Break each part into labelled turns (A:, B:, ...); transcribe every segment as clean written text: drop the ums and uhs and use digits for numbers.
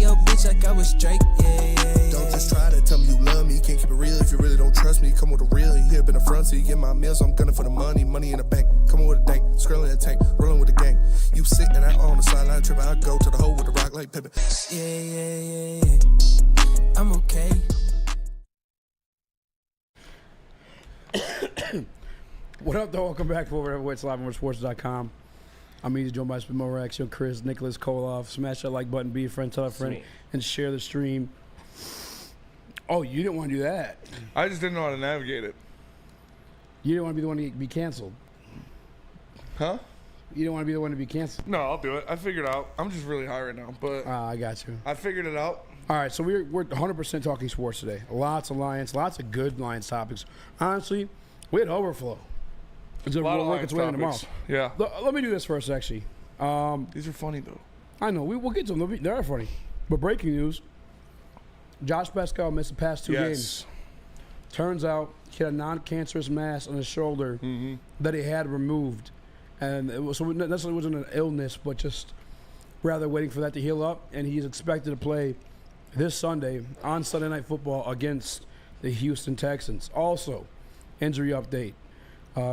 A: your bitch like I was Drake, yeah.
B: Don't just try to tell me you love me. Can't keep it real if you really don't trust me. Come with a real, you hip in the front seat. Get my meals, I'm gunning for the money. Money in the bank, coming with a dank. Skrilling in the tank, rolling with the gang. You sitting out on the sideline tripping. I go to the hole with the rock like Pippin.
A: Yeah. I'm okay.
C: What up, though? Welcome back to Woodward, live on Sports.com. I'm easy joined by Spenny, your Chris Nicholas Kohloff. Smash that like button, be a friend, tell a friend, and share the stream. Oh, you didn't want to do that.
D: I just didn't know how to navigate it.
C: You didn't want to be the one to be canceled.
D: Huh?
C: You didn't want to be the one to be canceled.
D: No, I'll do it. I figured it out. I'm just really high right now, but
C: I got you.
D: I figured it out.
C: All right, so we're 100% talking sports today. Lots of Lions, lots of good Lions topics. Honestly, we had overflow. It's going to work its way in tomorrow.
D: Yeah.
C: Let me do this first, actually.
D: These are funny, though.
C: I know. We'll get to them. They're funny. But breaking news, Josh Pascal missed the past two games. Turns out he had a non-cancerous mass on his shoulder that he had removed. And it was, so it necessarily wasn't an illness, but just rather waiting for that to heal up. And he's expected to play this Sunday on Sunday Night Football against the Houston Texans. Also, injury update.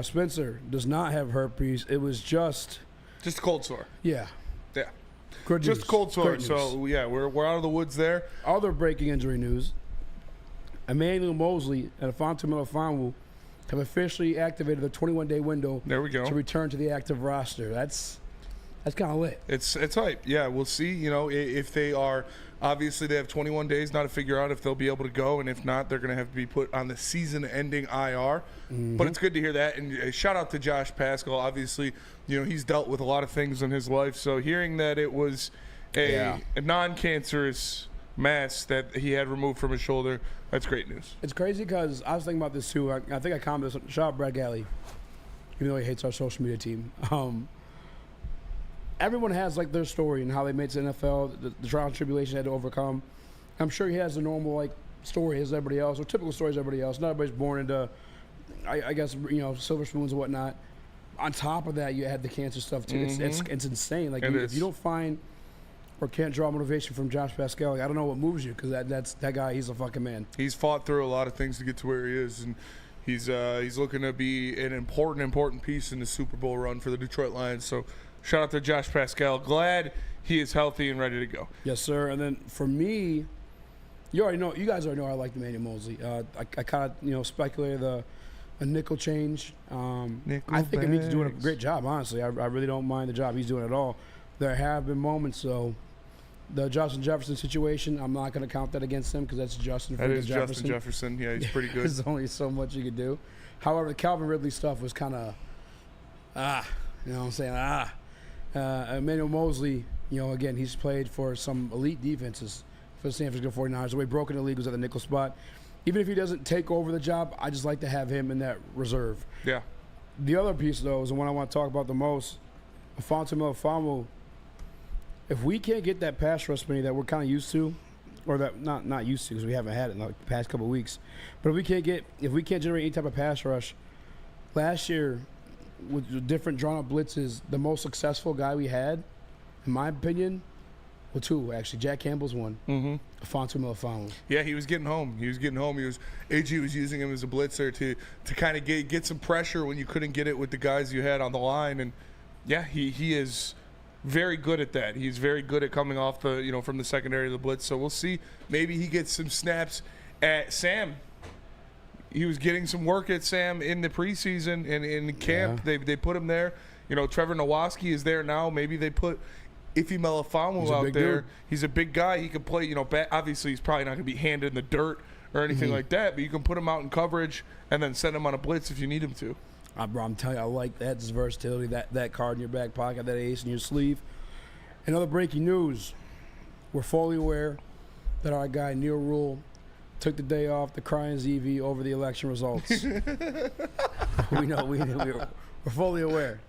C: Spencer does not have herpes. It was just
D: a cold sore.
C: Yeah.
D: Good just news. Cold sore. So yeah, we're out of the woods there.
C: Other breaking injury news: Emmanuel Mosley and Afonso Melifonwu have officially activated the 21-day window.
D: There we go.
C: To return to the active roster. That's kind of lit.
D: It's hype. Yeah, we'll see. You know, if they are. Obviously, they have 21 days now to figure out if they'll be able to go, and if not, they're going to have to be put on the season-ending IR. But it's good to hear that, and shout out to Josh Pascal. Obviously, you know, he's dealt with a lot of things in his life, so hearing that it was a non-cancerous mass that he had removed from his shoulder, that's great news.
C: It's crazy because I was thinking about this too. I think I commented. Shout out Brad Galley, even though he hates our social media team. Everyone has like their story and how they made it to the NFL, the trial and tribulation they had to overcome. I'm sure he has a normal like story as everybody else, or typical stories as everybody else. Not everybody's born into, I guess, you know, silver spoons and whatnot. On top of that, you had the cancer stuff too. It's insane. Like if you don't find or can't draw motivation from Josh Pascal, like, I don't know what moves you, because that guy. He's a fucking man. He's
D: fought through a lot of things to get to where he is, and he's looking to be an important piece in the Super Bowl run for the Detroit Lions. So. Shout out to Josh Pascal. Glad he is healthy and ready to go.
C: Yes, sir. And then for me, you guys already know I like Emmanuel Mosley. I kind of speculated a nickel change. I think Emmanuel's doing a great job. Honestly, I really don't mind the job he's doing at all. There have been moments though. The Justin Jefferson situation, I'm not going to count that against him because that's Justin.
D: That is Justin Jefferson. Yeah, he's pretty good.
C: There's only so much you could do. However, the Calvin Ridley stuff was kind of you know what I'm saying? Emmanuel Mosley, again, he's played for some elite defenses for the San Francisco 49ers. The way broken the league was at the nickel spot. Even if he doesn't take over the job, I just like to have him in that reserve.
D: Yeah.
C: The other piece, though, is the one I want to talk about the most. Afonso Melifonwu. If we can't get that pass rush that we're kind of used to, or that not used to because we haven't had it in the past couple of weeks, but if we can't generate any type of pass rush, last year, with different drawn-up blitzes, the most successful guy we had, in my opinion, well, two, actually. Jack Campbell's one. Afonso Melifonwu.
D: Yeah, he was getting home. AG was using him as a blitzer to kind of get some pressure when you couldn't get it with the guys you had on the line. And, yeah, he is very good at that. He's very good at coming off the, from the secondary of the blitz. So we'll see. Maybe he gets some snaps at Sam. He was getting some work at Sam in the preseason and in camp. Yeah. They put him there. Trevor Nowatzki is there now. Maybe they put Ife Melifonwu out there. Dude. He's a big guy. He can play, obviously he's probably not going to be handed in the dirt or anything like that, but you can put him out in coverage and then send him on a blitz if you need him to.
C: Bro, I'm telling you, I like that versatility, that card in your back pocket, that ace in your sleeve. Another breaking news. We're fully aware that our guy Neil Rule took the day off to cry in ZV over the election results. We're fully aware.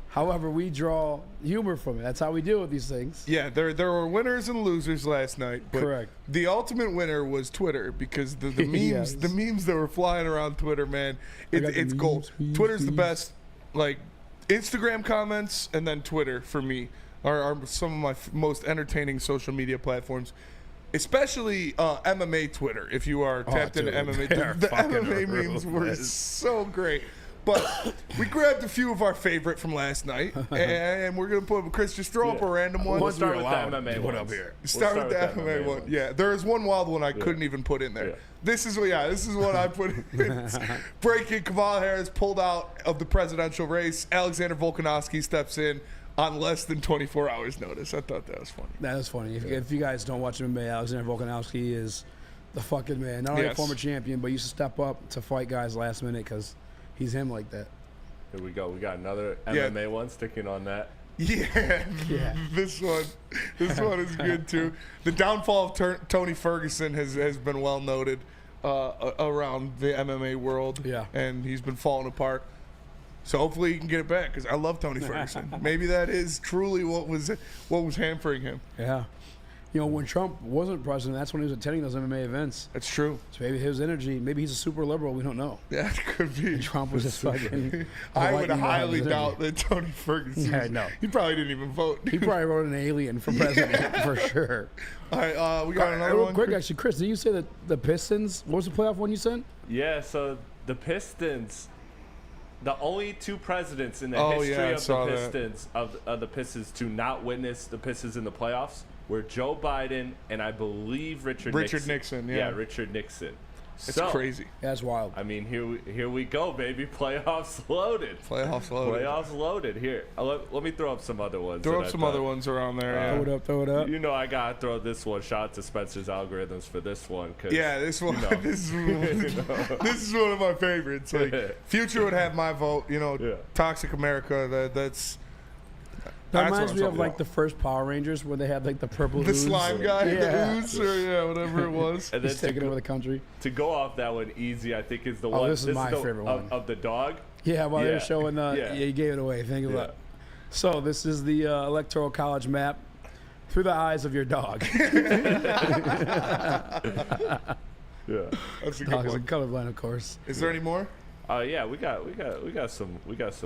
C: However, we draw humor from it. That's how we deal with these things.
D: Yeah, there were winners and losers last night. But
C: correct.
D: The ultimate winner was Twitter because the memes the memes that were flying around Twitter, man, it's gold. Twitter's the best. Like Instagram comments and then Twitter for me are some of my most entertaining social media platforms. Especially MMA Twitter. If you are tapped into MMA, the MMA memes were so great. But we grabbed a few of our favorite from last night, and we're gonna put Chris. Just throw up a random one.
E: We'll start with the MMA one
C: up here.
D: Start with the MMA one. Yeah, there is one wild one I couldn't even put in there.
E: Yeah.
D: This is what I put in. Breaking: Kamala Harris pulled out of the presidential race. Alexander Volkanovski steps in on less than 24 hours notice. I thought that was funny.
C: That is funny. If you guys don't watch MMA, Alexander Volkanovski is the fucking man. Not only a former champion, but used to step up to fight guys last minute because he's him like that.
E: Here we go. We got another MMA one sticking on that.
D: Yeah. This one is good too. The downfall of Tony Ferguson has been well noted around the MMA world. Yeah, and he's been falling apart. So hopefully he can get it back because I love Tony Ferguson. Maybe that is truly what was hampering him.
C: Yeah. You know, when Trump wasn't president, that's when he was attending those MMA events.
D: That's true.
C: So maybe his energy, maybe he's a super liberal. We don't know.
D: Yeah, it could be.
C: And Trump was just fucking.
D: I would highly doubt that Tony Ferguson.
C: Yeah, no.
D: He probably didn't even vote.
C: He probably wrote an alien for president for sure.
D: All right, we got another
C: real
D: one.
C: Quick, actually, Chris, did you say that the Pistons? What was the playoff one you said?
E: Yeah, so the Pistons. The only two presidents in the history of the Pistons to not witness the Pistons in the playoffs were Joe Biden and I believe Richard Nixon.
D: Yeah,
E: Richard Nixon.
D: It's crazy.
C: That's wild.
E: I mean, here we go, baby. Playoffs loaded. Playoffs loaded. Here, let me throw up some other ones.
D: Throw up some other ones around there.
C: Throw it up.
E: You know, I gotta throw this one. Shout out to Spencer's algorithms for this one.
D: Yeah, this one. You know, this is one of my favorites. Like, Future would have my vote. You know, Toxic America.
C: That reminds me of like the first Power Rangers where they had like the purple ooze.
D: Slime guy, the ooze, or whatever it was.
E: And then
C: he's taking over the country.
E: To go off that one easy, I think is the one.
C: This is my favorite one
E: of the dog.
C: Yeah, while they're showing you gave it away. Think of that. So this is the Electoral College map through the eyes of your dog.
D: Yeah, that's a good
C: Dog is
D: one.
C: colorblind, of course.
D: Is there any more?
E: Yeah, we got some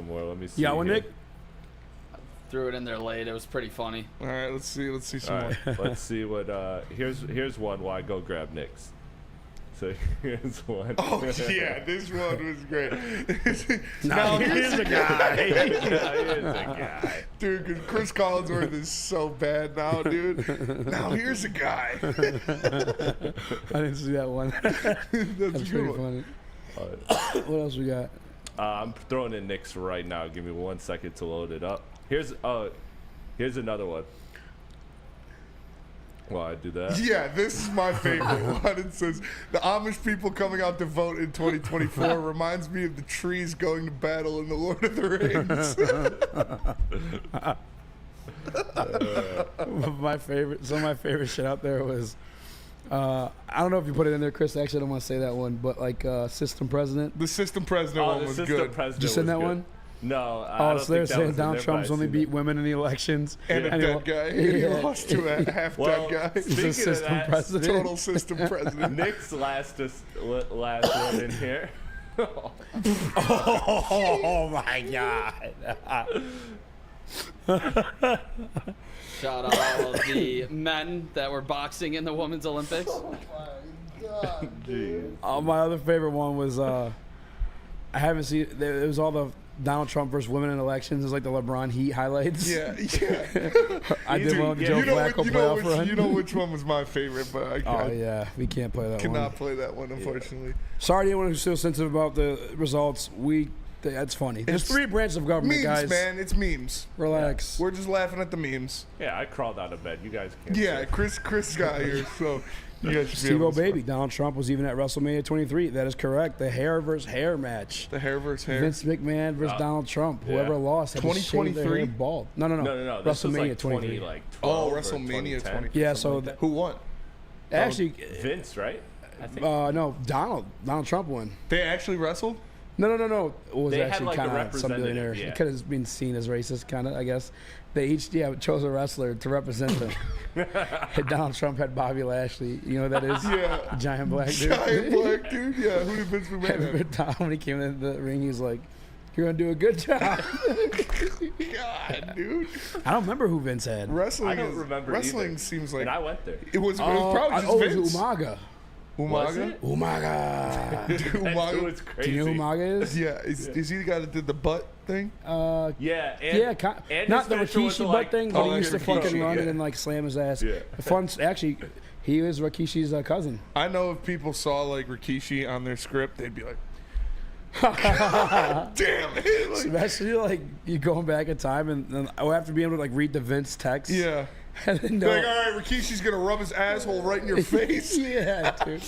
E: more. Let me see.
C: You got one, Nick?
F: Threw it in there late. It was pretty funny.
D: All right, let's see some more.
E: Let's see what. Here's one while I go grab Nick's. So here's one.
D: Oh yeah, this one was great.
C: Now here's a guy.
E: Here's a guy.
D: Dude, because Chris Collinsworth is so bad now, dude. Now here's a guy.
C: I didn't see that one. That's pretty funny. What else we got?
E: I'm throwing in Nick's right now. Give me 1 second to load it up. Here's another one. Well, I do that.
D: Yeah, this is my favorite one. It says, the Amish people coming out to vote in 2024 reminds me of the trees going to battle in The Lord of the Rings.
C: Some of my favorite shit out there was, I don't know if you put it in there, Chris. Actually, I don't want to say that one, but like System President.
D: The System President one was good.
E: Did
C: you send that one?
E: No.
C: So they're saying Donald Trump's only beat women in the elections.
D: And a dead guy. He lost to a half-dead guy.
C: He's a system president.
D: Total system president.
E: Nick's last one in here.
C: Oh my God.
F: Shout out all of the men that were boxing in the Women's Olympics.
D: Oh my God, dude.
C: My other favorite one was I haven't seen it was all the Donald Trump versus women in elections. It was like the LeBron Heat highlights.
D: Yeah.
C: I did one with Joe Flacco playoff run.
D: You know which one was my favorite, but
C: we can't play that one.
D: Cannot play that one, unfortunately.
C: Sorry to anyone who's still sensitive about the results. That's funny. There's three branches of government,
D: memes,
C: guys.
D: Man, it's memes.
C: Relax.
D: We're just laughing at the memes.
E: Yeah, I crawled out of bed. You guys can't.
D: Yeah, Chris got here, so you guys should be
C: Steve-O
D: able to
C: baby. Donald Trump was even at WrestleMania 23. That is correct. The hair versus hair match.
D: The hair versus hair.
C: Vince McMahon versus Donald Trump. Whoever lost had to shave their hair bald. No.
E: No. This was
C: WrestleMania
E: like
C: 23.
E: 12
D: WrestleMania 20.
C: Yeah, so
D: who won?
C: Actually,
E: Vince, right? I think.
C: no, Donald Trump won.
D: They actually wrestled?
C: No. It was
E: They had,
C: actually
E: like, a
C: kind of some billionaire.
E: representative, yeah.
C: It could have been seen as racist, kind of, I guess. They each chose a wrestler to represent them. Donald Trump had Bobby Lashley. You know who that is?
D: Yeah.
C: Giant black dude.
D: Giant black dude? Yeah. Who did Vince McMahon have?
C: When he came in the ring, he was like, You're gonna do a good job.
D: God, dude.
C: I don't remember who Vince had.
D: Wrestling.
E: I don't remember
D: Wrestling
E: either.
D: seems like
E: And I went there.
D: it was probably just
C: it
D: Vince.
C: was Umaga.
E: Was
D: Umaga.
E: it?
C: Umaga.
D: Dude,
E: It
D: Umaga.
E: was crazy.
C: Do you know who Umaga is?
D: Yeah, is he the guy that did the butt thing?
E: Yeah,
C: Yeah,
E: and
C: not
E: his
C: the
E: finisher was
C: Rikishi
E: the,
C: butt
E: like,
C: thing, but he
D: oh,
C: used to
D: Rikishi,
C: fucking run
D: yeah.
C: and then like slam his ass.
E: Yeah.
C: Fun. Actually, he was Rikishi's cousin.
D: I know if people saw like Rikishi on their script, they'd be like, God damn it. Like,
C: Especially like you going back in time and after being able to like read the Vince text.
D: yeah.
C: And then
D: Like, all right, Rikishi's gonna rub his asshole right in your face.
C: yeah, dude.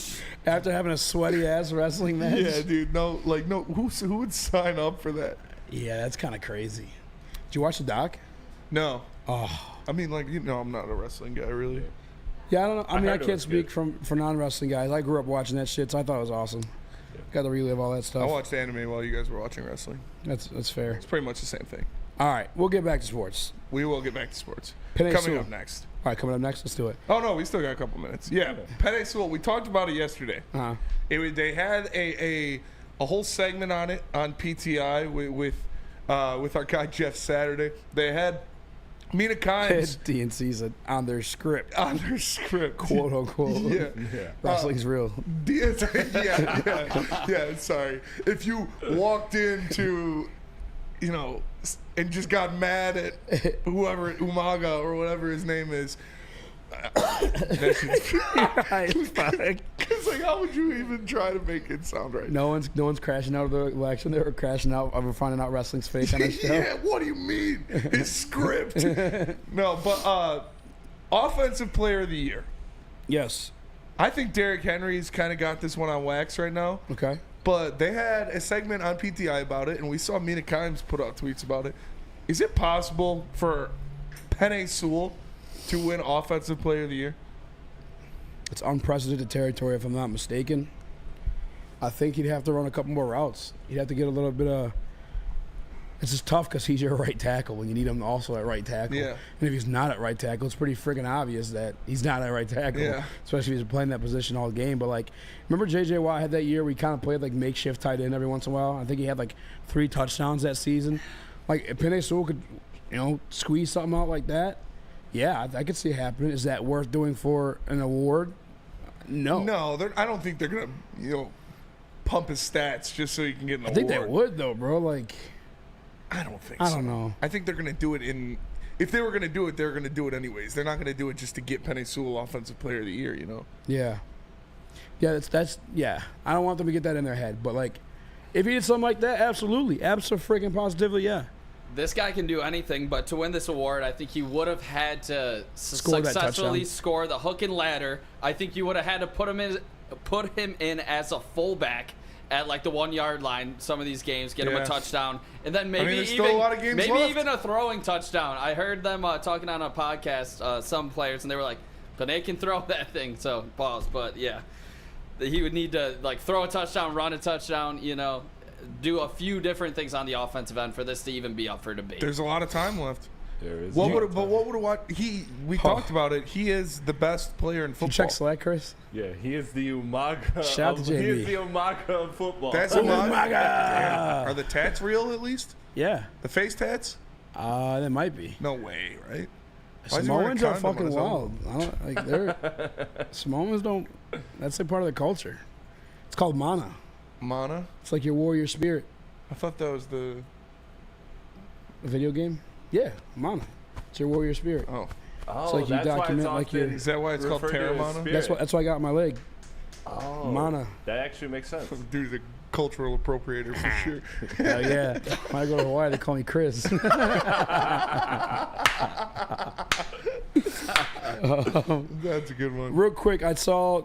C: After having a sweaty ass wrestling match.
D: Yeah, dude. No, who would sign up for that?
C: Yeah, that's kind of crazy. Did you watch the doc?
D: No.
C: Oh.
D: I mean, like, I'm not a wrestling guy, really.
C: Yeah, I don't know. I mean, I
E: heard it
C: can't
E: was
C: speak
E: good.
C: for non-wrestling guys. I grew up watching that shit, so I thought it was awesome. Got to relive all that
D: I
C: stuff.
D: watched anime while you guys were watching wrestling.
C: That's fair.
D: It's pretty much the same thing.
C: All right, we'll get back to sports.
D: We will get back to sports.
C: Penny
D: Coming
C: Sewell.
D: up next.
C: All right, coming up next, let's do it.
D: Oh, no, we still got a couple minutes. Yeah, Penny Sewell. We talked about it yesterday.
C: Uh-huh.
D: They had a whole segment on it on PTI with our guy Jeff Saturday. They had Mina Kimes
C: DNC's on their script,
D: on their script,
C: quote unquote.
D: Yeah.
C: Wrestling's real.
D: Yeah. Sorry, if you walked into, and just got mad at whoever Umaga or whatever his name is. That shit's Because like, how would you even try to make it sound right?
C: No one's crashing out of the election. They were crashing out over finding out wrestling's fake on that show.
D: Yeah, what do you mean? His script. No, but offensive player of the year.
C: Yes.
D: I think Derrick Henry's kind of got this one on wax right now.
C: Okay.
D: But they had a segment on PTI about it, and we saw Mina Kimes put out tweets about it. Is it possible for Penny Sewell to win Offensive Player of the Year?
C: It's unprecedented territory, if I'm not mistaken. I think he'd have to run a couple more routes. He'd have to get a little bit of. It's just tough because he's your right tackle, and you need him also at right tackle.
D: Yeah.
C: And if he's not at right tackle, it's pretty freaking obvious that he's not at right tackle.
D: Yeah.
C: Especially if he's playing that position all game. But like, remember J.J. Watt had that year where he kind of played like makeshift tight end every once in a while. I think he had like 3 touchdowns that season. Like if Penei Sewell could, squeeze something out like that. Yeah, I could see it happening. Is that worth doing for an award? No.
D: No, I don't think they're gonna, pump his stats just so he can get an award.
C: I think they would though, bro. Like,
D: I don't think so.
C: I don't know.
D: I think they're gonna do it in. If they were gonna do it, they're gonna do it anyways. They're not gonna do it just to get Penei Sewell Offensive Player of the Year.
C: Yeah. Yeah, that's yeah. I don't want them to get that in their head, but like, if he did something like that, absolutely, absolutely, yeah.
F: This guy can do anything, but to win this award, I think he would have had to
C: Score that
F: successfully
C: touchdown.
F: score the hook and ladder. I think you would have had to put him in as a fullback at like the 1 yard line. Some of these games, get him
D: Yeah.
F: a touchdown, and then maybe
D: there's
F: even
D: still a lot of games
F: maybe
D: left.
F: even a throwing touchdown. I heard them talking on a podcast, some players, and they were like, "Penei can throw that thing." So pause, but yeah, he would need to like throw a touchdown, run a touchdown, do a few different things on the offensive end for this to even be up for debate.
D: There's a lot of time left.
E: There is.
D: What would we talked about it. He is the best player in
C: You
D: football.
C: check Slack, Chris.
E: Yeah, he is the Umaga.
C: Shout out to
E: He
C: JB.
E: is the Umaga of football.
D: That's
C: Oh
D: Umaga.
C: my
D: Damn.
C: God.
D: Are the tats real at least?
C: Yeah.
D: The face tats?
C: That might be.
D: No way, right? Why is he wearing
C: Samoans
D: a
C: are
D: condom on
C: fucking
D: his
C: wild. I don't like they're Samoans don't. That's a part of their culture. It's called mana.
D: Mana?
C: It's like your warrior spirit.
D: I thought that was the.
C: A video game. Yeah, mana. It's your warrior spirit.
D: Oh,
E: Oh,
C: like you
E: that's why
C: document
E: it's
C: like your-
E: often
D: is that why it's called
E: referred to as
D: Terramana?
E: spirit.
C: That's why I got on my leg.
E: Oh,
C: Mana.
E: That actually makes sense.
D: due to the cultural appropriator for sure.
C: Hell yeah. When I go to Hawaii, they call me Chris.
D: That's a good one.
C: Real quick, I saw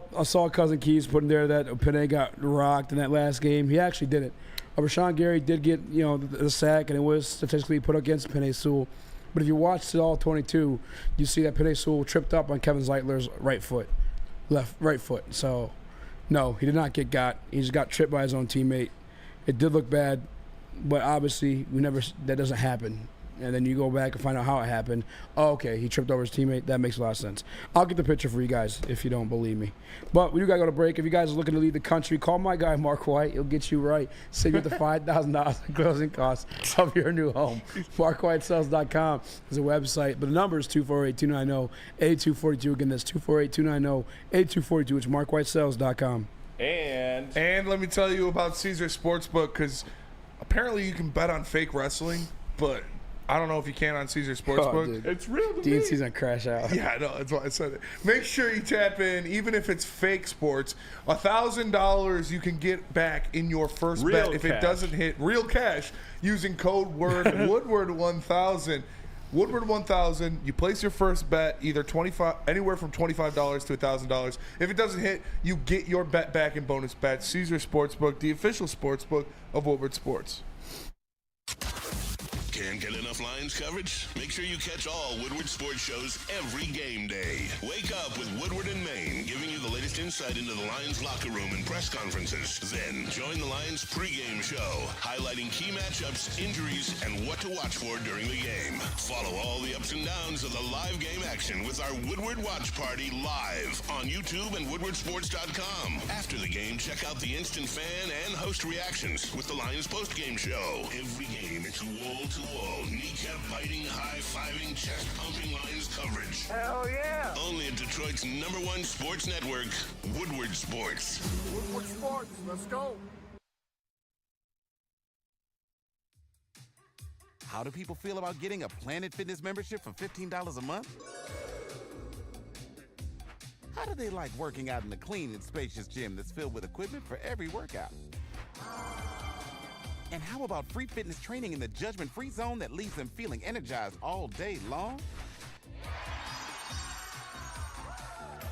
C: Cousin Keys putting there that Penei got rocked in that last game. He actually did it. Rashawn Gary did get the sack, and it was statistically put against Penei Sewell. But if you watch it all 22, you see that Penei Sewell tripped up on Kevin Zeitler's right foot. So, no, he did not get got. He just got tripped by his own teammate. It did look bad, but obviously that doesn't happen and then you go back and find out how it happened. Oh, okay, he tripped over his teammate. That makes a lot of sense. I'll get the picture for you guys if you don't believe me. But we do got to go to break. If you guys are looking to leave the country, call my guy Mark White. He'll get you right. Save you the $5,000 in closing costs of your new home. MarkWhiteSells.com is a website, but the number is 248-290-8242. Again, that's 248-290-8242. It's MarkWhiteSells.com.
D: And let me tell you about Caesar Sportsbook, because apparently you can bet on fake wrestling, but I don't know if you can on Caesar Sportsbook.
C: Oh,
D: it's real to me.
C: DNC's gonna crash out.
D: Yeah, I know. That's why I said it. Make sure you tap in, even if it's fake sports. $1,000 you can get back in your first bet if it doesn't hit real cash using code word Woodward1000. Woodward 1000. You place your first bet, either anywhere from $25 to $1,000. If it doesn't hit, you get your bet back in bonus bets. Caesar Sportsbook, the official sportsbook of Woodward Sports.
G: Can't get enough Lions coverage? Make sure you catch all Woodward sports shows every game day. Wake up with Woodward and Maine, giving you the latest insight into the Lions locker room and press conferences. Then join the Lions pregame show, highlighting key matchups, injuries, and what to watch for during the game. Follow all the ups and downs of the live game action with our Woodward Watch Party live on YouTube and WoodwardSports.com. After the game, check out the instant fan and host reactions with the Lions postgame show. Every game, it's wall-to-wall, kneecap-biting, high-fiving, chest-pumping Lions coverage.
H: Hell yeah!
G: Only at Detroit's #1 sports network, Woodward Sports.
H: Woodward Sports, let's go!
I: How do people feel about getting a Planet Fitness membership for $15 a month? How do they like working out in a clean and spacious gym that's filled with equipment for every workout? And how about free fitness training in the judgment-free zone that leaves them feeling energized all day long?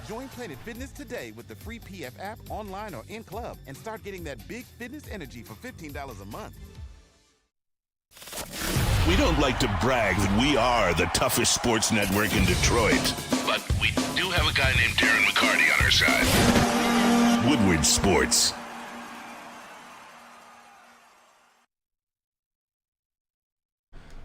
I: Join Planet Fitness today with the free PF app, online or in club, and start getting that big fitness energy for $15 a month.
G: We don't like to brag that we are the toughest sports network in Detroit, but we do have a guy named Darren McCarty on our side. Woodward Sports.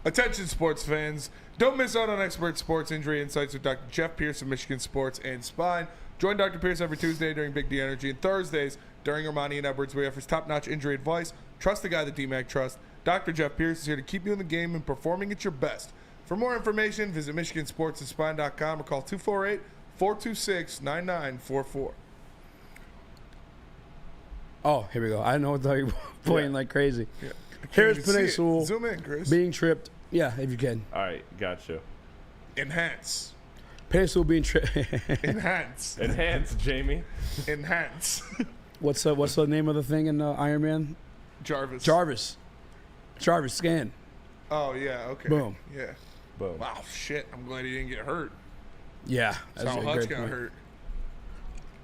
D: Attention sports fans, don't miss out on expert sports injury insights with Dr. Jeff Pierce of Michigan Sports and Spine. Join Dr. Pierce every Tuesday during Big D Energy and Thursdays during Ermanni and Edwards, where he offers top-notch injury advice. Trust the guy that DMAC trusts. Dr. Jeff Pierce is here to keep you in the game and performing at your best. For more information, visit MichiganSportsandSpine.com or call 248-426-9944.
C: Oh, here we go. I know what the hell you're playing like crazy.
D: Yeah.
C: Here's Penei Sewell
D: Zoom in, Chris.
C: being tripped. Yeah, if you can.
E: All right, got you.
D: Enhance.
C: Penei Sewell being tripped.
D: Enhance.
E: Enhance, Jamie.
D: Enhance.
C: What's the name of the thing in Iron Man?
D: Jarvis.
C: Jarvis, scan.
D: Oh, yeah, okay.
C: Boom.
D: Yeah.
E: Boom.
D: Wow, shit. I'm glad he didn't get hurt.
C: Yeah.
D: That's how
C: a
D: Hutch
C: great
D: got
C: point.
D: hurt.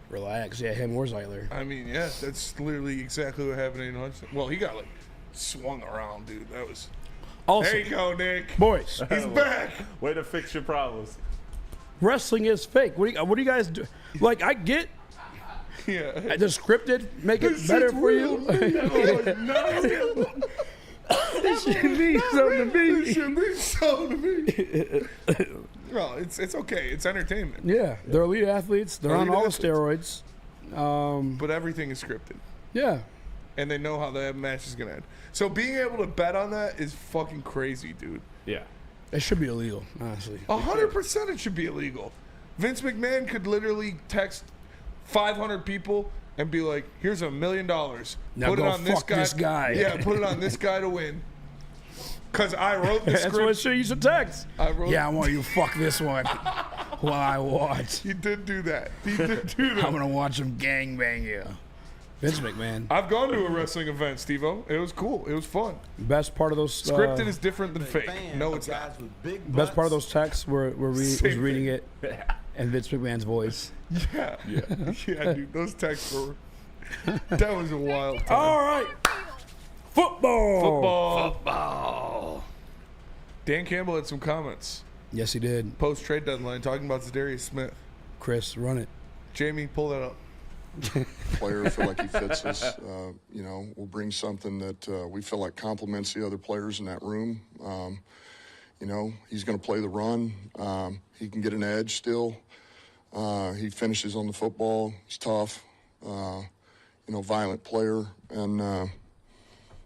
C: Relax. Yeah, him or Zeiler.
D: I mean, yeah, that's literally exactly what happened in Hutch. Well, he got, swung around, dude. That was...
C: Also,
D: there you go, Nick.
C: Boys.
D: He's back.
E: Way to fix your problems.
C: Wrestling is fake. What do you guys do? Like, I get...
D: Yeah.
C: Just scripted, make it better for you.
D: No.
C: This should be something to me.
D: This should be something to me. Well, it's okay. It's entertainment.
C: Yeah, they're elite athletes. They're on all the steroids.
D: But everything is scripted.
C: Yeah.
D: And they know how that match is going to end. So being able to bet on that is fucking crazy, dude.
E: Yeah.
C: It should be illegal, honestly.
D: 100% it should be illegal. Vince McMahon could literally text 500 people and be like, here's $1 million.
C: Now
D: put
C: go
D: it on
C: fuck this guy.
D: Yeah, put it on this guy to win. Because I wrote the
C: That's
D: script.
C: what it should use a text.
D: I
C: want you to fuck this one while I watch.
D: He did do that. He did do that.
C: I'm going to watch him gangbang you. Vince McMahon.
D: I've gone to a wrestling event, Steve-O. It was cool. It was fun.
C: Best part of those...
D: Scripted is different than fake. No, it's not.
C: Best part of those texts was reading it in Vince McMahon's voice.
D: Yeah, dude. Those texts were... That was a wild time.
C: All right.
D: Football. Dan Campbell had some comments.
C: Yes, he did.
D: Post-trade deadline talking about Za'darius Smith.
C: Chris, run it.
D: Jamie, pull that up.
J: Player, feel like he fits us. We'll bring something that we feel like complements the other players in that room. he's going to play the run. He can get an edge still. He finishes on the football. He's tough, violent player. And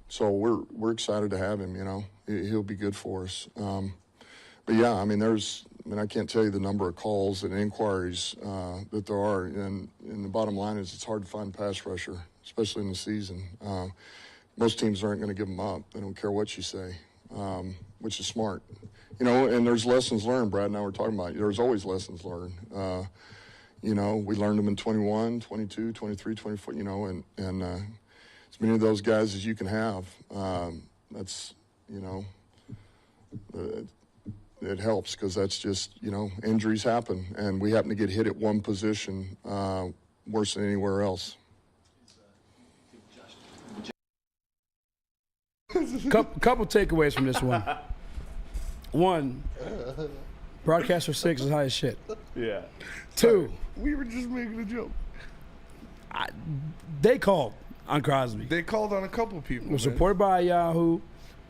J: so we're excited to have him, He'll be good for us. But, yeah, I can't tell you the number of calls and inquiries that there are. And the bottom line is it's hard to find a pass rusher, especially in the season. Most teams aren't going to give them up. They don't care what you say, which is smart. And there's lessons learned. Brad and I were talking about. There's always lessons learned. We learned them in 21, 22, 23, 24, and as many of those guys as you can have. That's, it helps because that's just, injuries happen. And we happen to get hit at one position worse than anywhere else.
C: Couple takeaways from this one. One, broadcaster 6 is high as shit.
E: Yeah.
C: Two,
D: we were just making a joke.
C: They called on Crosby.
D: They called on a couple people.
C: It was reported by Yahoo.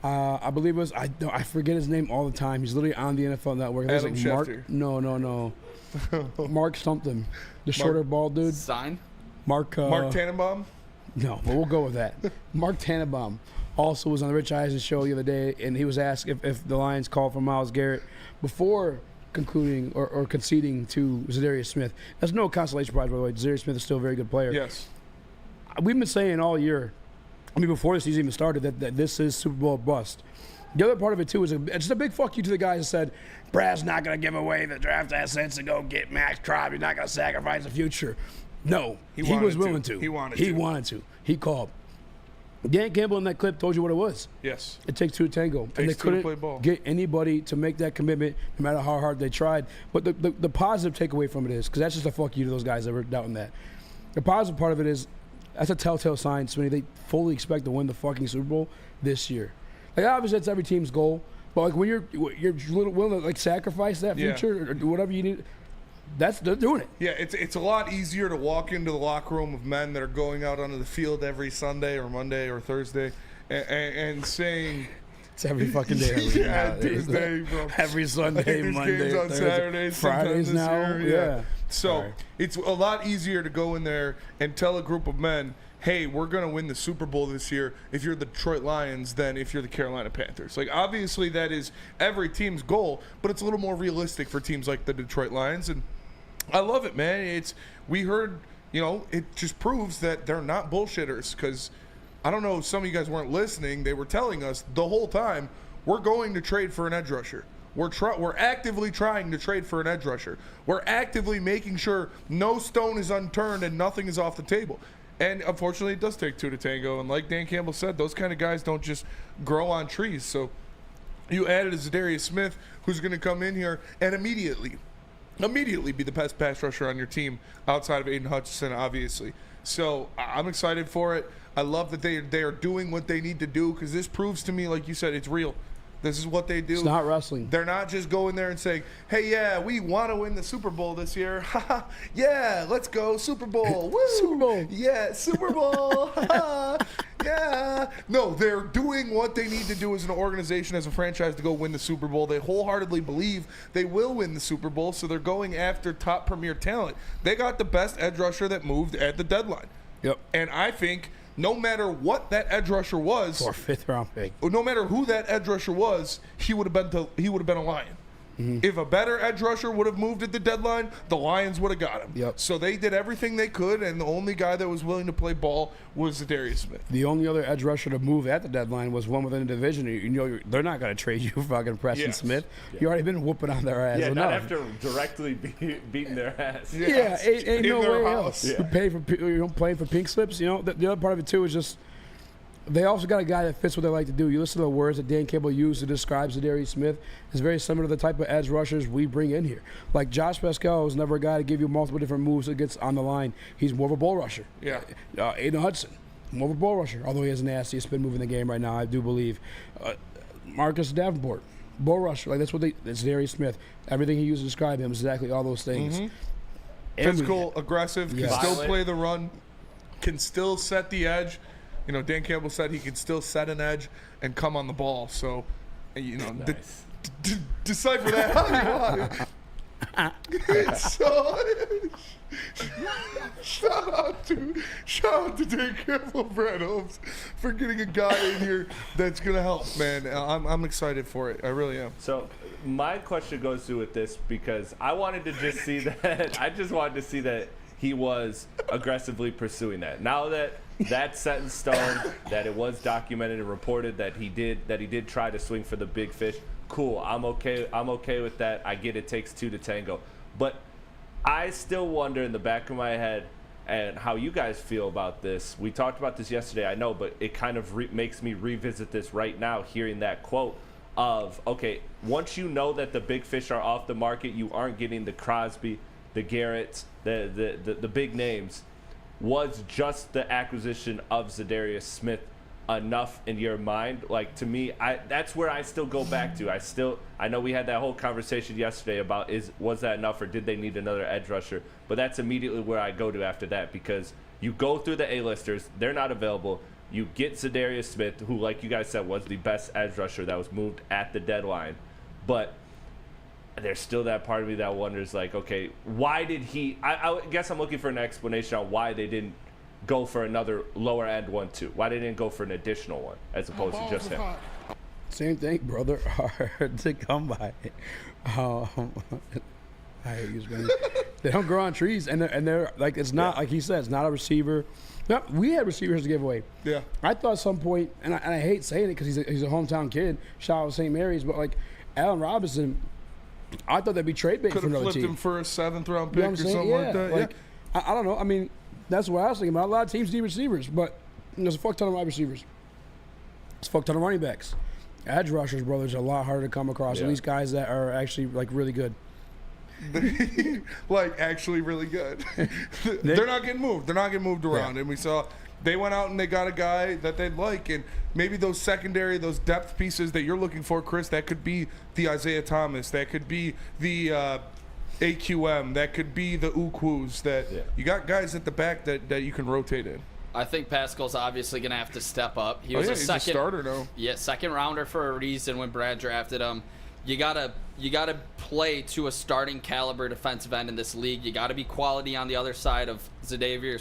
C: I believe it was, I forget his name all the time. He's literally on the NFL Network.
D: Adam
C: Schefter. No. Mark something. The shorter bald dude.
F: Stein?
C: Mark
D: Tannenbaum?
C: No, but we'll go with that. Mark Tannenbaum also was on the Rich Eisen show the other day, and he was asked if the Lions called for Myles Garrett before concluding or conceding to Za'Darius Smith. That's no consolation prize, by the way. Za'Darius Smith is still a very good player.
D: Yes.
C: We've been saying all year, before the season even started, that this is Super Bowl bust. The other part of it, too, is just a big fuck you to the guys that said, Brad's not going to give away the draft assets to go get Max Crosby. He's not going to sacrifice the future. No, he was willing to.
D: He wanted to.
C: He called. Dan Campbell in that clip told you what it was.
D: Yes.
C: It takes two to tango. And they couldn't get anybody to make that commitment no matter how hard they tried. But the positive takeaway from it is, because that's just a fuck you to those guys that were doubting that. The positive part of it is, that's a telltale sign, Spenny. They fully expect to win the fucking Super Bowl this year. Like, obviously, that's every team's goal. But, like, when you're willing to, like, sacrifice that future or do whatever you need, they're doing it.
D: Yeah, it's a lot easier to walk into the locker room of men that are going out onto the field every Sunday or Monday or Thursday and saying...
C: It's every fucking day.
D: Tuesday, bro.
C: Every Sunday, Monday,
D: games on
C: Thursday,
D: Saturdays,
C: Fridays now. Yeah.
D: So it's a lot easier to go in there and tell a group of men, hey, we're going to win the Super Bowl this year if you're the Detroit Lions than if you're the Carolina Panthers. Like, obviously, that is every team's goal, but it's a little more realistic for teams like the Detroit Lions. And I love it, man. We heard, it just proves that they're not bullshitters because – I don't know, some of you guys weren't listening. They were telling us the whole time, we're going to trade for an edge rusher. We're actively trying to trade for an edge rusher. We're actively making sure no stone is unturned and nothing is off the table. And unfortunately, it does take two to tango. And like Dan Campbell said, those kind of guys don't just grow on trees. So you added a Za'Darius Smith who's going to come in here and immediately be the best pass rusher on your team outside of Aiden Hutchinson, obviously. So I'm excited for it. I love that they are doing what they need to do because this proves to me, like you said, it's real. This is what they do.
C: It's not wrestling.
D: They're not just going there and saying, hey, yeah, we want to win the Super Bowl this year. Yeah, let's go. Super Bowl. Woo.
C: Super Bowl.
D: Yeah, Super Bowl. Yeah. No, they're doing what they need to do as an organization, as a franchise, to go win the Super Bowl. They wholeheartedly believe they will win the Super Bowl, so they're going after top premier talent. They got the best edge rusher that moved at the deadline.
C: Yep.
D: And I think no matter what that edge rusher was,
C: or 5th round pick,
D: no matter who that edge rusher was, he would have been a Lion. Mm-hmm. If a better edge rusher would have moved at the deadline, the Lions would have got him.
C: Yep.
D: So they did everything they could, and the only guy that was willing to play ball was Za'Darius Smith.
C: The only other edge rusher to move at the deadline was one within the division. They're not going to trade you for fucking Preston Smith. Yeah. You already been whooping on their ass.
E: Yeah,
C: enough.
E: Not after directly beating their ass.
C: Yeah, ain't no way
D: house.
C: else. Yeah. You pay for playing for pink slips. The other part of it too is just they also got a guy that fits what they like to do. You listen to the words that Dan Campbell used to describe Za'Darius Smith. It's very similar to the type of edge rushers we bring in here. Like Josh Pascal is never a guy to give you multiple different moves that gets on the line. He's more of a bull rusher.
D: Yeah.
C: Aiden Hudson, more of a bull rusher, although he has the nastiest spin move in the game right now, I do believe. Marcus Davenport, bull rusher. Like that's Za'Darius Smith. Everything he used to describe him is exactly all those things.
D: Mm-hmm. Physical, aggressive, can still play the run, can still set the edge. Dan Campbell said he can still set an edge and come on the ball. So,
E: nice.
D: decipher that how you want it. So, shout out to Dave Campbell, Brad Holmes, for getting a guy in here that's gonna help, man. I'm excited for it. I really am.
E: So my question goes through with this because I wanted to just see that. I just wanted to see that he was aggressively pursuing that. Now that that's set in stone, that it was documented and reported that he did try to swing for the big fish. Cool. I'm okay with that. I get it takes two to tango, but I still wonder in the back of my head and how you guys feel about this. We talked about this yesterday, I know, but it kind of makes me revisit this right now, hearing that quote of, okay, once you know that the big fish are off the market, you aren't getting the Crosby, the Garretts, the big names. Was just the acquisition of Za'Darius Smith enough in your mind? Like, to me, that's where I still go back to. I know we had that whole conversation yesterday about was that enough or did they need another edge rusher? But that's immediately where I go to after that, because you go through the A-listers, they're not available. You get Za'Darius Smith, who, like you guys said, was the best edge rusher that was moved at the deadline. But there's still that part of me that wonders, like, okay, why did he? I guess I'm looking for an explanation on why they didn't go for another lower end one too. Why they didn't go for an additional one as opposed to just him?
C: Same thing, brother. Hard to come by. I hate you, Spenny. They don't grow on trees, and they're like, it's not like he said, it's not a receiver. No, we had receivers to give away.
D: Yeah.
C: I thought at some point, and I hate saying it because he's a hometown kid. Shout out St. Mary's, but like Allen Robinson, I thought that'd be trade bait for another team.
D: Could have flipped him for a 7th round pick or something like that.
C: Like, yeah. I don't know. I mean, that's what I was thinking about. A lot of teams need receivers, but there's a fuck ton of wide receivers. There's a fuck ton of running backs. Edge rushers, brothers, are a lot harder to come across.
E: Yeah.
C: At least guys that are actually like really good.
D: Like actually really good. They're not getting moved. They're not getting moved around.
C: Yeah.
D: And we saw they went out and they got a guy that they'd like. And maybe those secondary, those depth pieces that you're looking for, Chris, that could be the Isaiah Thomas. That could be the AQM. That could be the Ukwus. That you got guys at the back that you can rotate in.
F: I think Pascal's obviously going to have to step up. He was
D: he's a starter now.
F: Yeah, second rounder for a reason when Brad drafted him. You gotta play to a starting caliber defensive end in this league. You gotta be quality on the other side of Za'Darius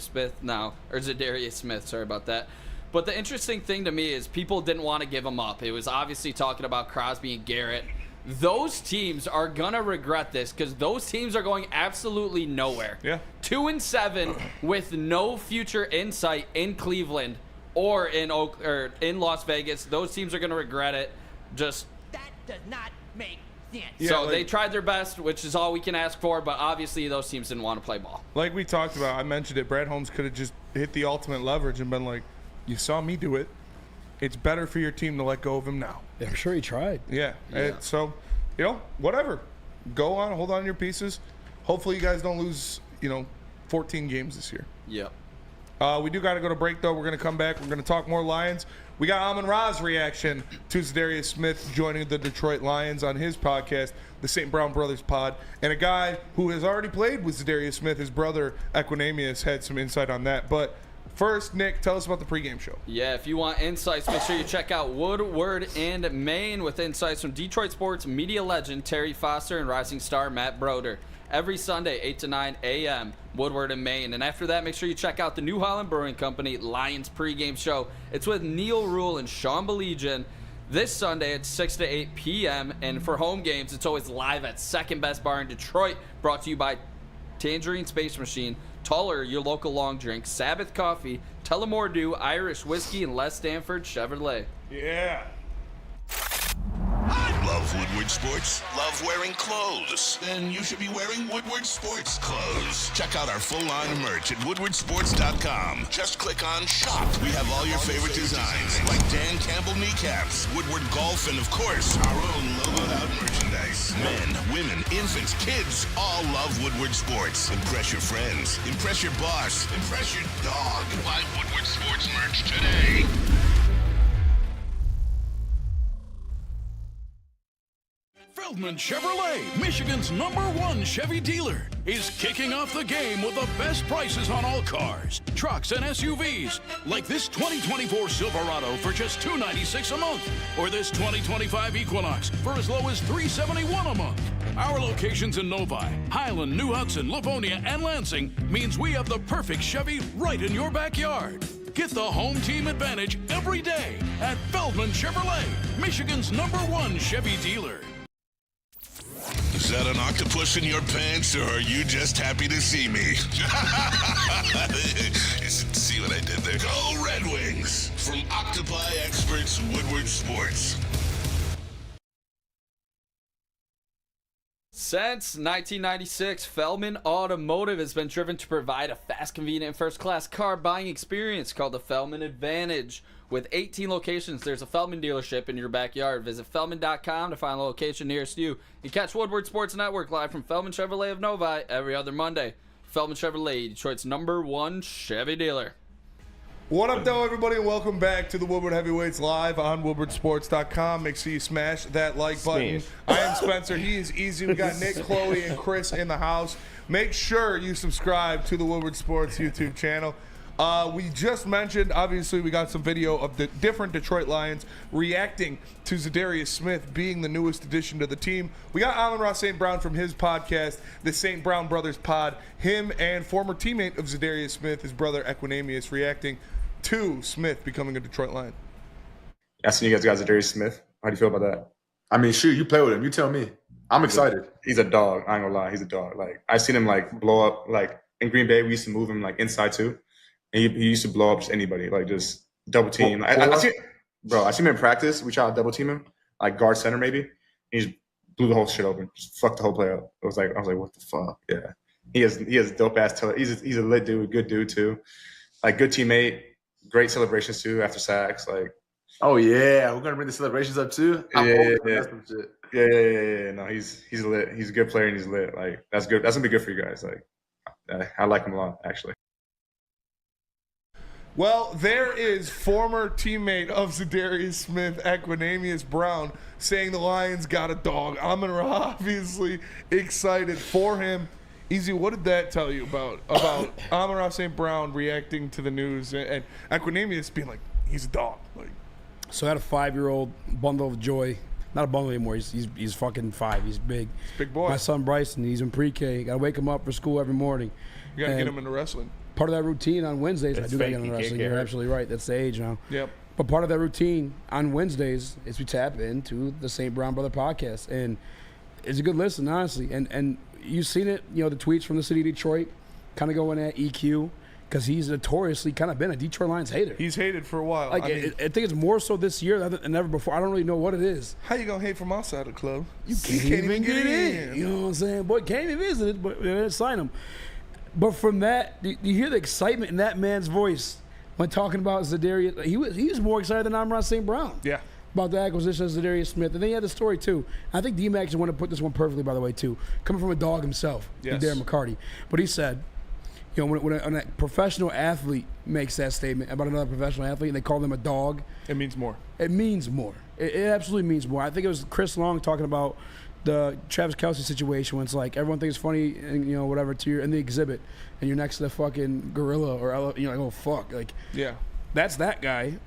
F: Smith. Sorry about that. But the interesting thing to me is people didn't want to give him up. It was obviously talking about Crosby and Garrett. Those teams are gonna regret this because those teams are going absolutely nowhere.
D: Yeah.
F: 2-7 with no future insight in Cleveland or in Las Vegas. Those teams are gonna regret it. Just
K: that does not make sense.
D: Yeah,
F: so
D: like,
F: they tried their best, which is all we can ask for. But obviously, those teams didn't want to play ball.
D: Like we talked about, I mentioned it. Brad Holmes could have just hit the ultimate leverage and been like, "You saw me do it. It's better for your team to let go of him now."
C: Yeah, I'm sure he tried.
D: Yeah. So, whatever. Go on, hold on to your pieces. Hopefully you guys don't lose, 14 games this year.
F: Yep.
D: We do got to go to break, though. We're going to come back. We're going to talk more Lions. We got Amon-Ra's reaction to Za'Darius Smith joining the Detroit Lions on his podcast, the St. Brown Brothers Pod. And a guy who has already played with Za'Darius Smith, his brother, Equinemius, had some insight on that. But first, Nick, tell us about the pregame show.
F: Yeah, if you want insights, make sure you check out Woodward and Maine with insights from Detroit sports media legend Terry Foster and rising star Matt Broder. Every Sunday, 8 to 9 a.m., Woodward and Maine. And after that, make sure you check out the New Holland Brewing Company Lions pregame show. It's with Neil Rule and Sean Belegian this Sunday at 6 to 8 p.m. And for home games, it's always live at Second Best Bar in Detroit, brought to you by Tangerine Space Machine, Taller, your local long drink, Sabbath Coffee, Tullamore Dew, Irish Whiskey, and Les Stanford Chevrolet.
D: Yeah.
G: Love Woodward Sports? Love wearing clothes? Then you should be wearing Woodward Sports clothes. Check out our full line of merch at woodwardsports.com. Just click on shop. We have all your favorite designs, like Dan Campbell kneecaps, Woodward golf, and of course, our own logoed out merchandise. Men, women, infants, kids all love Woodward Sports. Impress your friends. Impress your boss. Impress your dog. Buy Woodward Sports merch today.
L: Feldman Chevrolet, Michigan's #1 Chevy dealer, is kicking off the game with the best prices on all cars, trucks, and SUVs, like this 2024 Silverado for just $296 a month, or this 2025 Equinox for as low as $371 a month. Our locations in Novi, Highland, New Hudson, Livonia, and Lansing means we have the perfect Chevy right in your backyard. Get the home team advantage every day at Feldman Chevrolet, Michigan's #1 Chevy dealer.
G: Is that an octopus in your pants, or are you just happy to see me? See what I did there? Go Red Wings! From Octopi experts, Woodward Sports.
F: Since 1996, Feldman Automotive has been driven to provide a fast, convenient, and first-class car buying experience called the Feldman Advantage. With 18 locations, there's a Feldman dealership in your backyard. Visit Feldman.com to find a location nearest you. You catch Woodward Sports Network live from Feldman Chevrolet of Novi every other Monday. Feldman Chevrolet, Detroit's #1 Chevy dealer.
D: What up, though, everybody, and welcome back to the Woodward Heavyweights live on WoodwardSports.com. Make sure you smash that like button. I am Spencer. He is Easy. We got Nick, Chloe, and Chris in the house. Make sure you subscribe to the Woodward Sports YouTube channel. We just mentioned, obviously, we got some video of the different Detroit Lions reacting to Za'darius Smith being the newest addition to the team. We got Amon-Ra St. Brown from his podcast, the St. Brown Brothers Pod. Him and former teammate of Za'darius Smith, his brother Equinemius, reacting to Smith becoming a Detroit Lion.
M: I seen you guys got Za'darius Smith. How do you feel about that? I mean, shoot, you play with him. You tell me. I'm excited. He's a dog. I ain't gonna lie. He's a dog. Like, I seen him like blow up. Like in Green Bay, we used to move him like inside too, and he used to blow up just anybody. Like just double team. I seen him in practice. We tried to double team him, like guard center maybe. He just blew the whole shit open. Just fucked the whole play up. I was like, what the fuck? Yeah. He has dope ass. He's a lit dude, good dude too. Like good teammate. Great celebrations too after sacks. Like, oh yeah, we're gonna bring the celebrations up too. Yeah. No, he's lit. He's a good player and he's lit. Like that's good. That's gonna be good for you guys. Like, I like him a lot actually.
D: Well, there is former teammate of Za'darius Smith, Equinemius Brown, saying the Lions got a dog. Amon-Ra obviously excited for him. Easy, what did that tell you about Amon-Ra St. Brown reacting to the news and Equinemius being like, he's a dog? Like,
C: so I had a 5-year-old bundle of joy. Not a bundle anymore. He's fucking 5. He's big.
D: Big boy.
C: My son Bryson, he's in pre-K. Got to wake him up for school every morning.
D: You got to get him into wrestling.
C: Part of that routine on Wednesdays,
E: That's
C: I do got to get into wrestling. You're absolutely right. That's the age now.
D: Yep.
C: But part of that routine on Wednesdays is we tap into the St. Brown Brother podcast. And it's a good listen, honestly. And you've seen it, the tweets from the city of Detroit kind of going at EQ because he's notoriously kind of been a Detroit Lions hater.
D: He's hated for a while.
C: Like, I think it's more so this year than ever before. I don't really know what it is.
D: How you going to hate from outside the club?
C: You can't even get in. You know what I'm saying? Boy, can't even visit it, but they didn't sign him. But from that, you hear the excitement in that man's voice when talking about Za'darius. He was more excited than Amon-Ra St. Brown.
D: Yeah.
C: About the acquisition of Za'darius Smith. And then he had the story, too. I think D-Mac just wanted to put this one perfectly, by the way, too. Coming from a dog himself, Darren McCarty. But he said, when a professional athlete makes that statement about another professional athlete and they call them a dog.
D: It means more.
C: It means more. It absolutely means more. I think it was Chris Long talking about the Travis Kelce situation when it's like everyone thinks it's funny and, whatever, you're in the exhibit and you're next to the fucking gorilla or you're like, oh, fuck. Like,
D: yeah.
C: That's that guy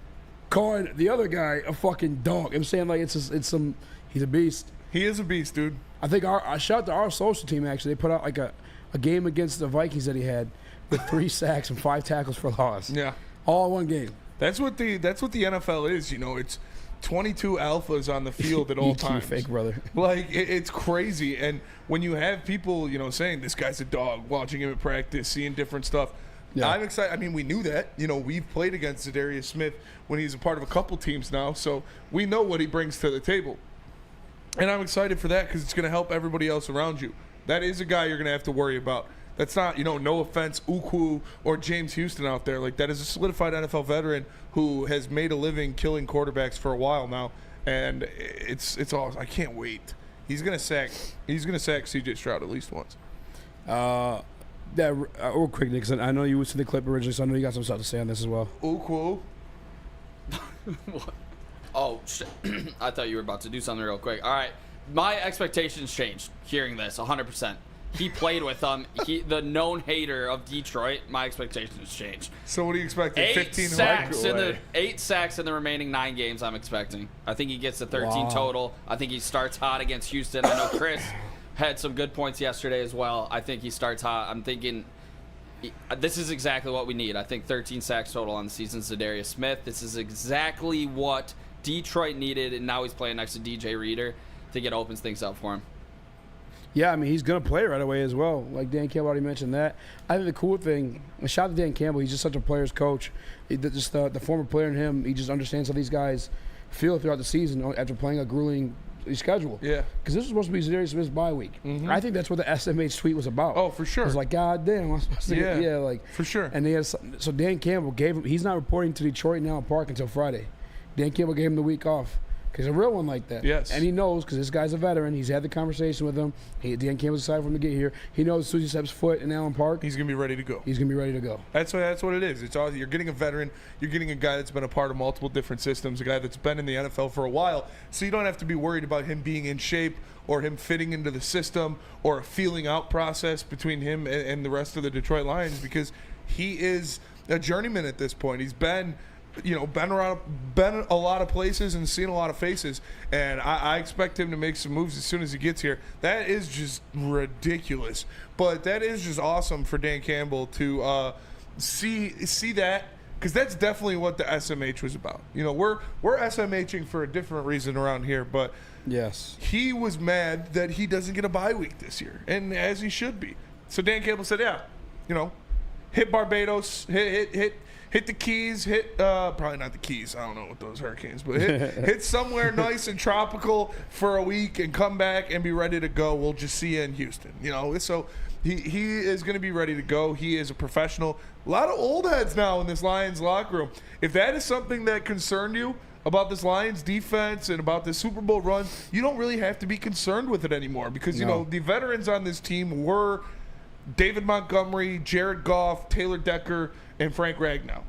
C: calling the other guy a fucking dog. I'm saying, like, he's a beast.
D: He is a beast, dude.
C: I think I shout out to our social team, actually. They put out, like, a game against the Vikings that he had with 3 sacks and 5 tackles for loss.
D: Yeah.
C: All in one game.
D: That's what the NFL is, It's 22 alphas on the field at all times.
C: Fake brother.
D: Like, it's crazy. And when you have people, saying this guy's a dog, watching him at practice, seeing different stuff, yeah. I'm excited. I mean, we knew that. We've played against Za'darius Smith when he's a part of a couple teams now, so we know what he brings to the table. And I'm excited for that because it's going to help everybody else around you. That is a guy you're going to have to worry about. That's not, no offense, Uku or James Houston out there. Like, that is a solidified NFL veteran who has made a living killing quarterbacks for a while now, and it's awesome. I can't wait. He's going to sack C.J. Stroud at least once.
C: Real quick, Nick, because I know you was to the clip originally, so I know you got some stuff to say on this as well.
D: Uku.
F: What? Oh, shit. I thought you were about to do something real quick. All right. my expectations changed hearing this 100%. He played with them. The known hater of Detroit, my expectations changed.
D: So what do you expect? 15
F: sacks 8 sacks in the remaining 9 games I'm expecting. I think he gets to 13 total. I think he starts hot against Houston. I know Chris had some good points yesterday as well. I think he starts hot. I'm thinking this is exactly what we need. I think 13 sacks total on the season. Za'Darius Smith. This is exactly what Detroit needed, and now he's playing next to DJ Reader. I think it opens things up for him.
C: Yeah, I mean, he's going to play right away as well. Like Dan Campbell already mentioned that. I think the cool thing, shout out to Dan Campbell, he's just such a player's coach. Just the former player in him, he just understands how these guys feel throughout the season after playing a grueling schedule.
D: Yeah.
C: Because this was supposed to be Za'Darius Smith's bye week. I think that's what the SMH tweet was about.
D: Oh, for sure.
C: It was like, God damn, I'm supposed to like.
D: For sure.
C: And they had, so Dan Campbell gave him, he's not reporting to Detroit now in Park until Friday. Dan Campbell gave him the week off. Because a real one like that.
D: Yes.
C: And he knows, because this guy's a veteran. He's had the conversation with him. Dan Campbell's excited for him to get here. He knows as soon as he steps foot in Allen Park,
D: he's going to be ready to go.
C: He's going to be ready to go.
D: That's what it is. It's all, you're getting a veteran. You're getting a guy that's been a part of multiple different systems, a guy that's been in the NFL for a while. So you don't have to be worried about him being in shape or him fitting into the system or a feeling out process between him and the rest of the Detroit Lions, because he is a journeyman at this point. He's been around, been a lot of places and seen a lot of faces, and I expect him to make some moves as soon as he gets here. That is just ridiculous, but that is just awesome for Dan Campbell to see that, because that's definitely what the SMH was about. We're SMHing for a different reason around here, but
C: yes, he
D: was mad that he doesn't get a bye week this year, and as he should be. So Dan Campbell said, hit Barbados, hit the Keys, probably not the Keys, I don't know what those hurricanes, but hit somewhere nice and tropical for a week and come back and be ready to go. We'll just see you in Houston. So he is going to be ready to go. He is a professional. A lot of old heads now in this Lions locker room. If that is something that concerned you about this Lions defense and about this Super Bowl run, you don't really have to be concerned with it anymore, because the veterans on this team were David Montgomery, Jared Goff, Taylor Decker, and Frank Ragnow.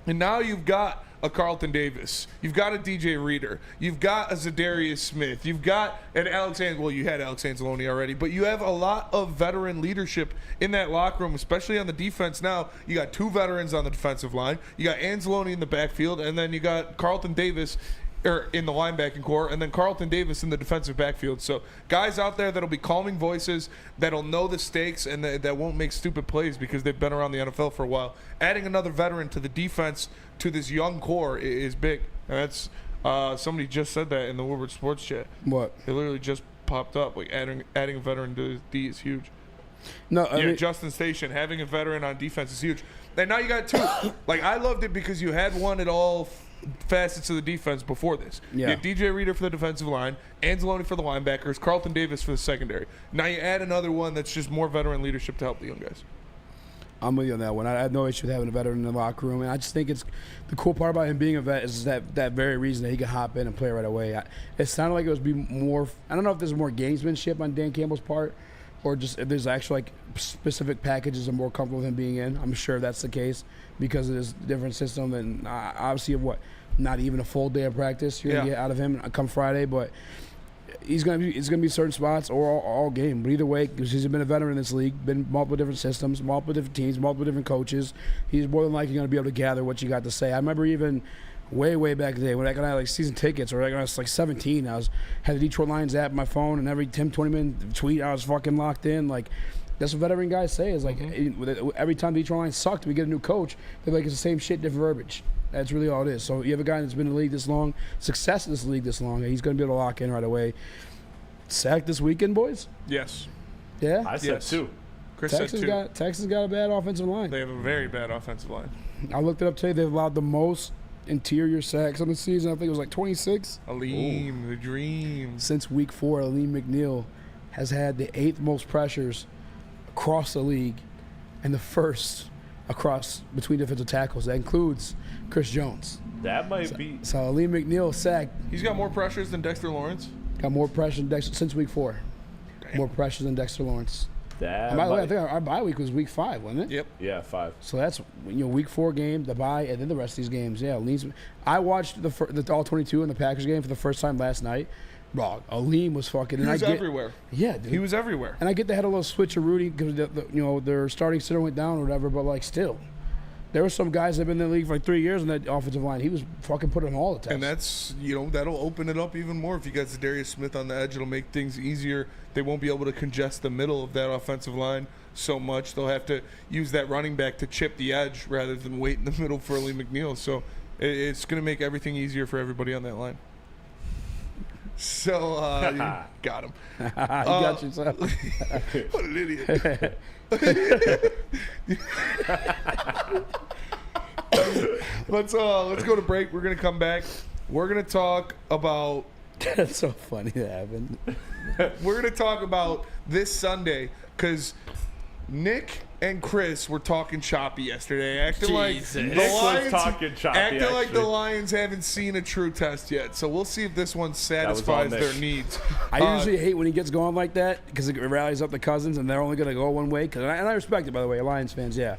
D: And now you've got a Carlton Davis. You've got a DJ Reader. You've got a Za'Darius Smith. You've got an Alexander. Well, you had Alex Anzalone already, but you have a lot of veteran leadership in that locker room, especially on the defense. Now you got 2 veterans on the defensive line. You got Anzalone in the backfield, and then you got Carlton Davis in the linebacking core, and then Carlton Davis in the defensive backfield. So guys out there that'll be calming voices, that'll know the stakes, and that won't make stupid plays because they've been around the NFL for a while. Adding another veteran to the defense, to this young core, is big. And that's somebody just said that in the Woodward Sports Chat.
C: What?
D: It literally just popped up. Like adding a veteran to D is huge.
C: No, I mean,
D: Justin Station, having a veteran on defense is huge. And now you got 2. Like, I loved it because you had one at all facets of the defense before this.
C: Yeah.
D: You had DJ Reader for the defensive line, Anzalone for the linebackers, Carlton Davis for the secondary. Now you add another one that's just more veteran leadership to help the young guys. I'm
C: with you on that one. I have no issue with having a veteran in the locker room, and I just think it's the cool part about him being a vet is that very reason that he could hop in and play right away. It sounded like it was more. I don't know if there's more gamesmanship on Dan Campbell's part, or just if there's actually like specific packages I'm more comfortable with him being in. I'm sure that's the case because of this different system, and obviously not even a full day of practice you're gonna get out of him come Friday, but it's gonna be certain spots or all game. But either way, because he's been a veteran in this league, been multiple different systems, multiple different teams, multiple different coaches, he's more than likely gonna be able to gather what you got to say. I remember even way back in the day when I got like season tickets, or when I was like 17, had the Detroit Lions app on my phone, and every 10-20-minute tweet I was fucking locked in. Like, that's what veteran guys say is like every time the Detroit Lions sucked, we get a new coach, they're like, it's the same shit, different verbiage. That's really all it is. So you have a guy that's been in the league this long, success in this league this long, and he's going to be able to lock in right away. Sack this weekend, boys?
D: Yes.
C: Yeah?
E: I said 2.
D: Chris said 2.
C: Texas got a bad offensive line.
D: They have a very bad offensive line.
C: I looked it up today. They've allowed the most interior sacks on the season. I think it was like 26.
D: Aleem, the dream.
C: Since week 4, Aleem McNeil has had the 8th most pressures across the league and the first across between defensive tackles. That includes Chris Jones.
E: That might be.
C: So Aleem McNeil sacked.
D: He's got more pressures than Dexter Lawrence.
C: Got more pressure than Dexter since week 4.
D: Damn.
C: More pressure than Dexter Lawrence.
E: That
C: by the way, I think our bye week was week 5, wasn't it?
D: Yep.
E: Yeah, 5.
C: So that's week 4 game, the bye, and then the rest of these games. Yeah, I watched the all 22 in the Packers game for the first time last night, Bro, Aleem was fucking.
D: He was everywhere.
C: Yeah, dude.
D: He was everywhere.
C: And I get they had a little switcheroo because their starting center went down or whatever, but like still, there were some guys that have been in the league for like 3 years on that offensive line. He was fucking putting them all the time.
D: And that's that'll open it up even more if you got Za'Darius Smith on the edge. It'll make things easier. They won't be able to congest the middle of that offensive line so much. They'll have to use that running back to chip the edge rather than wait in the middle for Lee McNeil. So it's going to make everything easier for everybody on that line. So, got him.
C: You got yourself.
D: What an idiot. Let's go to break. We're going to come back. We're going to talk about...
C: That's so funny that happened.
D: We're going to talk about this Sunday because Nick and Chris were talking choppy yesterday, acting like the Lions haven't seen a true test yet. So we'll see if this one satisfies their needs.
C: I usually hate when he gets going like that because it rallies up the Cousins and they're only going to go one way. And I respect it, by the way, Lions fans, yeah.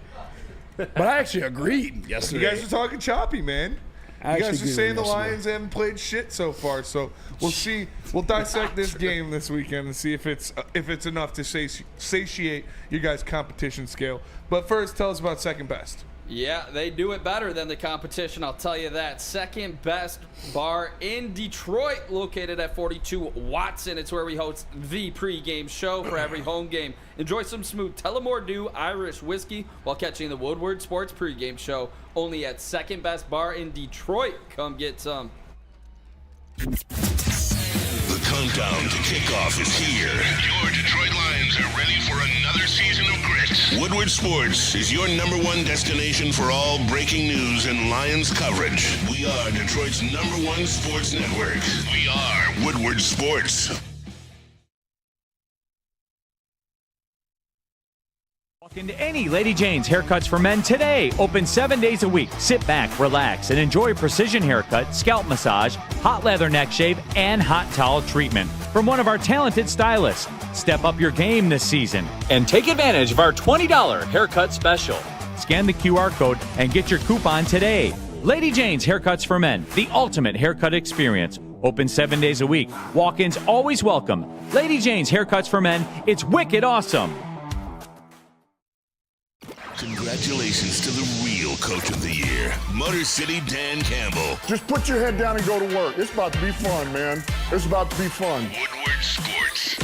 C: But I actually agreed yesterday.
D: You guys are talking choppy, man. You guys are saying the Lions haven't played shit so far, so we'll see. We'll dissect this game this weekend and see if it's enough to satiate your guys' competition scale. But first, tell us about Second Best.
F: Yeah, they do it better than the competition, I'll tell you that. Second Best bar in Detroit, located at 42 Watson. It's where we host the pregame show for every home game. Enjoy some smooth Tullamore Dew Irish whiskey while catching the Woodward Sports pregame show, only at Second Best Bar in Detroit. Come get some.
G: The countdown to kickoff is here. Your Detroit Lions are ready for another season of grit. Woodward Sports is your #1 destination for all breaking news and Lions coverage. We are Detroit's #1 sports network. We are Woodward Sports.
N: Walk into any Lady Jane's Haircuts for Men today. Open 7 days a week. Sit back, relax, and enjoy precision haircut, scalp massage, hot leather neck shave, and hot towel treatment from one of our talented stylists. Step up your game this season and take advantage of our $20 haircut special. Scan the QR code and get your coupon today. Lady Jane's Haircuts for Men, the ultimate haircut experience. Open 7 days a week. Walk-ins always welcome. Lady Jane's Haircuts for Men, it's wicked awesome.
G: Congratulations to the real coach of the year, Motor City Dan Campbell.
J: Just put your head down and go to work. It's about to be fun, man. It's about to be fun.
G: Woodward Sports.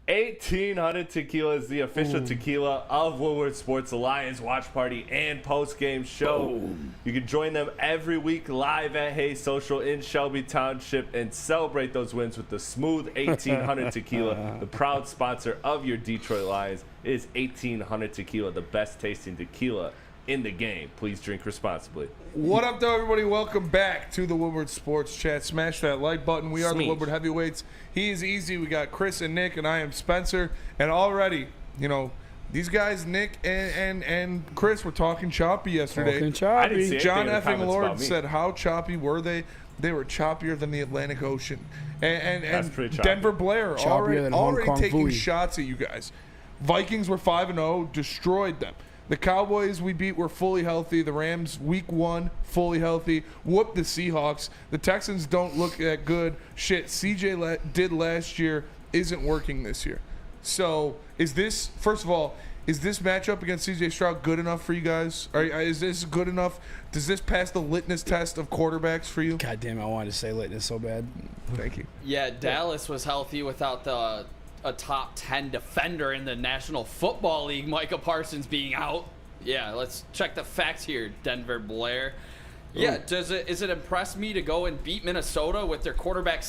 E: 1800 Tequila is the official tequila of Woodward Sports Alliance watch party and post-game show. You can join them every week live at Hayes Social in Shelby Township and celebrate those wins with the smooth 1800 Tequila. The proud sponsor of your Detroit Lions is 1800 Tequila, the best tasting tequila in the game. Please drink responsibly.
D: What up, though, everybody? Welcome back to the Woodward Sports Chat. Smash that like button. We are the Woodward Heavyweights. He is Easy. We got Chris and Nick, and I am Spencer. And already, these guys, Nick and Chris, were talking choppy yesterday.
C: Talking choppy.
E: I didn't see
D: John
E: anything in the
D: effing
E: comments
D: Lord
E: about me.
D: said, how choppy were they? They were choppier than the Atlantic Ocean.
E: That's
D: And
E: pretty choppy.
D: Denver Blair
C: Choppier than Hong
D: already
C: Kong
D: taking
C: Phooey.
D: shots at you guys. Vikings were 5-0, destroyed them. The Cowboys we beat were fully healthy. The Rams, week 1, fully healthy. Whooped the Seahawks. The Texans don't look that good. Shit, CJ did last year isn't working this year. So first of all, is this matchup against CJ Stroud good enough for you guys? Is this good enough? Does this pass the litmus test of quarterbacks for you?
C: God damn, I wanted to say litmus so bad.
D: Thank you.
F: Yeah, Dallas was healthy without a top 10 defender in the National Football League, Micah Parsons, being out. Yeah, let's check the facts here, Denver Blair. Yeah, is it impress me to go and beat Minnesota with their quarterback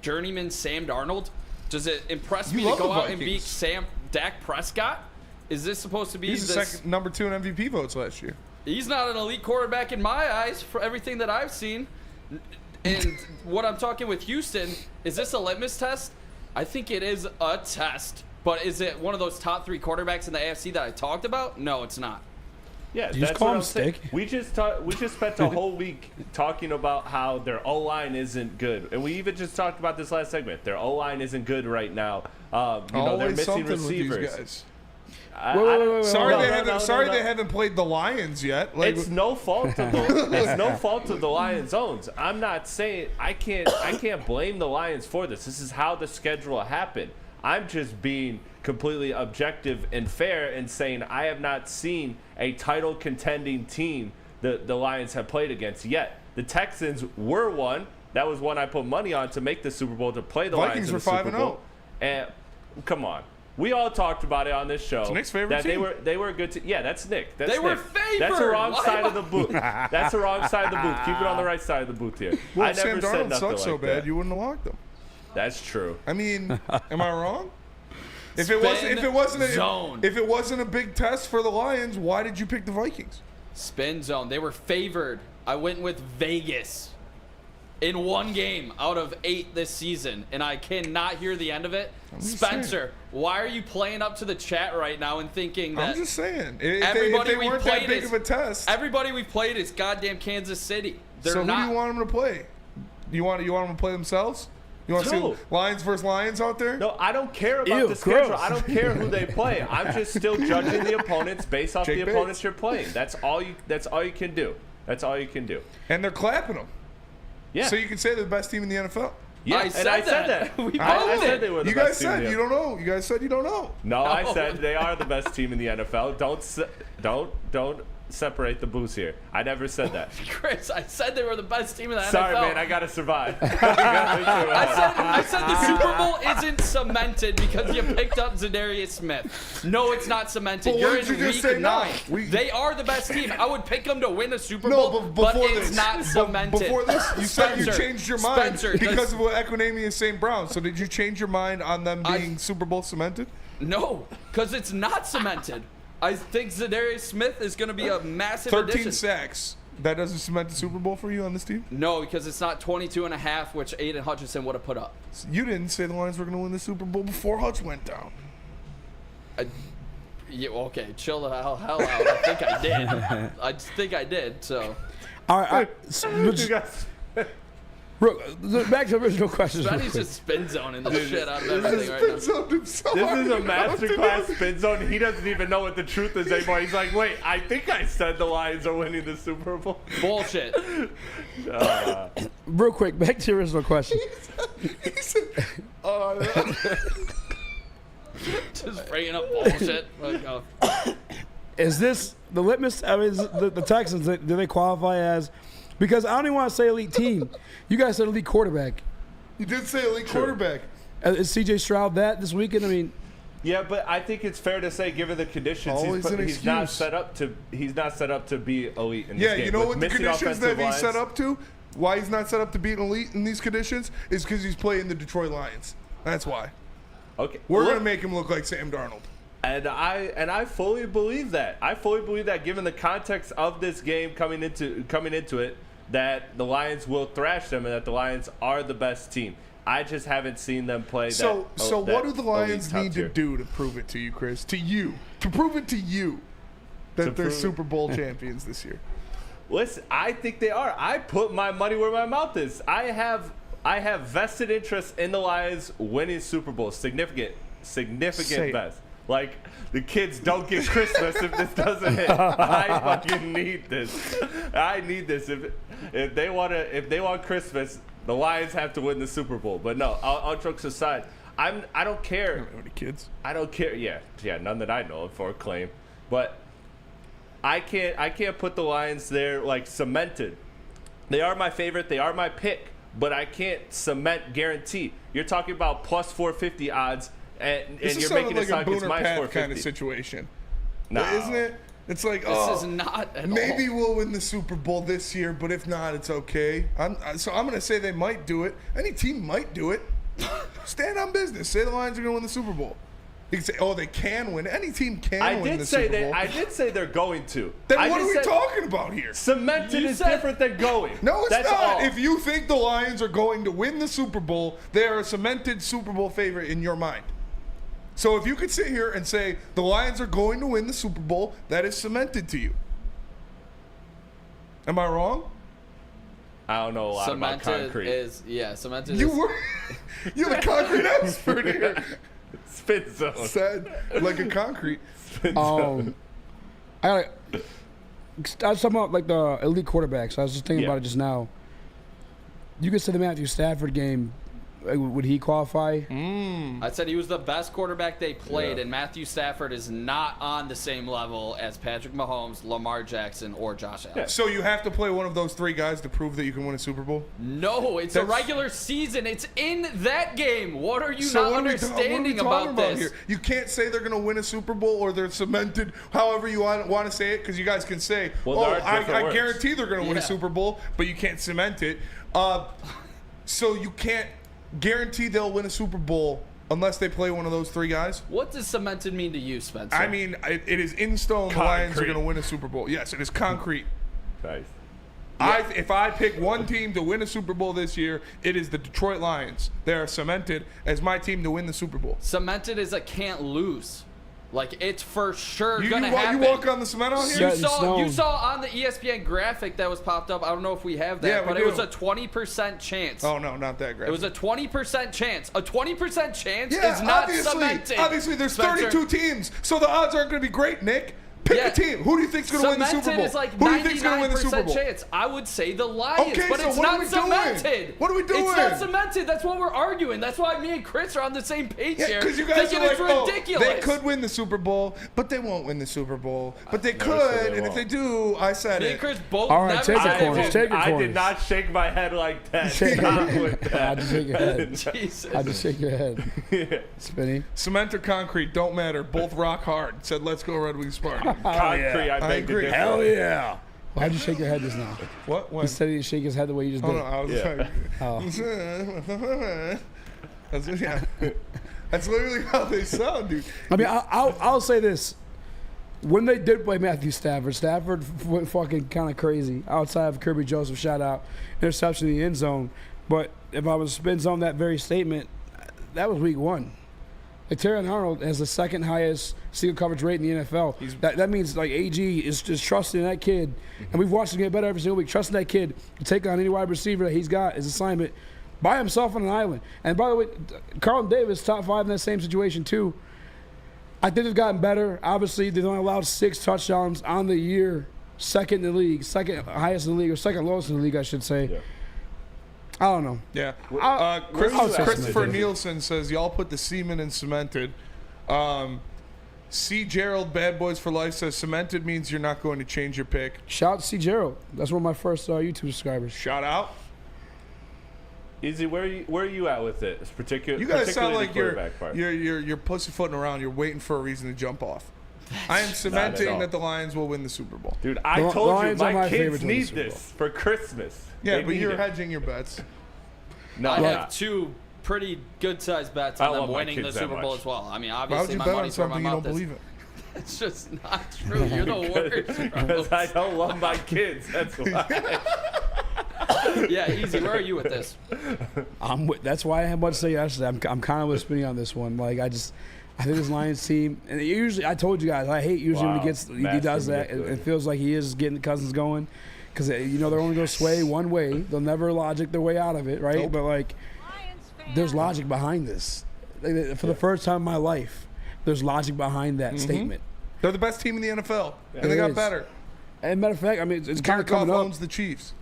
F: journeyman Sam Darnold? Does it impress me to go out and beat Dak Prescott? Is this supposed to be
D: He's the second number 2 in MVP votes last year.
F: He's not an elite quarterback in my eyes for everything that I've seen. And what I'm talking with Houston, is this a litmus test? I think it is a test, but is it one of those top 3 quarterbacks in the AFC that I talked about? No, it's not.
E: Yeah,
C: Did you
E: that's
C: just call
E: what
C: him
E: I'm saying.
C: Stick?
E: We just spent a whole week talking about how their O-line isn't good, and we even just talked about this last segment. Their O-line isn't good right now. They're missing receivers.
D: Sorry they haven't played the Lions yet. Like,
E: it's no fault of the Lions' owns. I'm not saying I can't blame the Lions for this. This is how the schedule happened. I'm just being completely objective and fair and saying I have not seen a title contending team the Lions have played against yet. The Texans were one. That was one I put money on to make the Super Bowl, to play the Lions in the Super Bowl. And come on. We all talked about it on this show.
D: It's Nick's favorite team.
E: They were a good team. Yeah, that's Nick. They
F: were favored.
E: That's the wrong side of the booth. That's the wrong side of the booth. Keep it on the right side of the booth here.
D: Well,
E: I never
D: Sam
E: said
D: Darnold
E: nothing
D: sucks
E: like
D: so bad
E: that.
D: you wouldn't have locked them.
E: That's true.
D: I mean, am I wrong? If it wasn't a big test for the Lions, why did you pick the Vikings?
F: Spin zone. They were favored. I went with Vegas in one game out of 8 this season, and I cannot hear the end of it. Spencer, why are you playing up to the chat right now and thinking that?
D: I'm just saying.
F: Everybody
D: if they weren't that big of a test.
F: Everybody we've played is goddamn Kansas City. They're
D: so
F: not.
D: Who do you want them to play? You want them to play themselves? You want to see Lions versus Lions out there?
E: No, I don't care about the schedule. I don't care who they play. I'm just still judging the opponents based off the opponents you're playing. That's all you can do. That's all you can do.
D: And they're clapping them.
E: Yeah.
D: So you can say they're the best team in the NFL.
E: Yeah, I said that. I said they were the best team.
D: You don't know. You guys said you don't know.
E: No, I said they are the best team in the NFL. Don't separate the booths here. I never said that.
F: Chris, I said they were the best team in the NFL.
E: Sorry, man. I gotta survive.
F: I said the Super Bowl isn't cemented because you picked up Za'Darius Smith. No, it's not cemented. You're in week 9. They are the best team. I would pick them to win a Super Bowl, but it's not cemented.
D: Before this, you said you changed your mind because of what Equinemi and St. Brown. So did you change your mind on them being Super Bowl cemented?
F: No, because it's not cemented. I think Za'Darius Smith is going to be a massive
D: 13
F: addition.
D: sacks. That doesn't cement the Super Bowl for you on this team?
F: No, because it's not 22.5, which Aiden Hutchinson would have put up.
D: You didn't say the Lions were going to win the Super Bowl before Hutch went down.
F: Okay, chill the hell out. I think I did. I think I did, so.
C: All right. Back to the original question.
F: Spenny's just spin zoning the shit out of everything right now.
E: This is a masterclass spin zone. He doesn't even know what the truth is anymore. He's like, wait, I think I said the Lions are winning the Super Bowl.
F: Bullshit.
C: Real quick, back to the original question.
D: He said,
F: just bringing up bullshit.
C: Is this the litmus? I mean, the Texans, do they qualify as? Because I don't even want to say elite team. You guys said elite quarterback.
D: You did say elite quarterback.
C: Is C.J. Stroud that this weekend? I mean,
E: yeah, but I think it's fair to say, given the conditions, he's not set up to be elite in this game.
D: Yeah, you know what the conditions that he's set up to? Why he's not set up to be an elite in these conditions is because he's playing the Detroit Lions. That's why.
E: Okay,
D: we're gonna make him look like Sam Darnold.
E: And I fully believe that. I fully believe that, given the context of this game coming into it, that the Lions will thrash them and that the Lions are the best team. I just haven't seen them play that.
D: So what do the Lions need to do to prove it to you, Chris? To prove it to you that they're Super Bowl champions this year?
E: Listen, I think they are. I put my money where my mouth is. I have vested interest in the Lions winning Super Bowl. Significant best. Like, the kids don't get Christmas if this doesn't hit. I fucking need this. I need this. If they want Christmas, the Lions have to win the Super Bowl. But no, all jokes aside, I don't care.
D: You don't have any kids?
E: I don't care. Yeah, none that I know of for a claim. But I can't put the Lions there like cemented. They are my favorite. They are my pick. But I can't guarantee. You're talking about plus 450 odds. And you're making it sound like it's minus 450
D: kind of situation.
E: No.
D: Isn't it? It's like,
F: this is not at
D: maybe
F: all.
D: We'll win the Super Bowl this year, but if not, it's okay. So I'm going to say they might do it. Any team might do it. Stand on business. Say the Lions are going to win the Super Bowl. You can say, they can win. Any team can win the Super Bowl.
E: I did say they're going to.
D: Then what are we talking about here?
E: Cemented is different than going.
D: No, it's not.
E: All.
D: If you think the Lions are going to win the Super Bowl, they are a cemented Super Bowl favorite in your mind. So if you could sit here and say the Lions are going to win the Super Bowl, that is cemented to you. Am I wrong?
E: I don't know a lot about concrete.
F: Cemented
D: You're the concrete expert here.
E: Spin zone.
D: Said like a concrete.
E: Spin zone.
C: I was talking about like the elite quarterbacks. I was just thinking about it just now. You could say the Matthew Stafford game. Would he qualify?
F: I said he was the best quarterback they played, and Matthew Stafford is not on the same level as Patrick Mahomes, Lamar Jackson, or Josh Allen.
D: So you have to play one of those three guys to prove that you can win a Super Bowl?
F: No, it's a regular season. It's in that game. What are you not understanding about this?
D: Here? You can't say they're going to win a Super Bowl or they're cemented, however you want to say it, because you guys can say, I guarantee they're going to win a Super Bowl, but you can't cement it. So you can't guarantee they'll win a Super Bowl unless they play one of those three guys.
F: What does cemented mean to you, Spencer?
D: I mean, it is in stone. The Lions are going to win a Super Bowl. Yes, it is concrete.
E: Nice.
D: If I pick one team to win a Super Bowl this year, it is the Detroit Lions. They are cemented as my team to win the Super Bowl.
F: Cemented is a can't lose. Like, it's for sure going to happen.
D: You walk on the cement out here?
F: You saw on the ESPN graphic that was popped up. I don't know if we have that, but it was a 20% chance.
D: Oh, no, not that graphic.
F: It was a 20% chance. A 20% chance is not cemented.
D: Obviously, there's 32 teams, so the odds aren't going to be great, Nick. Pick a team. Who do you think's going to win the Super Bowl?
F: Cemented is like
D: Who do you think's going to win the Super Bowl?
F: chance. I would say the Lions,
D: okay,
F: but
D: so
F: it's
D: what
F: not
D: are we
F: cemented.
D: Doing? What are we doing?
F: It's not cemented. That's what we're arguing. That's why me and Chris are on the same page here.
D: Because you guys
F: thinking
D: are like,
F: it's ridiculous.
D: They could win the Super Bowl, but they won't win the Super Bowl. But they could, and if they do, I said
F: me and Chris both
C: all right, take your corners.
E: I did not shake my head like that. Stop with that.
C: I just shake your head.
F: Jesus.
C: I just shake your head. Spinny.
D: Cement or concrete, don't matter. Both rock hard. Said, let's go Red Wings Sparty.
E: Concrete, I agree.
C: Hell yeah. Why'd you shake your head just now?
D: What?
C: He said he shake his head the way you just did.
D: No, I was That's literally how they sound, dude.
C: I mean, I'll say this. When they did play Matthew Stafford went fucking kind of crazy. Outside of Kirby Joseph, shout out, interception in the end zone. But if I was to spin zone that very statement, that was week one. Like Terran Arnold has the second highest single coverage rate in the NFL. That means like AG is just trusting that kid, and we've watched him get better every single week. Trusting that kid to take on any wide receiver that he's got his assignment by himself on an island. And by the way, Carlton Davis top 5 in that same situation too. I think they've gotten better. Obviously, they've only allowed 6 touchdowns on the year, second in the league, second highest in the league, or second lowest in the league, I should say. Yeah. I don't know.
D: Yeah. Christopher Nielsen says, y'all put the semen in cemented. C. Gerald, Bad Boys for Life, says cemented means you're not going to change your pick.
C: Shout out to C. Gerald. That's one of my first YouTube subscribers.
D: Shout out.
E: Easy, where are you at with it?
D: You guys sound like you're pussyfooting around. You're waiting for a reason to jump off. I am cementing that the Lions will win the Super Bowl.
E: Dude, I told you my kids need this for Christmas.
D: Yeah, but you're hedging your bets.
F: No, I have 2 pretty good-sized bets on them winning the Super Bowl as well. I mean, obviously, my money's where my mouth is.
D: Why would you bet on something you don't believe it?
F: It's just not true. You're the worst.
E: Because I don't love my kids. That's why.
F: Yeah, easy. Where are you with this?
C: That's why I had much to say yesterday. I'm kind of with Spenny on this one. Like I think this Lions team, and usually I told you guys I hate when he does that. It feels like he is getting the Cousins going, because they're only going to sway one way. They'll never logic their way out of it, right? Nope. But like, there's logic behind this. For the first time in my life, there's logic behind that statement.
D: They're the best team in the NFL, and they got better.
C: And matter of fact, I mean, it's kind of coming up.
D: owns the Chiefs.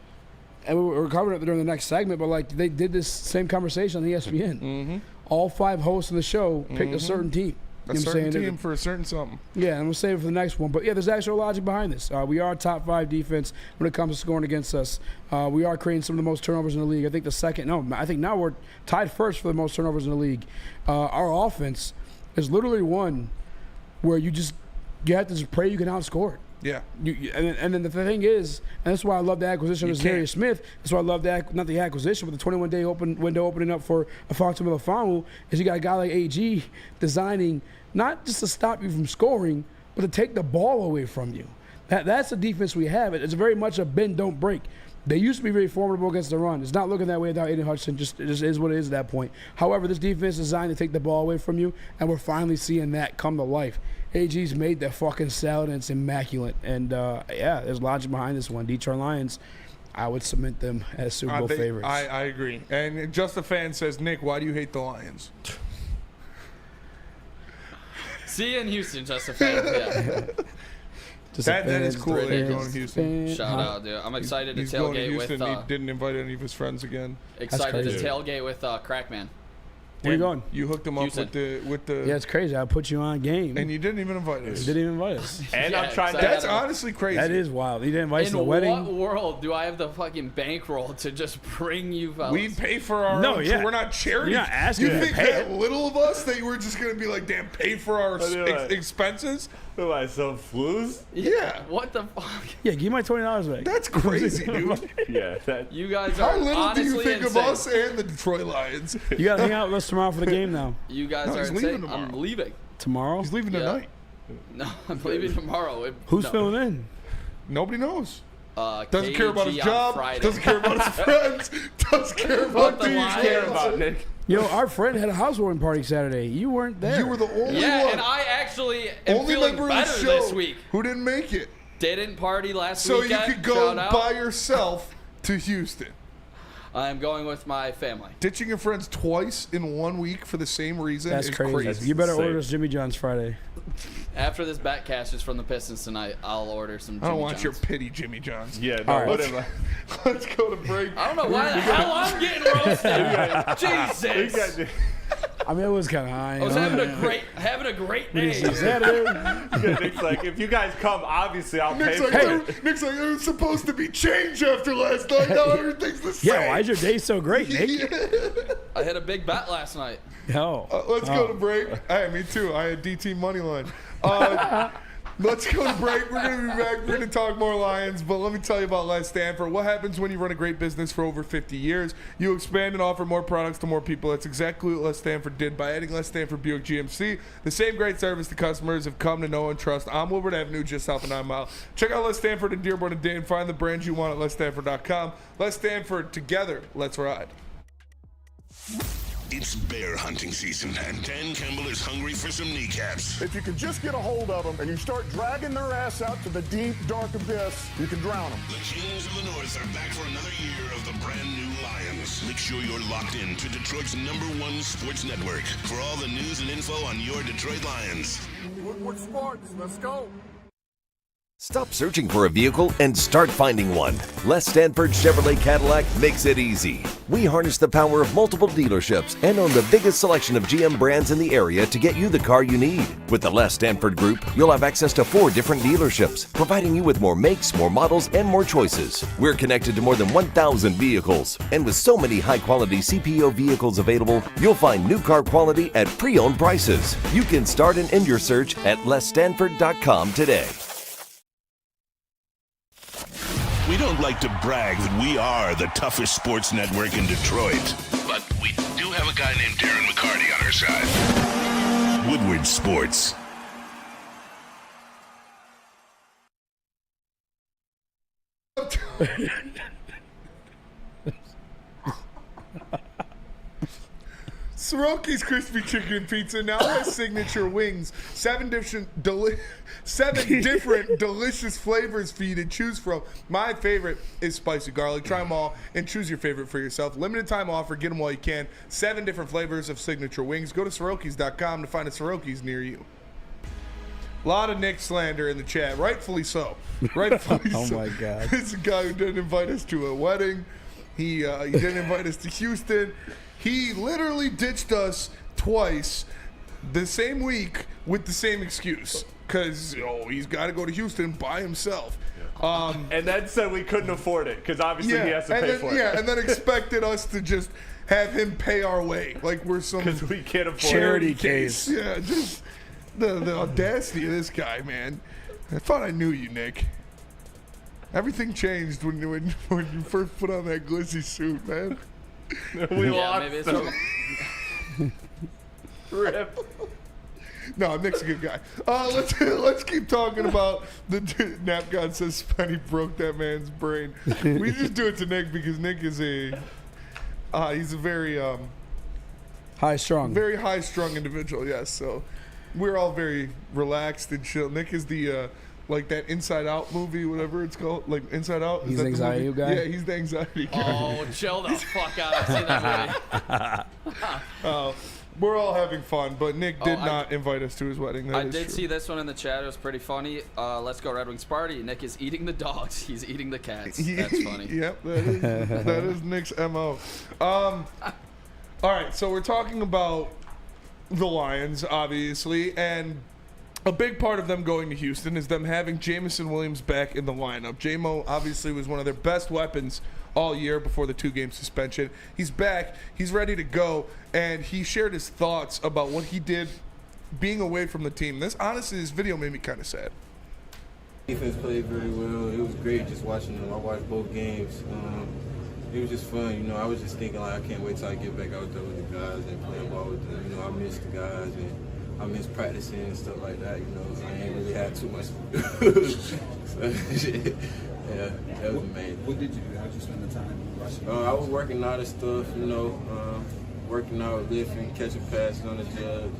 C: And we're covering it during the next segment, but like they did this same conversation on ESPN. All 5 hosts of the show picked a certain team.
D: A certain team for a certain something.
C: Yeah, and I'm going to save it for the next one. But yeah, there's actual logic behind this. We are top 5 defense when it comes to scoring against us. We are creating some of the most turnovers in the league. I think now we're tied first for the most turnovers in the league. Our offense is literally one where you have to just pray you can outscore it.
D: Yeah.
C: And then the thing is, and that's why I love the acquisition of Za'darius Smith. That's why I love not the acquisition, but the 21-day window opening up for Afonso Melifonwu, is you got a guy like AG designing not just to stop you from scoring, but to take the ball away from you. That's the defense we have. It's very much a bend, don't break. They used to be very formidable against the run. It's not looking that way without Aiden Hutchinson. It just is what it is at that point. However, this defense is designed to take the ball away from you, and we're finally seeing that come to life. AG's made that fucking salad, and it's immaculate. And, there's logic behind this one. Detroit Lions, I would cement them as Super Bowl favorites.
D: I agree. And Just a Fan says, Nick, why do you hate the Lions?
F: See you in Houston, Justin. Yeah.
D: That is cool that you're going to Houston.
F: Shout out, dude. I'm excited to
D: He's going to
F: tailgate
D: Houston.
F: with.
D: He didn't invite any of his friends again.
F: Excited to tailgate with Crackman.
C: Where you going?
D: You hooked him up with the.
C: Yeah, it's crazy. I put you on game.
D: And you didn't even invite us.
C: You didn't even invite us.
E: And I'm trying to.
D: That's honestly crazy.
C: That is wild. You didn't invite us to the
F: In
C: wedding.
F: what world do I have the fucking bankroll to just bring you fellas?
D: We pay for our own.
C: Yeah.
D: We're not charity.
C: You're not asking
D: you
C: to
D: think
C: pay
D: that
C: it.
D: little of us that you were just going to be like, damn, pay for our expenses?
E: Am I some flus?
D: Yeah.
F: What the fuck?
C: Yeah, give my $20 back.
D: That's crazy, dude.
E: Yeah.
F: You guys
D: How
F: are
D: little do
F: honestly
D: you think
F: insane.
D: of us and the Detroit Lions?
C: You got to hang out with us tomorrow for the game now.
F: You guys
D: No,
F: are
D: he's
F: insane.
D: leaving tomorrow.
F: I'm leaving.
C: Tomorrow?
D: He's leaving tonight.
F: No, I'm leaving tomorrow.
C: Who's
F: no.
C: filling in?
D: Nobody knows.
F: Doesn't
D: care about his job.
F: Friday.
D: Doesn't care about his friends. Doesn't care about
F: the Lions
D: care
E: about Nick.
C: Yo, our friend had a housewarming party Saturday. You weren't there.
D: You were the only
F: Yeah,
D: one.
F: and I actually am
D: Only
F: feeling
D: member of the
F: better
D: show
F: this week.
D: who didn't make it.
F: Didn't party last
D: So
F: weekend.
D: you could go
F: Shout out.
D: by yourself to Houston.
F: I'm going with my family.
D: Ditching your friends twice in 1 week for the same reason
C: That's
D: is
C: crazy. You better
E: insane.
C: order us Jimmy John's Friday.
F: After this bet cash is from the Pistons tonight, I'll order some Jimmy
D: I don't want
F: John's.
D: your pity, Jimmy John's.
E: Yeah, no,
C: All right.
E: whatever.
D: Let's go to break.
F: I don't know why the hell I'm getting roasted. Jesus.
C: I mean, it was kind of high.
F: I was having a great day.
E: Yeah, Nick's like, if you guys come, obviously I'll pay for it.
D: Nick's like, it was supposed to be change after last night. Now everything's the same.
C: Yeah, why is your day so great, Nick?
F: I hit a big bet last night.
C: Oh.
D: Let's go to break. Hey, me too. I had DT money line. Let's go to break. We're going to be back. We're going to talk more Lions, but let me tell you about Les Stanford. What happens when you run a great business for over 50 years? You expand and offer more products to more people. That's exactly what Les Stanford did by adding Les Stanford Buick GMC. The same great service the customers have come to know and trust on Woodward Avenue, just south of 9 Mile. Check out Les Stanford in Dearborn and Dayton. Find the brands you want at lesstanford.com. Les Stanford, together, let's ride.
G: It's bear hunting season, and Dan Campbell is hungry for some kneecaps.
H: If you can just get a hold of them and you start dragging their ass out to the deep, dark abyss, you can drown them.
G: The Kings of the North are back for another year of the brand new Lions. Make sure you're locked in to Detroit's #1 sports network for all the news and info on your Detroit Lions.
H: Woodward Sports, let's go.
O: Stop searching for a vehicle and start finding one. Les Stanford Chevrolet Cadillac makes it easy. We harness the power of multiple dealerships and own the biggest selection of GM brands in the area to get you the car you need. With the Les Stanford Group, you'll have access to 4 different dealerships, providing you with more makes, more models, and more choices. We're connected to more than 1,000 vehicles. And with so many high-quality CPO vehicles available, you'll find new car quality at pre-owned prices. You can start and end your search at lesstanford.com today.
G: We don't like to brag that we are the toughest sports network in Detroit, but we do have a guy named Darren McCarty on our side. Woodward Sports.
D: Soroki's Crispy Chicken and Pizza now has signature wings. 7 different delicious flavors for you to choose from. My favorite is spicy garlic. Try them all and choose your favorite for yourself. Limited time offer. Get them while you can. 7 different flavors of signature wings. Go to Sorokis.com to find a Soroki's near you. A lot of Nick slander in the chat. Rightfully so. Rightfully
C: Oh
D: so.
C: my God.
D: This is a guy who didn't invite us to a wedding. He didn't invite us to Houston. He literally ditched us twice the same week with the same excuse. Because, he's got to go to Houston by himself.
E: And then said we couldn't afford it because obviously he has to pay for it.
D: Yeah, and then expected us to just have him pay our way. Like we're some
E: Because we can't afford
C: charity
E: it.
C: case.
D: Yeah, just the audacity of this guy, man. I thought I knew you, Nick. Everything changed when you first put on that glizzy suit, man.
E: We lost
F: maybe it's
E: him. Rip.
D: No, Nick's a good guy. Let's keep talking about the Nap God says Spenny broke that man's brain. We just do it to Nick because Nick is he's a very
C: high-strung.
D: Very high-strung individual, yes. So we're all very relaxed and chill. Nick is the like that Inside Out movie, whatever it's called, like Inside Out.
C: He's the anxiety guy?
D: Yeah, he's the anxiety guy.
F: Oh, chill the fuck out. I've seen that movie.
D: We're all having fun, but Nick did not invite us to his wedding.
F: I did see this one in the chat. It was pretty funny. Let's go Red Wings party. Nick is eating the dogs. He's eating the cats. That's funny.
D: Yep, that is Nick's MO. All right, so we're talking about the Lions, obviously, and a big part of them going to Houston is them having Jameson Williams back in the lineup. J-Mo obviously was one of their best weapons all year before the 2-game suspension. He's back. He's ready to go, and he shared his thoughts about what he did being away from the team. Honestly, this video made me kind of sad.
P: Defense played very well. It was great just watching them. I watched both games. It was just fun. I was just thinking, like, I can't wait till I get back out there with the guys and playing ball with them. I miss the guys, and I miss practicing and stuff like that. I ain't really had too much to do. So, yeah, that was amazing. What did you do? How did you spend the time rushing? I was working out and stuff, working out, lifting, catching passes on the jug.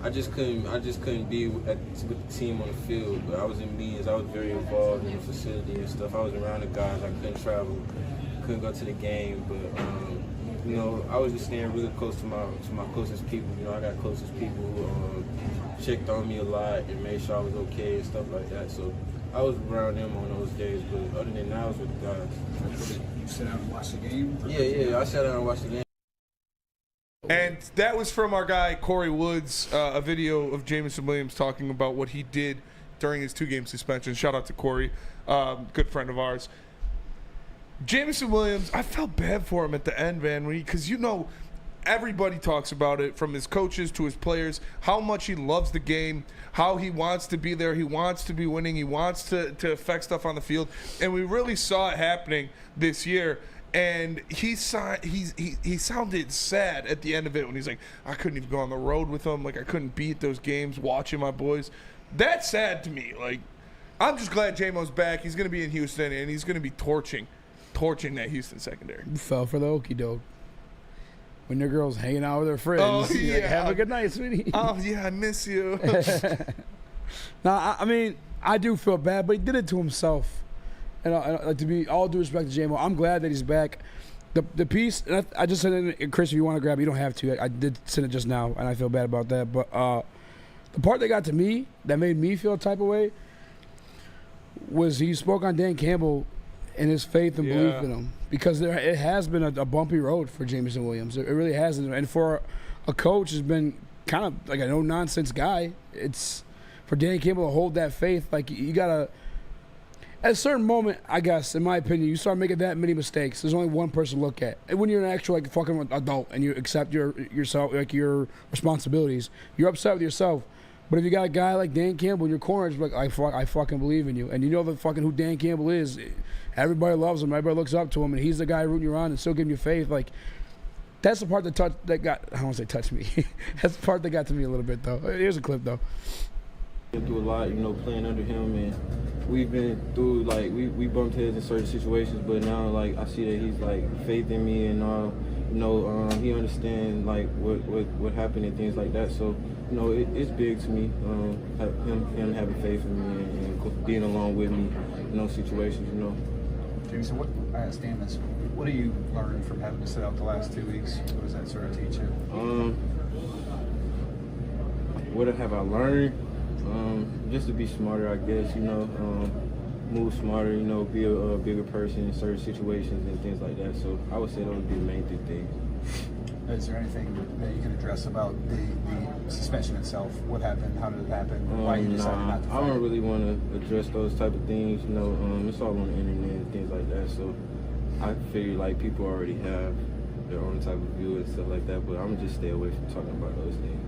P: I just couldn't be with the team on the field, but I was in meetings. I was very involved in the facility and stuff. I was around the guys. I couldn't travel, couldn't go to the game, but I was just staying really close to my closest people. I got closest people who checked on me a lot and made sure I was okay and stuff like that. So I was around them on those days, but other than that, I was with the guys. You sit down and watch the game? Yeah, I sat down and watched the game.
D: And that was from our guy Corey Woods, a video of Jameson Williams talking about what he did during his 2-game suspension. Shout out to Corey, good friend of ours. Jameson Williams, I felt bad for him at the end, man, because everybody talks about it, from his coaches to his players, how much he loves the game, how he wants to be there, he wants to be winning, he wants to affect stuff on the field, and we really saw it happening this year. And he sounded sad at the end of it when he's like, I couldn't even go on the road with them, like I couldn't be at those games watching my boys. That's sad to me. Like, I'm just glad J-Mo's back. He's gonna be in Houston, and he's gonna be torching that Houston secondary.
C: You fell for the okie doke. When your girl's hanging out with her friends,
D: oh, yeah.
C: Like, have a good night, sweetie.
D: Oh yeah, I miss you.
C: Now, I mean, I do feel bad, but he did it to himself. And to be all due respect to J-Mo, I'm glad that he's back. The piece, and I just sent it in, Chris, if you want to grab it, you don't have to. I did send it just now, and I feel bad about that. But the part that got to me, that made me feel a type of way, was he spoke on Dan Campbell and his faith and belief in him. Because it has been a bumpy road for Jameson Williams. It really has. And for a coach who's been kind of like a no-nonsense guy, it's for Dan Campbell to hold that faith, like you got to, at a certain moment, I guess, in my opinion, you start making that many mistakes. There's only one person to look at. And when you're an actual fucking adult and you accept yourself, your responsibilities, you're upset with yourself. But if you got a guy like Dan Campbell in your corner, it's like, I fucking believe in you. And you know the fucking who Dan Campbell is. Everybody loves him. Everybody looks up to him. And he's the guy rooting you on and still giving you faith. Like, that's the part that got, I don't want to say touched me. That's the part that got to me a little bit, though. Here's a clip, though.
P: Been through a lot, playing under him, and we've been through, like, we bumped heads in certain situations, but now, like, I see that he's, like, faith in me and all, he understands, like, what happened and things like that, so, it's big to me, him having faith in me and being along with me in those situations,
Q: Jamie, so I understand this. What do you learn from having to sit out the last 2 weeks? What does that sort of teach you?
P: What have I learned? Just to be smarter, I guess, move smarter, be a bigger person in certain situations and things like that. So I would say those would be the main two things.
Q: Is there anything that you can address about the suspension itself? What happened? How did it happen? Why you decided not to fight?
P: I don't really want to address those type of things. It's all on the internet and things like that. So I figure like people already have their own type of view and stuff like that. But I'm just stay away from talking about those things.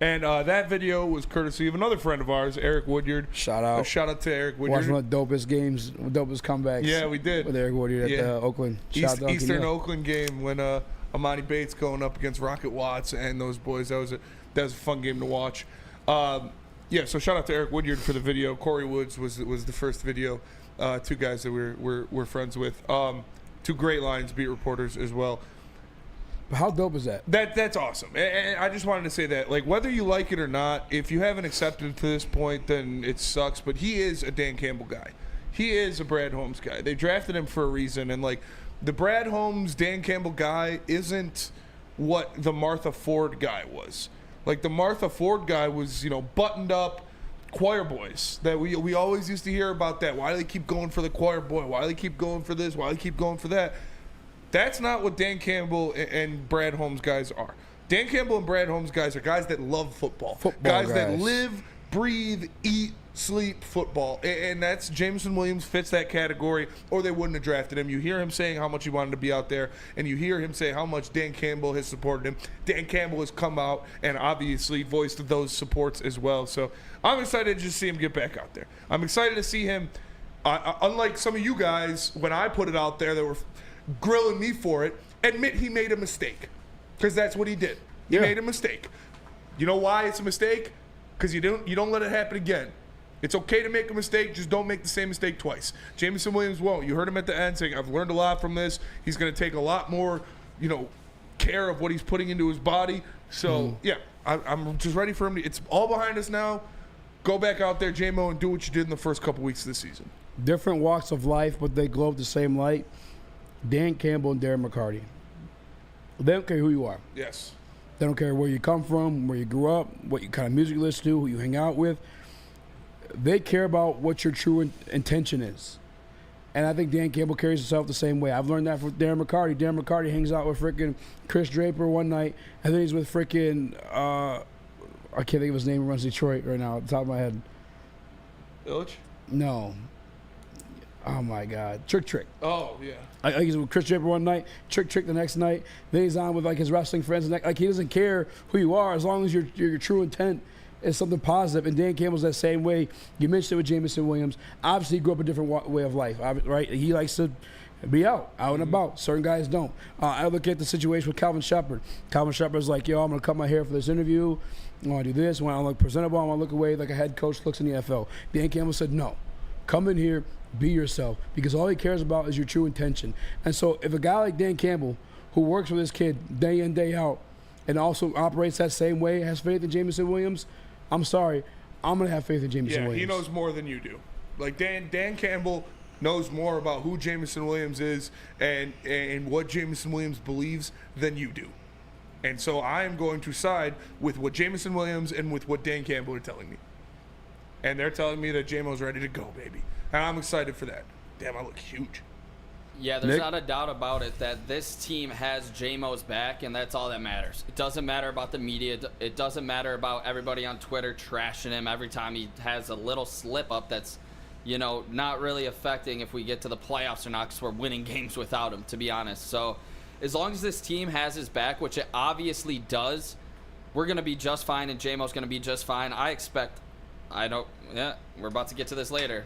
D: And that video was courtesy of another friend of ours, Eric Woodward.
C: Shout out.
D: Shout out to Eric Woodward.
C: Watched one of the dopest games, dopest comebacks.
D: Yeah, we did.
C: With Eric Woodward at Oakland.
D: Eastern Oakland game when Amani Bates going up against Rocket Watts and those boys. That was a fun game to watch. So shout out to Eric Woodward for the video. Corey Woods was the first video. Two guys that we're friends with. Two great Lions beat reporters as well.
C: But how dope is that?
D: That's awesome. And I just wanted to say that, like, whether you like it or not, if you haven't accepted it to this point, then it sucks. But he is a Dan Campbell guy. He is a Brad Holmes guy. They drafted him for a reason. And, like, the Brad Holmes, Dan Campbell guy isn't what the Martha Ford guy was. Like, the Martha Ford guy was, buttoned up choir boys that we always used to hear about that. Why do they keep going for the choir boy? Why do they keep going for this? Why do they keep going for that? That's not what Dan Campbell and Brad Holmes guys are. Dan Campbell and Brad Holmes guys are guys that love football. Guys that live, breathe, eat, sleep football. And that's Jameson Williams fits that category, or they wouldn't have drafted him. You hear him saying how much he wanted to be out there, and you hear him say how much Dan Campbell has supported him. Dan Campbell has come out and obviously voiced those supports as well. So I'm excited to just see him get back out there. I'm excited to see him, unlike some of you guys, when I put it out there that were grilling me for it, admit he made a mistake. Because that's what he did. He made a mistake. You know why it's a mistake? Because you don't let it happen again. It's okay to make a mistake, just don't make the same mistake twice. Jameson Williams won't. You heard him at the end saying, I've learned a lot from this. He's going to take a lot more, care of what he's putting into his body. So, I'm just ready for him. It's all behind us now. Go back out there, J-Mo, and do what you did in the first couple weeks of the season.
C: Different walks of life, but they glow with the same light. Dan Campbell and Darren McCarty. They don't care who you are.
D: Yes.
C: They don't care where you come from, where you grew up, what you kind of music listen to, who you hang out with. They care about what your true intention is. And I think Dan Campbell carries himself the same way. I've learned that from Darren McCarty. Darren McCarty hangs out with freaking Chris Draper one night, and then he's with freaking, I can't think of his name, he runs Detroit right now, at the top of my head.
D: Illich?
C: No. Oh, my God. Trick.
D: Oh, yeah.
C: He's with Chris Draper one night, Trick the next night. Then he's on with, his wrestling friends. And he doesn't care who you are as long as your true intent is something positive. And Dan Campbell's that same way. You mentioned it with Jameson Williams. Obviously, he grew up a different way of life, right? He likes to be out and about. Certain guys don't. I look at the situation with Calvin Shepard. Calvin Shepard's like, I'm going to cut my hair for this interview. I want to do this. I want to look presentable. I want to look away like a head coach looks in the NFL. Dan Campbell said, no. Come in here. Be yourself, because all he cares about is your true intention. And so if a guy like Dan Campbell, who works with his kid day in, day out, and also operates that same way, has faith in Jameson Williams, I'm sorry, I'm going to have faith in Jameson Williams.
D: Yeah, he knows more than you do. Like, Dan Campbell knows more about who Jameson Williams is and what Jameson Williams believes than you do. And so I am going to side with what Jameson Williams and with what Dan Campbell are telling me. And they're telling me that J-Mo's ready to go, baby. And I'm excited for that. Damn, I look huge.
F: Yeah, there's not a doubt about it that this team has J-Mo's back, and that's all that matters. It doesn't matter about the media. It doesn't matter about everybody on Twitter trashing him every time he has a little slip-up that's, not really affecting if we get to the playoffs or not, because we're winning games without him, to be honest. So as long as this team has his back, which it obviously does, we're going to be just fine, and J-Mo's going to be just fine. We're about to get to this later.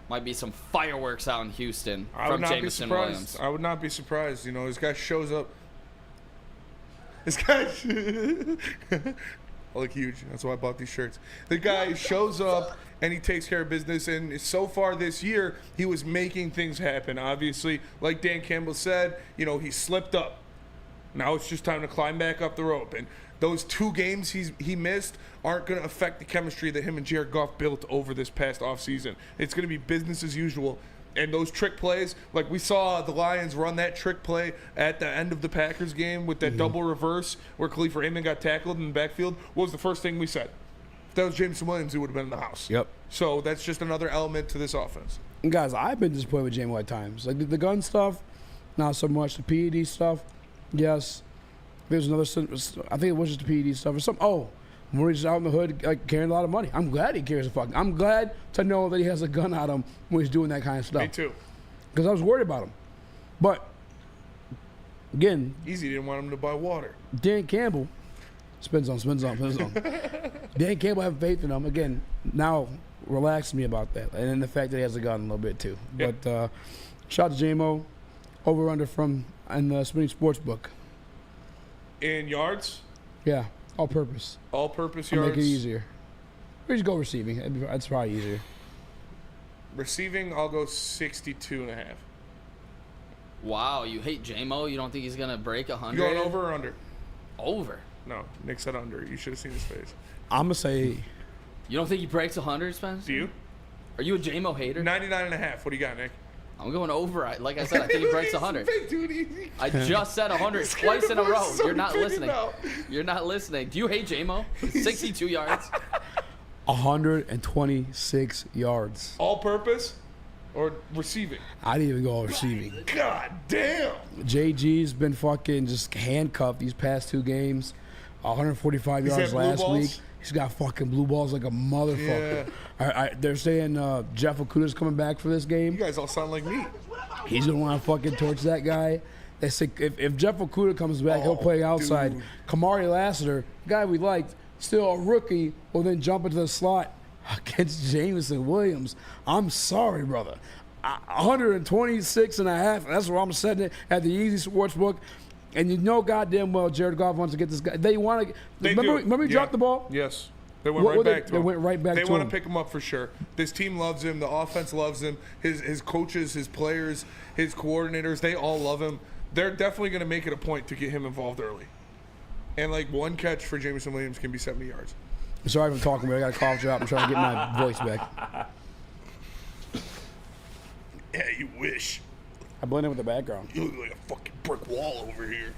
F: Might be some fireworks out in Houston from Jameson Williams.
D: I would not be surprised. This guy shows up. I look huge. That's why I bought these shirts. The guy shows up and he takes care of business. And so far this year, he was making things happen. Obviously, like Dan Campbell said, he slipped up. Now it's just time to climb back up the rope. And those 2 games he missed aren't going to affect the chemistry that him and Jared Goff built over this past offseason. It's going to be business as usual. And those trick plays, like we saw the Lions run that trick play at the end of the Packers game with that double reverse where Khalifa Raymond got tackled in the backfield, what was the first thing we said? If that was Jameson Williams, he would have been in the house.
C: Yep.
D: So that's just another element to this offense.
C: And guys, I've been disappointed with J-Mo at times. Like the gun stuff, not so much. The PED stuff, yes. There's another, I think it was just the PED stuff or something. When he's out in the hood, carrying a lot of money. I'm glad he carries a fucking. I'm glad to know that he has a gun on him when he's doing that kind of stuff.
D: Me too.
C: Because I was worried about him. But, again.
D: Easy didn't want him to buy water.
C: Dan Campbell. Spins on. Dan Campbell, have faith in him. Again, now relax me about that. And then the fact that he has a gun a little bit too. Yep. But shout out to J-Mo. Over-under from in the Spenny Sportsbook.
D: In yards?
C: Yeah. All-purpose.
D: All-purpose yards.
C: Make it easier. Or just go receiving. That's probably easier.
D: Receiving, I'll go 62.5.
F: Wow, you hate J-Mo? You don't think he's going to break 100?
D: You going over or under?
F: Over.
D: No, Nick said under. You should have seen his face.
C: I'm going to say...
F: You don't think he breaks 100, Spence?
D: Do you?
F: Are you a J-Mo hater?
D: 99.5. What do you got, Nick?
F: I'm going over. Like I said, I think he breaks 100. I just said 100 twice in a row. You're not listening. You're not listening. Do you hate J-Mo? 62 yards.
C: 126 yards.
D: All purpose or receiving?
C: I didn't even go all receiving.
D: God damn.
C: JG's been fucking just handcuffed these past 2 games. 145 yards last week. He's got fucking blue balls like a motherfucker. Yeah. They're saying Jeff Okudah's coming back for this game.
D: You guys all sound like me.
C: He's going to want to fucking torch that guy. They say if Jeff Okudah comes back, he'll play outside. Dude. Kamari Lassiter, guy we liked, still a rookie, will then jump into the slot against Jameson Williams. I'm sorry, brother. 126 and a half. That's where I'm setting it at the Easy Sportsbook. And you know goddamn well Jared Goff wants to get this guy. They want to. Remember he dropped the ball?
D: Yes. They went right back to him.
C: They went right back to him.
D: They want to pick him up for sure. This team loves him. The offense loves him. His coaches, his players, his coordinators, they all love him. They're definitely going to make it a point to get him involved early. And like one catch for Jameson Williams can be 70 yards.
C: I'm sorry if I'm talking, but I got a cough drop. I'm trying to get my voice back.
D: Yeah, you wish.
C: I blend in with the background.
D: You look like a fucking brick wall over here.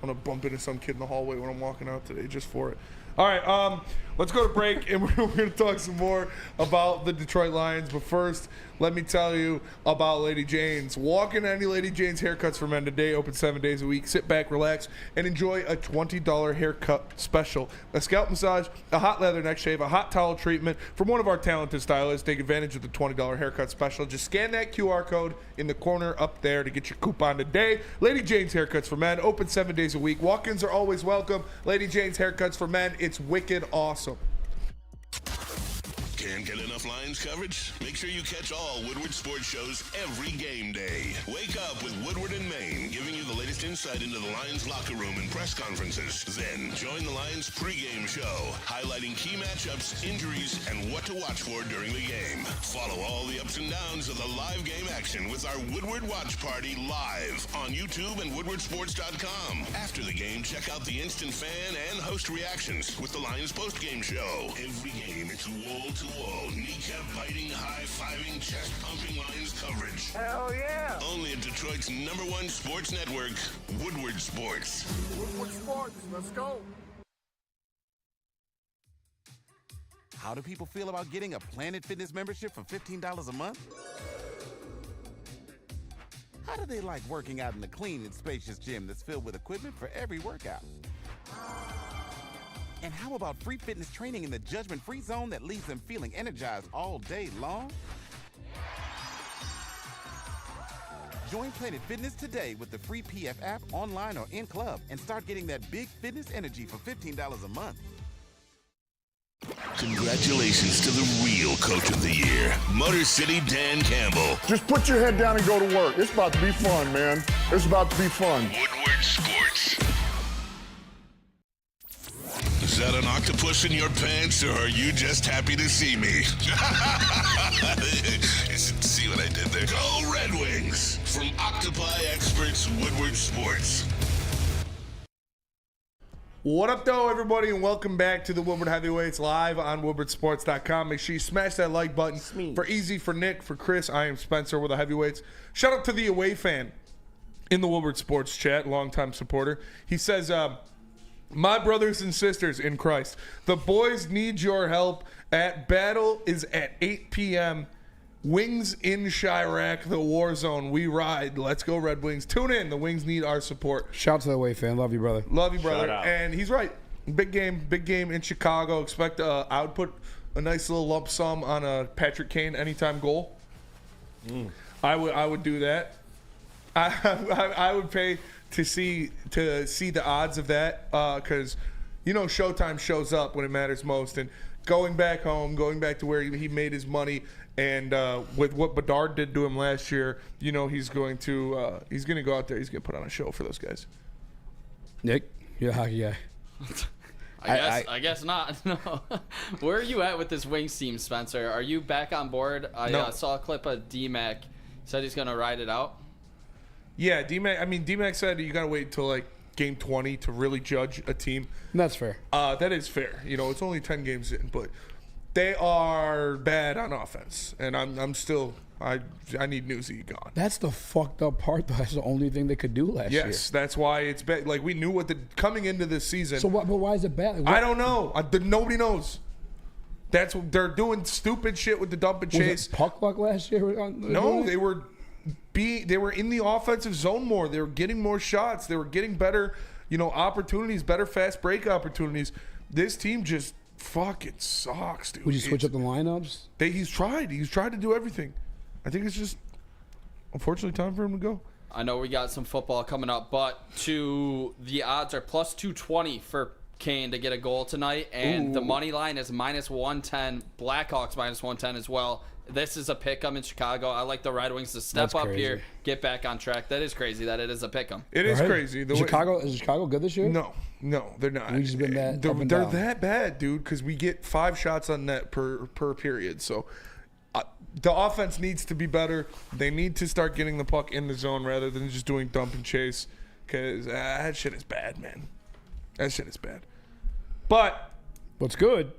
D: I'm going to bump into some kid in the hallway when I'm walking out today just for it. All right, let's go to break, and we're going to talk some more about the Detroit Lions. But first, let me tell you about Lady Jane's. Walk in any Lady Jane's Haircuts for Men today, open 7 days a week. Sit back, relax, and enjoy a $20 haircut special. A scalp massage, a hot leather neck shave, a hot towel treatment from one of our talented stylists. Take advantage of the $20 haircut special. Just scan that QR code in the corner up there to get your coupon today. Lady Jane's Haircuts for Men, open 7 days a week. Walk-ins are always welcome. Lady Jane's Haircuts for Men. It's wicked awesome.
G: Can't get enough Lions coverage? Make sure you catch all Woodward sports shows every game day. Wake up with Woodward and Maine, giving you the latest insight into the Lions locker room and press conferences. Then join the Lions pregame show, highlighting key matchups, injuries, and what to watch for during the game. Follow all the ups and downs of the live game action with our Woodward Watch Party live on YouTube and WoodwardSports.com. After the game, check out the instant fan and host reactions with the Lions postgame show. Every game, it's wall-to-wall, kneecap-biting, high-fiving, chest-pumping Lions coverage.
H: Hell yeah!
G: Only at Detroit's #1 sports network, Woodward Sports.
H: Woodward Sports, let's go.
I: How do people feel about getting a Planet Fitness membership for $15 a month? How do they like working out in a clean and spacious gym that's filled with equipment for every workout? And how about free fitness training in the judgment-free zone that leaves them feeling energized all day long? Join Planet Fitness today with the free PF app, online or in club, and start getting that big fitness energy for $15 a month.
G: Congratulations to the real coach of the year, Motor City Dan Campbell.
H: Just put your head down and go to work. It's about to be fun, man. It's about to be fun.
G: Woodward Sports. Is that an octopus in your pants, or are you just happy to see me? See what I did there? Go Red Wings! From Octopi Experts, Woodward Sports.
D: What up, though, everybody, and welcome back to the Woodward Heavyweights live on WoodwardSports.com. Make sure you smash that like button. For Easy, for Nick, for Chris, I am Spencer with the Heavyweights. Shout out to the away fan in the Woodward Sports chat, longtime supporter. He says, my brothers and sisters in Christ, the boys need your help. Battle is at 8 p.m. Wings in Chirac, the war zone. We ride. Let's go, Red Wings. Tune in. The Wings need our support.
C: Shout out to the away fan. Love you, brother.
D: Love you, brother. And he's right. Big game in Chicago. Expect I would put a nice little lump sum on a Patrick Kane anytime goal. I would do that. I would pay to see the odds of that because Showtime shows up when it matters most, and going back home, going back to where he made his money, and with what Bedard did to him last year, he's going to go out there. He's going to put on a show for those guys.
C: Nick, you're a hockey guy.
F: I guess not. No. Where are you at with this Wings team, Spencer? Are you back on board? I saw a clip of D-Mac. Said he's going to ride it out.
D: Yeah, D-Mac said you got to wait until like game 20 to really judge a team.
C: That's fair.
D: That is fair. It's only 10 games in, but They are bad on offense, and I'm still. I need Newsy gone.
C: That's the fucked up part, though. That's the only thing they could do last year.
D: Yes, that's why it's bad. Like, we knew what coming into this season.
C: So what? But why is it bad? Like,
D: I don't know. Nobody knows. That's what they're doing. Stupid shit with the dump and chase.
C: Was it puck luck last year?
D: No, they were in the offensive zone more. They were getting more shots. They were getting better, opportunities, better fast break opportunities. This team just fucking sucks, dude.
C: Would you switch up the lineups?
D: He's tried. He's tried to do everything. I think it's just, unfortunately, time for him to go.
F: I know we got some football coming up, but the odds are plus 220 for Kane to get a goal tonight, and the money line is minus 110. Blackhawks minus 110 as well. This is a pick'em in Chicago. I like the Red Wings to step up here, get back on track. That is crazy that it is a pick'em.
D: It is crazy.
C: Is Chicago good this year?
D: No, they're not.
C: We've just been bad.
D: They're that bad, dude, because we get 5 shots on net per period. So the offense needs to be better. They need to start getting the puck in the zone rather than just doing dump and chase, because that shit is bad, man. That shit is bad. But
C: what's good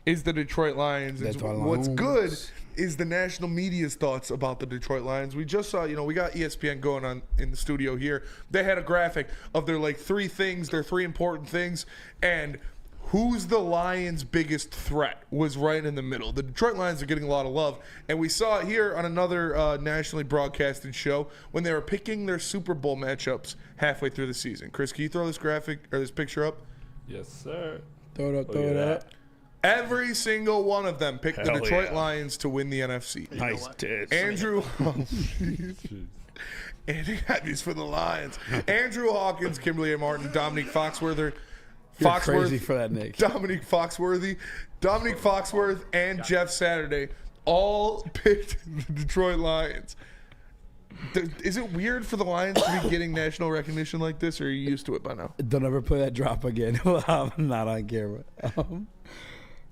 D: is the Detroit Lions. What's good is the national media's thoughts about the Detroit Lions. We just saw, we got ESPN going on in the studio here. They had a graphic of their 3 things, their 3 important things, and who's the Lions' biggest threat was right in the middle. The Detroit Lions are getting a lot of love, and we saw it here on another nationally broadcasted show when they were picking their Super Bowl matchups halfway through the season. Chris, can you throw this graphic or this picture up?
E: Yes, sir.
C: Throw it up.
D: Every single one of them picked the Detroit Lions to win the NFC.
E: Nice tits.
D: Andrew, Andy got these for the Lions. Andrew Hawkins, Kimberly A. Martin, Dominique Foxworth.
C: You're crazy for that, Nick.
D: Dominique Foxworth, and Jeff Saturday all picked the Detroit Lions. Is it weird for the Lions to be getting national recognition like this, or are you used to it by now?
C: Don't ever play that drop again. I'm not on camera.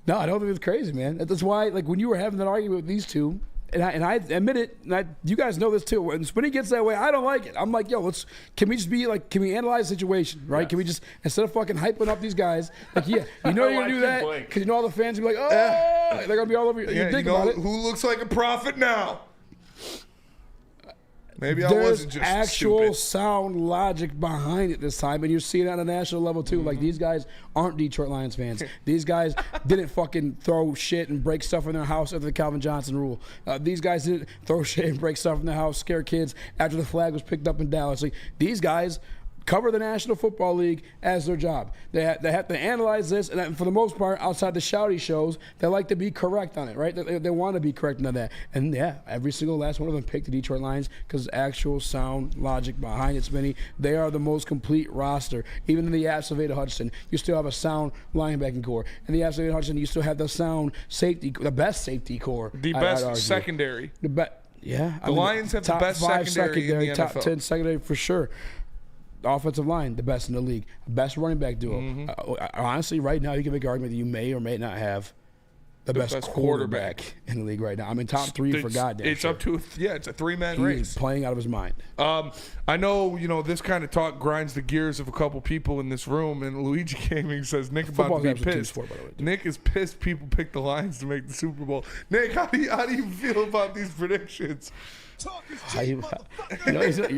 C: No, I don't think it's crazy, man. That's why, when you were having that argument with these two, and I admit it, you guys know this too. When Spenny gets that way, I don't like it. I'm like, yo, can we analyze the situation, right? Yes. Can we just, instead of fucking hyping up these guys, you're gonna do that because all the fans will be like, they're gonna be all over you.
D: Yeah,
C: think about it.
D: Who looks like a prophet now? Maybe I
C: There's
D: wasn't just
C: actual
D: stupid.
C: sound logic behind it this time, and you're seeing it on a national level too. Like, these guys aren't Detroit Lions fans. These guys didn't fucking throw shit and break stuff in their house after the Calvin Johnson rule. These guys didn't throw shit and break stuff in their house, scare kids after the flag was picked up in Dallas. Like, these guys cover the National Football League as their job. They have to analyze this, and for the most part, outside the shouty shows, they like to be correct on it, right? They want to be correct on that. And yeah, every single last one of them picked the Detroit Lions because actual sound logic behind it, Spenny. They are the most complete roster. Even in the absence of Ada Hutchinson, you still have a sound linebacking core. In the absence of Ada Hutchinson, you still have the sound safety, the best safety core.
D: The best secondary.
C: Yeah.
D: The Lions have the best secondary in the
C: top
D: NFL.
C: 10 secondary for sure. Offensive line, the best in the league. Best running back duo. Honestly, right now, you can make an argument that you may or may not have the best quarterback in the league right now. I mean, top 3 for goddamn
D: It's
C: sure.
D: up to, it's a 3-man
C: He's
D: race.
C: playing out of his mind.
D: I know, this kind of talk grinds the gears of a couple people in this room, and Luigi Gaming says Nick about to be pissed.
C: Sport, by the way,
D: Nick is pissed people picked the Lions to make the Super Bowl. Nick, how do you feel about these predictions?
C: You're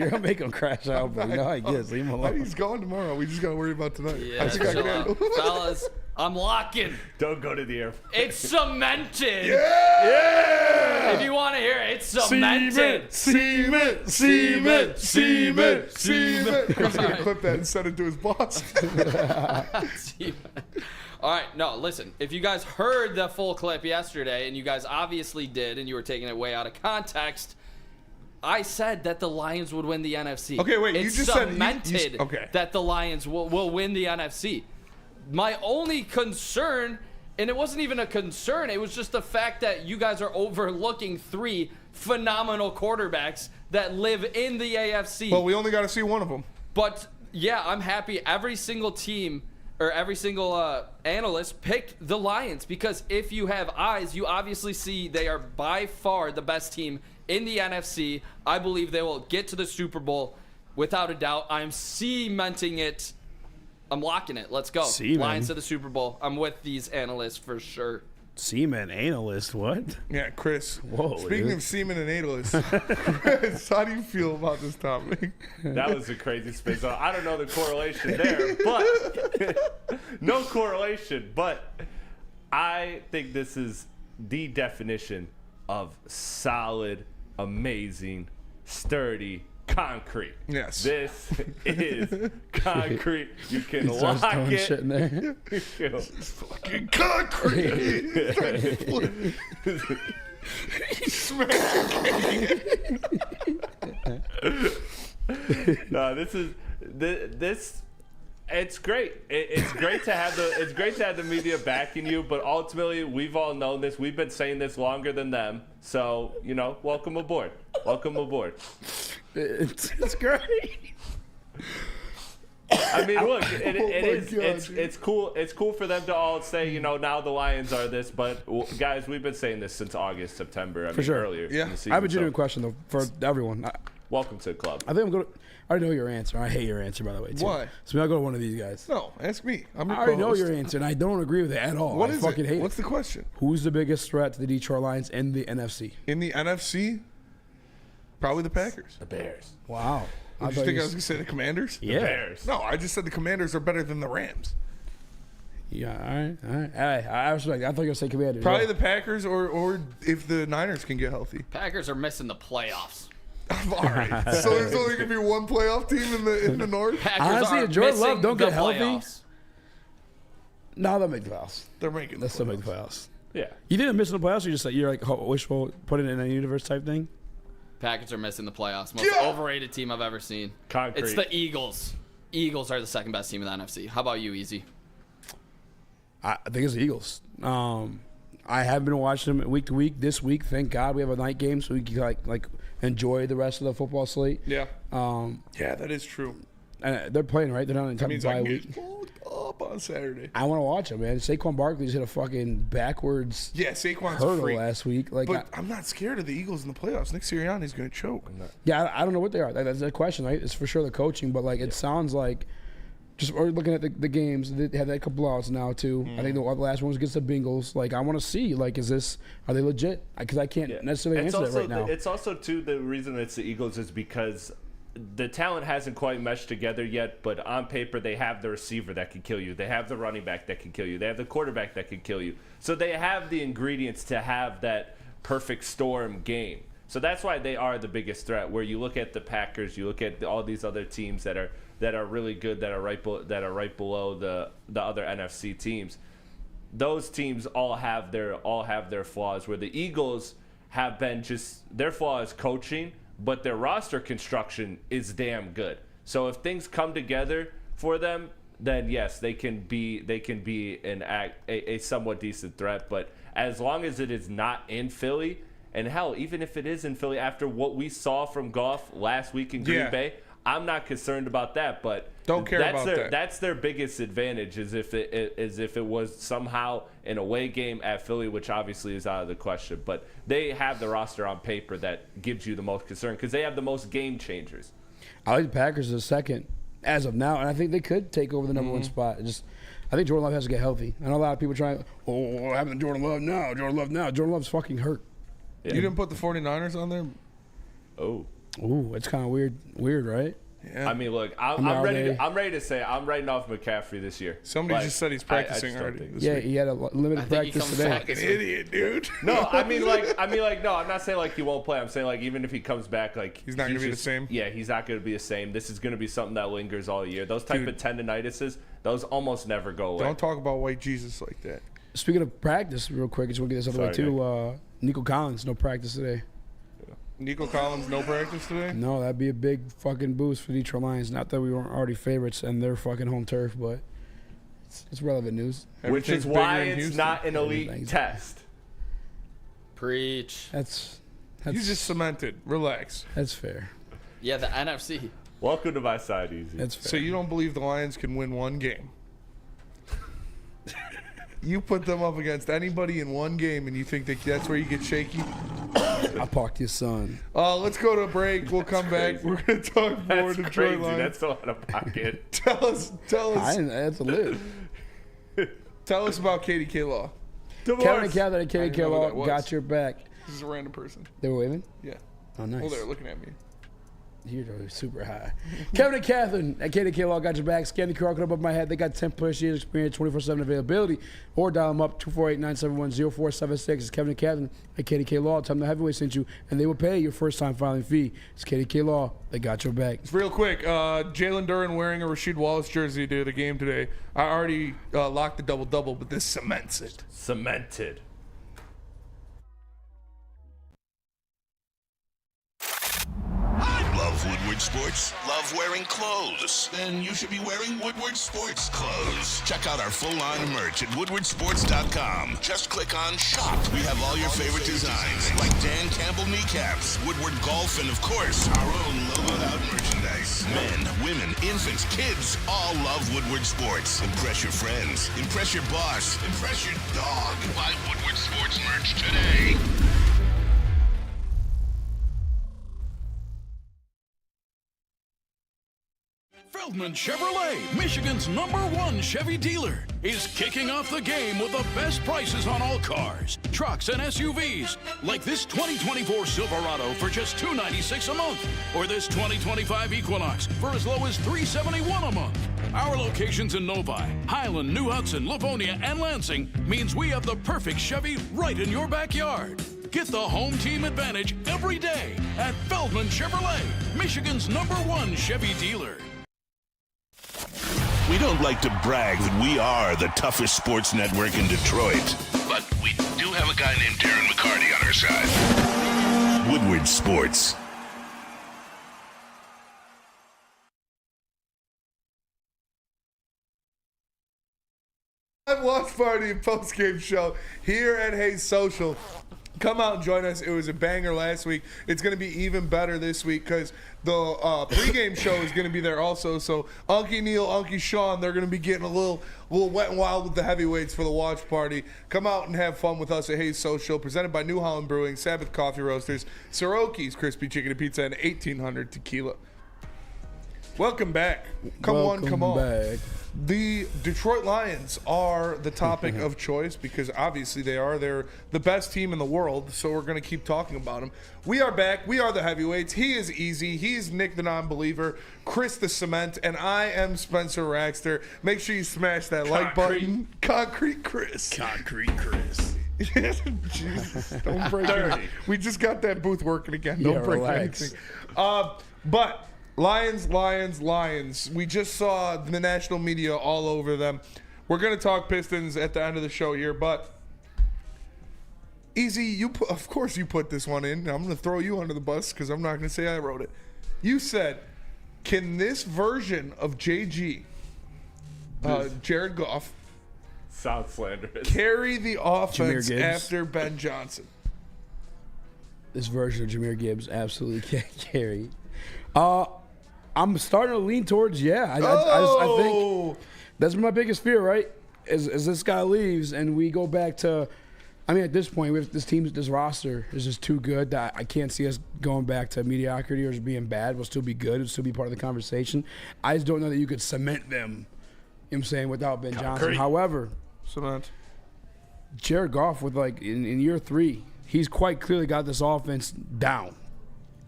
C: gonna make him crash out, but I guess leave him alone.
D: He's going tomorrow. We just gotta worry about tonight.
F: Yeah, fellas, I'm locking.
E: Don't go to the airport.
F: It's cemented.
D: Yeah!
F: If you want to hear it, it's cemented.
D: Cement. Chris is gonna clip that and send it to his boss.
F: All right, no, listen. If you guys heard the full clip yesterday, and you guys obviously did, and you were taking it way out of context, I said that the Lions would win the NFC.
D: Okay, wait.
F: It's
D: You just
F: cemented
D: okay.
F: that the Lions will win the NFC. My only concern, and it wasn't even a concern, it was just the fact that you guys are overlooking 3 phenomenal quarterbacks that live in the AFC.
D: Well, we only got to see one of them.
F: But, yeah, I'm happy every single team or every single analyst picked the Lions, because if you have eyes, you obviously see they are by far the best team in the NFC. I believe they will get to the Super Bowl without a doubt. I'm cementing it I'm locking it. Let's go.
C: Seaman.
F: Lions to the Super Bowl. I'm with these analysts for sure.
C: Seaman analyst, what?
D: Yeah, Chris.
C: Whoa.
D: Speaking
C: dude.
D: of semen and analysts, Chris, how do you feel about this topic?
E: That was a crazy spin. So I don't know the correlation there, but no correlation. But I think this is the definition of solid, amazing, sturdy concrete.
D: Yes.
E: This is concrete. You can
C: He starts
E: lock
C: throwing
E: it.
C: shit in there.
D: It's fucking concrete. He's smashing.
E: No, this. It's great. It's great to have the media backing you, but ultimately we've all known this. We've been saying this longer than them. So welcome aboard. Welcome aboard.
C: It's great.
E: I mean, look, it's cool. It's cool for them to all say, now the Lions are this, but guys, we've been saying this since August, September.
C: For sure.
E: Earlier.
D: Yeah.
E: In the season,
C: I have a genuine question though for everyone.
E: Welcome to the club.
C: I think I'm going. I already know your answer. I hate your answer, by the way. Too.
D: Why?
C: So I'll go to one of these guys.
D: No, ask me.
C: I already know your answer, and I don't agree with it at all.
D: What
C: I
D: is
C: fucking
D: it?
C: hate
D: What's
C: it.
D: the question?
C: Who's the biggest threat to the Detroit Lions in the NFC?
D: In the NFC, probably the Packers.
E: The Bears.
C: Wow.
D: Did you think I was going to say the Commanders?
C: Yeah.
E: The Bears.
D: No, I just said the Commanders are better than the Rams.
C: Yeah, all right. I was like, I thought you were going to say Commanders.
D: Probably the Packers or if the Niners can get healthy.
F: Packers are missing the playoffs.
D: All right. So there's only going to be one playoff team in the North?
F: Packers
C: Honestly,
F: are
C: if Jordan
F: missing
C: Love don't
F: the
C: get healthy,
F: playoffs.
C: no, they'll make the playoffs.
D: They're making the
C: They'll still
D: playoffs.
C: make the playoffs.
E: Yeah.
C: You think they're missing the playoffs, or you're like wishful, put it in a universe type thing?
F: Packers are missing the playoffs. Most overrated team I've ever seen.
E: Concrete.
F: It's the Eagles. Eagles are the second best team in the NFC. How about you, Easy?
C: I think it's the Eagles. I have been watching them week to week. This week, thank God, we have a night game, so we can like enjoy the rest of the football slate.
D: Yeah. Yeah, that is true.
C: And they're playing, right? They're not in
D: That
C: time
D: means
C: to
D: I
C: bye
D: can
C: week.
D: get pulled up on Saturday.
C: I want to watch them, man. Saquon Barkley just hit a fucking backwards
D: Yeah, Saquon's
C: hurdle
D: free.
C: last week. Like,
D: But I'm not scared of the Eagles in the playoffs. Nick Sirianni's going to choke.
C: yeah, I don't know what they are. That's the question, right? It's for sure the coaching, but like it sounds like just we're looking at the games. They have that couple blowouts now too. I think the last one was against the Bengals. Like I want to see, like, are they legit? Because I can't necessarily answer that right now.
E: It's also too the reason it's the Eagles is because the talent hasn't quite meshed together yet, but on paper they have the receiver that can kill you. They have the running back that can kill you. They have the quarterback that can kill you. So they have the ingredients to have that perfect storm game. So that's why they are the biggest threat. Where you look at the Packers, you look at all these other teams that are really good, that are right below the other NFC teams. Those teams all have their flaws. Where the Eagles have been just their flaw is coaching, but their roster construction is damn good. So if things come together for them, then yes, they can be a somewhat decent threat. But as long as it is not in Philly, and hell, even if it is in Philly, after what we saw from Goff last week in Green Bay, I'm not concerned about that. But
D: don't care about that.
E: That's their biggest advantage is if it was somehow an away game at Philly, which obviously is out of the question. But they have the roster on paper that gives you the most concern because they have the most game changers.
C: I like the Packers as a second as of now, and I think they could take over the number one spot. I think Jordan Love has to get healthy. I know a lot of people trying, what happened to Jordan Love now? Jordan Love's fucking hurt.
D: Yeah. You didn't put the 49ers on there?
E: Oh.
C: Ooh, it's kind of weird, right?
D: Yeah.
E: I mean, look, I'm ready to say I'm writing off McCaffrey this year.
D: Somebody just said he's practicing already.
C: Yeah, he had a limited practice today.
D: Fucking idiot, dude.
E: No, I mean, no, I'm not saying like he won't play. I'm saying like even if he comes back, like
D: he's not going to be the same.
E: Yeah, he's not going to be the same. This is going to be something that lingers all year. Those type of tendinitises, those almost never go away.
D: Don't talk about white Jesus like that.
C: Speaking of practice, real quick, I just want to get this out of the way too. Nico Collins, no practice today.
D: Nico Collins, no practice today?
C: No, that'd be a big fucking boost for Detroit Lions. Not that we weren't already favorites and their fucking home turf, but it's relevant news.
E: Which is why it's not an elite test.
F: Preach.
C: That's
D: you just cemented. Relax.
C: That's fair.
F: Yeah, the NFC.
E: Welcome to my side, Easy.
C: That's fair.
D: So you don't believe the Lions can win one game? You put them up against anybody in one game, and you think that's where you get shaky?
C: I parked your son.
D: Let's go to a break. We'll come back. We're going to talk more
E: That's
D: Detroit
E: crazy.
D: Lions.
E: That's so out of pocket.
D: Tell us.
C: That's a lid.
D: Tell us about Katie K-Law.
C: Kevin and Catherine and
D: I
C: Katie
D: didn't know who that
C: K-Law
D: was.
C: got your back.
D: This is a random person.
C: They were waving?
D: Yeah.
C: Oh, nice.
D: Well, they're looking at me.
C: You're really super high. Kevin and Catherine at Katie K-Law got your back. Scan the QR code above my head. They got 10 plus years experience, 24/7 availability. Or dial them up, 248-971-0476. It's Kevin and Catherine at Katie K-Law. Tell them the heavyweight sent you, and they will pay your first-time filing fee. It's Katie K-Law. They got your back.
D: Real quick, Jalen Duren wearing a Rasheed Wallace jersey to the game today. I already locked the double-double, but this cements it.
E: Cemented.
G: Love Woodward Sports? Love wearing clothes? Then you should be wearing Woodward Sports clothes. Check out our full line of merch at woodwardsports.com. Just click on shop. We have all your favorite designs, like Dan Campbell kneecaps, Woodward golf, and of course, our own logoed out merchandise. Men, women, infants, kids all love Woodward Sports. Impress your friends. Impress your boss. Impress your dog. Buy Woodward Sports merch today.
L: Feldman Chevrolet, Michigan's #1 Chevy dealer, is kicking off the game with the best prices on all cars, trucks, and SUVs, like this 2024 Silverado for just $296 a month, or this 2025 Equinox for as low as $371 a month. Our locations in Novi, Highland, New Hudson, Livonia, and Lansing means we have the perfect Chevy right in your backyard. Get the home team advantage every day at Feldman Chevrolet, Michigan's #1 Chevy dealer.
G: We don't like to brag that we are the toughest sports network in Detroit, but we do have a guy named Darren McCarty on our side. Woodward Sports.
D: Live watch party and post-game show here at Hayes Social. Come out and join us. It was a banger last week. It's going to be even better this week because the pregame show is going to be there also. So Unky Neil, Unky Sean, they're going to be getting a little wet and wild with the heavyweights for the watch party. Come out and have fun with us at Hayes Social, presented by New Holland Brewing, Sabbath Coffee Roasters, Siroki's Crispy Chicken and Pizza, and 1800 Tequila. Welcome back. Come on.
C: Back.
D: The Detroit Lions are the topic of choice because obviously they are. They're the best team in the world, so we're going to keep talking about them. We are back. We are the heavyweights. He is Easy. He's Nick the Non-Believer, Chris the Cement, and I am Spencer Raxter. Make sure you smash that like button. Concrete Chris. Jesus, don't break it. We just got that booth working again. Don't break anything. But Lions. We just saw the national media all over them. We're going to talk Pistons at the end of the show here, but Easy, of course you put this one in. I'm going to throw you under the bus because I'm not going to say I wrote it. You said, can this version of JG, Jared Goff,
E: sound slanderous,
D: carry the offense after Ben Johnson?
C: This version of Jahmyr Gibbs absolutely can't carry. I'm starting to lean towards I think that's my biggest fear, right? As this guy leaves and we go back to, I mean, at this point, this roster is just too good that I can't see us going back to mediocrity or just being bad. We'll still be good. We'll still be part of the conversation. I just don't know that you could cement them, you know what I'm saying, without Ben Johnson. However, Jared Goff with in year 3, he's quite clearly got this offense down.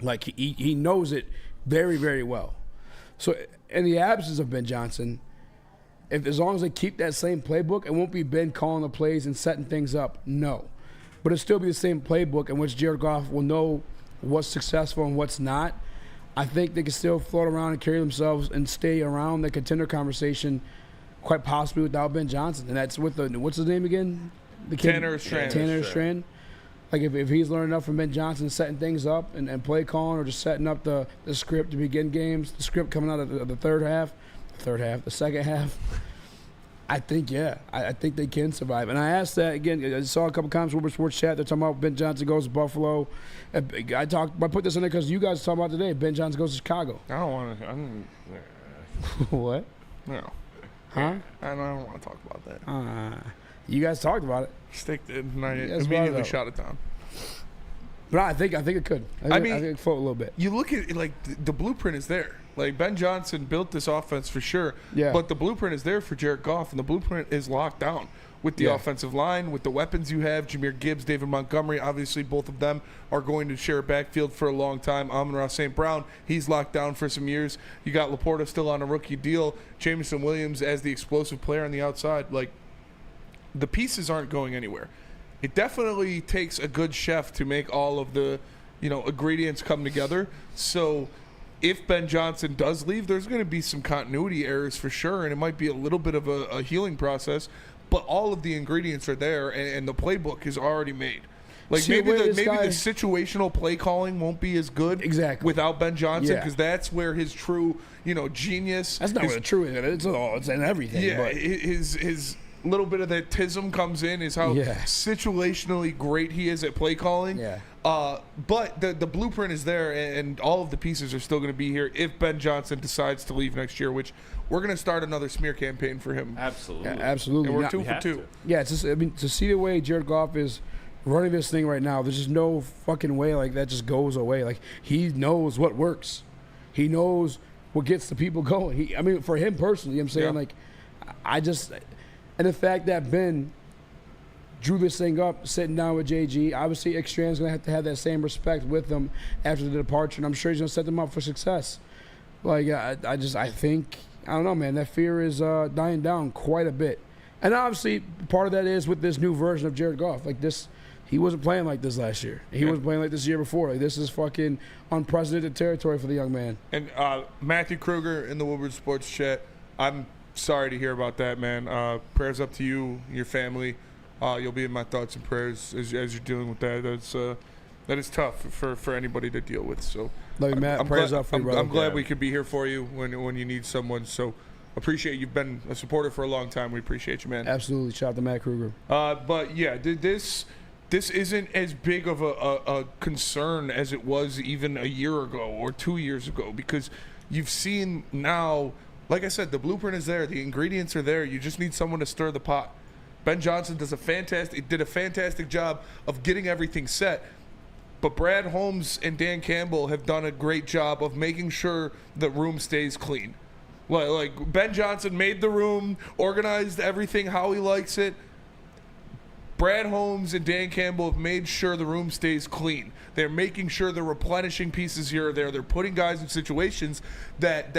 C: Like he knows it very, very well. So in the absence of Ben Johnson, as long as they keep that same playbook, it won't be Ben calling the plays and setting things up. No. But it'll still be the same playbook in which Jared Goff will know what's successful and what's not. I think they can still float around and carry themselves and stay around the contender conversation quite possibly without Ben Johnson. And that's with what's his name again? The kid,
D: Tanner Strand.
C: Tanner Strand. Like if he's learning enough from Ben Johnson, setting things up and play calling, or just setting up the script to begin games, the script coming out of the second half, I think I think they can survive. And I asked that again. I saw a couple comments Woodward Sports chat. They're talking about Ben Johnson goes to Buffalo. I put this in there because you guys talking about today. Ben Johnson goes to Chicago.
D: I don't want to.
C: What?
D: No.
C: Huh?
D: I don't want to talk about that.
C: You guys talked about it.
D: Stick did, and I immediately shot it down.
C: But I think it could. I think it float a little bit.
D: You look at it, like the blueprint is there. Like Ben Johnson built this offense for sure.
C: Yeah.
D: But the blueprint is there for Jared Goff, and the blueprint is locked down with the offensive line, with the weapons you have. Jahmyr Gibbs, David Montgomery, obviously both of them are going to share a backfield for a long time. Amon-Ra St. Brown, he's locked down for some years. You got Laporta still on a rookie deal. Jameson Williams as the explosive player on the outside. Like, the pieces aren't going anywhere. It definitely takes a good chef to make all of the, ingredients come together. So if Ben Johnson does leave, there's going to be some continuity errors for sure, and it might be a little bit of a healing process. But all of the ingredients are there, and the playbook is already made. Like maybe the situational play calling won't be as good without Ben Johnson, because that's where his true, genius.
C: That's not where the true is. It's in everything.
D: Yeah,
C: but.
D: his little bit of that tism comes in is how situationally great he is at play calling.
C: Yeah.
D: But the blueprint is there, and all of the pieces are still going to be here if Ben Johnson decides to leave next year, which we're going to start another smear campaign for him.
E: Absolutely.
C: Yeah, absolutely.
D: And we're 2 for 2.
C: Yeah, it's just, to see the way Jared Goff is running this thing right now, there's just no fucking way like that just goes away. Like, he knows what works. He knows what gets the people going. For him personally, I'm saying, and the fact that Ben drew this thing up, sitting down with JG, obviously Extrand's going to have that same respect with them after the departure, and I'm sure he's going to set them up for success. Like, I think, I don't know, man, that fear is dying down quite a bit. And obviously, part of that is with this new version of Jared Goff. Like, this, he wasn't playing like this last year. He wasn't playing like this year before. Like, this is fucking unprecedented territory for the young man.
D: And Matthew Kruger in the Woodward Sports Chat, I'm sorry to hear about that, man. Prayers up to you, your family. You'll be in my thoughts and prayers as you're dealing with that. That is tough for anybody to deal with. So,
C: love you, Matt. Prayers up for you, brother.
D: I'm glad we could be here for you when you need someone. So, appreciate you've been a supporter for a long time. We appreciate you, man.
C: Absolutely. Shout out to Matt Kruger.
D: But yeah, this isn't as big of a concern as it was even a year ago or 2 years ago, because you've seen now. Like I said, the blueprint is there. The ingredients are there. You just need someone to stir the pot. Ben Johnson did a fantastic job of getting everything set. But Brad Holmes and Dan Campbell have done a great job of making sure the room stays clean. Like Ben Johnson made the room, organized everything how he likes it. Brad Holmes and Dan Campbell have made sure the room stays clean. They're making sure they're replenishing pieces here or there. They're putting guys in situations that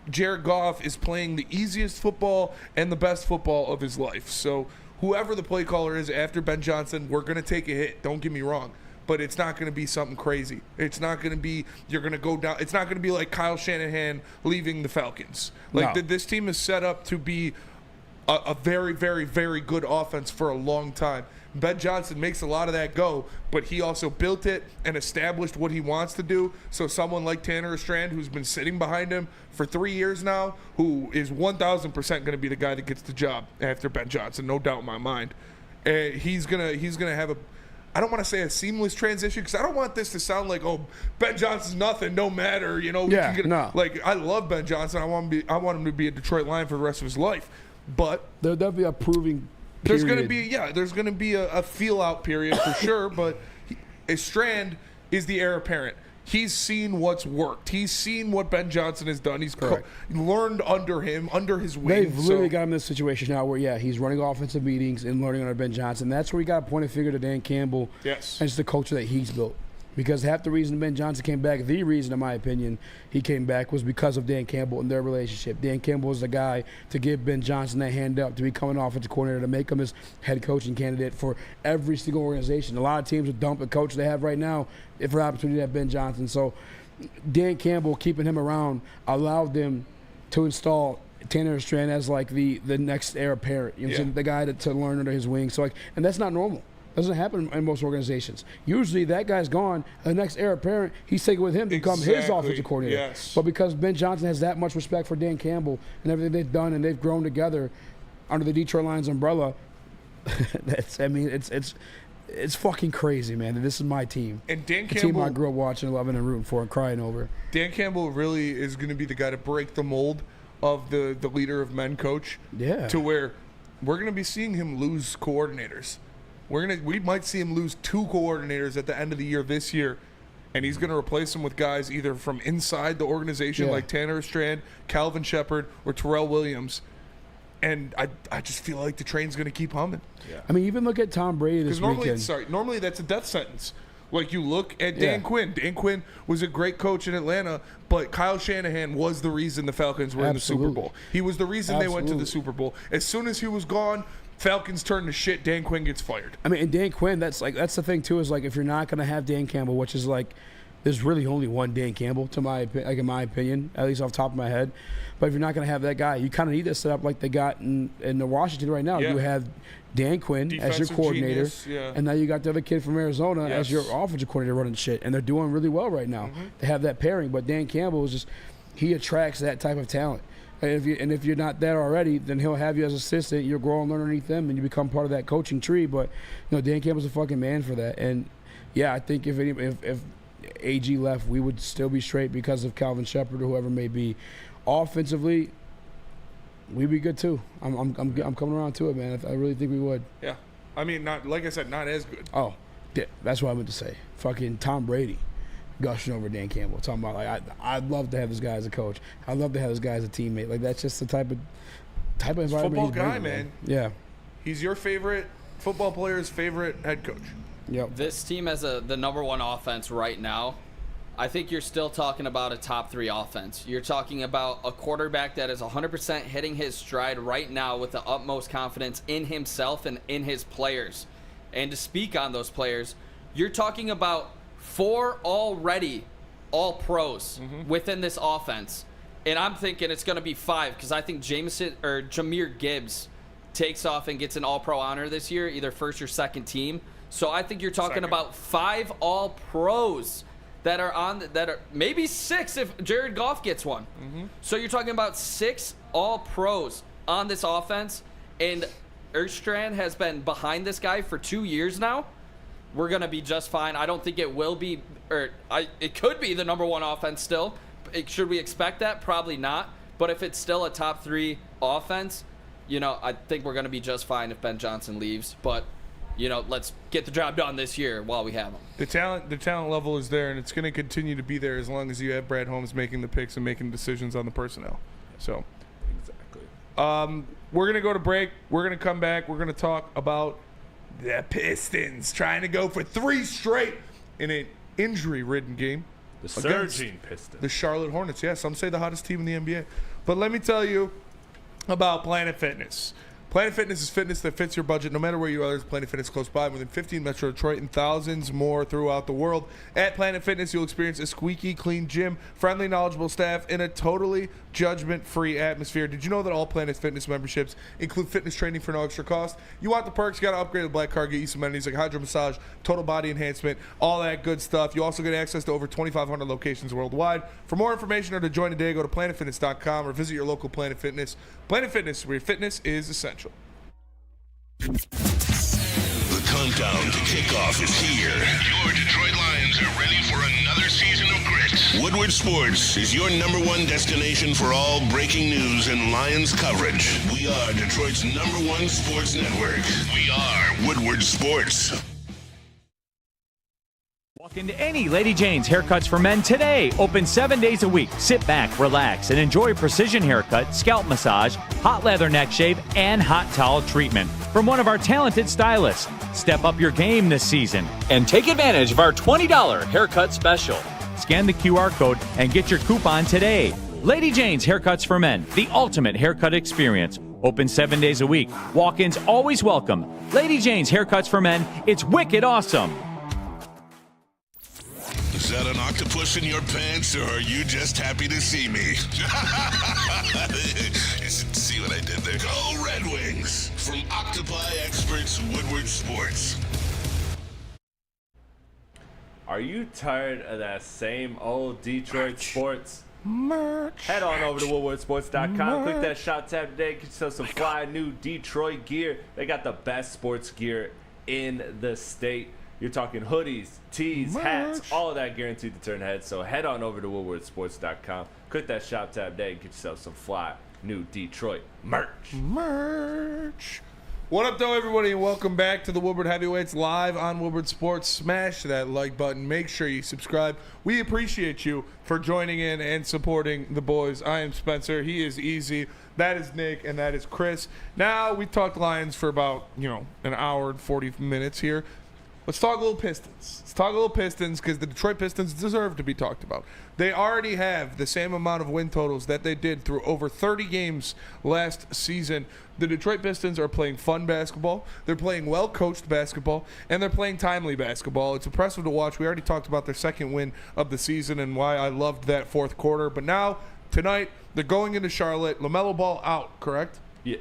D: Jared Goff is playing the easiest football and the best football of his life. So whoever the play caller is after Ben Johnson, we're going to take a hit. Don't get me wrong. But it's not going to be something crazy. It's not going to be you're going to go down. It's not going to be like Kyle Shanahan leaving the Falcons. This team is set up to be a very, very, very good offense for a long time. Ben Johnson makes a lot of that go, but he also built it and established what he wants to do. So someone like Tanner Strand, who's been sitting behind him for 3 years now, who is 1,000% going to be the guy that gets the job after Ben Johnson, no doubt in my mind. He's gonna have a, I don't want to say a seamless transition, because I don't want this to sound like, oh, Ben Johnson's nothing, no matter,
C: no.
D: Like, I love Ben Johnson. I want him to be a Detroit Lion for the rest of his life. But
C: there'll definitely be a proving.
D: There's going to be a feel out period for sure, but Strand is the heir apparent. He's seen what's worked. He's seen what Ben Johnson has done. He's learned under him, under his wing.
C: They've literally got him in this situation now where, he's running offensive meetings and learning under Ben Johnson. That's where he got a point of figure to Dan Campbell.
D: Yes.
C: And it's the culture that he's built. Because half the reason Ben Johnson came back, the reason, in my opinion, he came back was because of Dan Campbell and their relationship. Dan Campbell was the guy to give Ben Johnson that hand up to become an offensive coordinator, to make him his head coaching candidate for every single organization. A lot of teams would dump a coach they have right now for an opportunity to have Ben Johnson. So Dan Campbell, keeping him around, allowed them to install Tanner Strand as like the next heir apparent. You know what I'm saying? The guy to learn under his wing. So and that's not normal. Doesn't happen in most organizations. Usually that guy's gone, the next heir apparent, he's taking with him to become his offensive coordinator.
D: Yes.
C: But because Ben Johnson has that much respect for Dan Campbell and everything they've done, and they've grown together under the Detroit Lions umbrella, it's fucking crazy, man. This is my team.
D: And Dan
C: the
D: Campbell,
C: team I grew up watching, loving, and rooting for, and crying over.
D: Dan Campbell really is going to be the guy to break the mold of the leader of men coach.
C: Yeah.
D: To where we're going to be seeing him lose coordinators. We might see him lose 2 coordinators at the end of the year this year, and he's going to replace them with guys either from inside the organization like Tanner Strand, Calvin Shepard, or Terrell Williams. And I just feel like the train's going to keep humming.
C: Yeah. I mean, even look at Tom Brady this weekend.
D: Normally that's a death sentence. Like, you look at Dan Quinn. Dan Quinn was a great coach in Atlanta, but Kyle Shanahan was the reason the Falcons were in the Super Bowl. He was the reason they went to the Super Bowl. As soon as he was gone, Falcons turn to shit. Dan Quinn gets fired.
C: I mean, and Dan Quinn, that's the thing too, is like, if you're not going to have Dan Campbell, which is like, there's really only one Dan Campbell in my opinion, at least off the top of my head. But if you're not going to have that guy, you kind of need to set up like they got in the Washington right now. You have Dan Quinn as your coordinator, and now you got the other kid from Arizona as your offensive coordinator running shit, and they're doing really well right now. They have that pairing, but Dan Campbell is just, he attracts that type of talent. And if you're not there already, then he'll have you as assistant. You'll grow and learn underneath them, and you become part of that coaching tree. But Dan Campbell's a fucking man for that. And yeah, I think if AG left, we would still be straight because of Calvin Shepard or whoever may be. Offensively, we'd be good too. I'm coming around to it, man. I really think we would.
D: Yeah, I mean, not like I said, not as good.
C: Oh, yeah, that's what I meant to say. Fucking Tom Brady gushing over Dan Campbell, talking about like I'd love to have this guy as a coach. I'd love to have this guy as a teammate. Like, that's just the type of environment.
D: Football
C: he's
D: guy,
C: bringing,
D: man.
C: Yeah,
D: he's your favorite football player's favorite head coach.
C: Yep.
F: This team has the number 1 offense right now. I think you're still talking about a top 3 offense. You're talking about a quarterback that is 100% hitting his stride right now with the utmost confidence in himself and in his players. And to speak on those players, you're talking about 4 already all-pros within this offense. And I'm thinking it's going to be 5 because I think Jahmyr Gibbs takes off and gets an all-pro honor this year, either first or second team. So I think you're talking about 5 all-pros that are maybe 6 if Jared Goff gets one. So you're talking about 6 all-pros on this offense, and Erstrand has been behind this guy for 2 years now. We're going to be just fine. I don't think it will be, it could be the number 1 offense still. Should we expect that? Probably not. But if it's still a top 3 offense, I think we're going to be just fine if Ben Johnson leaves. But let's get the job done this year while we have him.
D: The talent level is there, and it's going to continue to be there as long as you have Brad Holmes making the picks and making decisions on the personnel. So,
E: exactly.
D: We're going to go to break. We're going to come back. We're going to talk about the Pistons trying to go for 3 straight in an injury-ridden game.
E: The surging Pistons.
D: The Charlotte Hornets. Yeah, some say the hottest team in the NBA. But let me tell you about Planet Fitness. Planet Fitness is fitness that fits your budget no matter where you are. There's Planet Fitness close by, within 15 Metro Detroit, and thousands more throughout the world. At Planet Fitness, you'll experience a squeaky clean gym, friendly, knowledgeable staff, and a totally judgment-free atmosphere. Did you know that all Planet Fitness memberships include fitness training for no extra cost? You want the perks, you got to upgrade the Black Card, get you some amenities like hydro massage, total body enhancement, all that good stuff. You also get access to over 2,500 locations worldwide. For more information or to join today, go to planetfitness.com or visit your local Planet Fitness. Planet Fitness, where your fitness is essential.
G: The countdown to kickoff is here. Your Detroit Lions are ready for another season of grit. Woodward Sports is your #1 destination for all breaking news and Lions coverage. We are Detroit's #1 sports network. We are Woodward Sports.
N: Walk into any Lady Jane's Haircuts for Men today. Open 7 days a week. Sit back, relax, and enjoy precision haircut, scalp massage, hot leather neck shave, and hot towel treatment from one of our talented stylists. Step up your game this season and take advantage of our $20 haircut special. Scan the QR code and get your coupon today. Lady Jane's Haircuts for Men, the ultimate haircut experience. Open 7 days a week. Walk-ins always welcome. Lady Jane's Haircuts for Men. It's wicked awesome.
G: Is that an octopus in your pants, or are you just happy to see me? See what I did there? Go Red Wings! From Octopi Experts, Woodward Sports.
E: Are you tired of that same old Detroit sports?
D: Merch.
E: Head on over to woodwardsports.com. Click that shop tab today. Get yourself some fly new Detroit gear. They got the best sports gear in the state. You're talking hoodies, tees, hats, all of that guaranteed to turn heads. So head on over to woodwardsports.com. Click that shop tab today and get yourself some fly new Detroit merch.
D: What up, though, everybody, and welcome back to the Woodward Heavyweights live on Woodward Sports. Smash that like button. Make sure you subscribe. We appreciate you for joining in and supporting the boys. I am Spencer. He is Easy. That is Nick, and that is Chris. Now, we talked Lions for about, an hour and 40 minutes here. Let's talk a little Pistons. Let's talk a little Pistons because the Detroit Pistons deserve to be talked about. They already have the same amount of win totals that they did through over 30 games last season. The Detroit Pistons are playing fun basketball. They're playing well-coached basketball, and they're playing timely basketball. It's impressive to watch. We already talked about their second win of the season and why I loved that fourth quarter. But now, tonight, they're going into Charlotte. LaMelo Ball out, correct?
E: Yeah,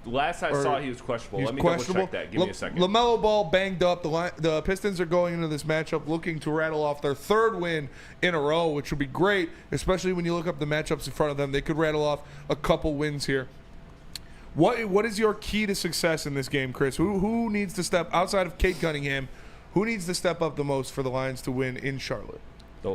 E: last I saw he was questionable. Let me double check that. Give me a second.
D: LaMelo Ball banged up. The Pistons are going into this matchup looking to rattle off their third win in a row, which would be great, especially when you look up the matchups in front of them. They could rattle off a couple wins here. What is your key to success in this game, Chris? Who needs to step outside of Cade Cunningham? Who needs to step up the most for the Lions to win in Charlotte?
E: The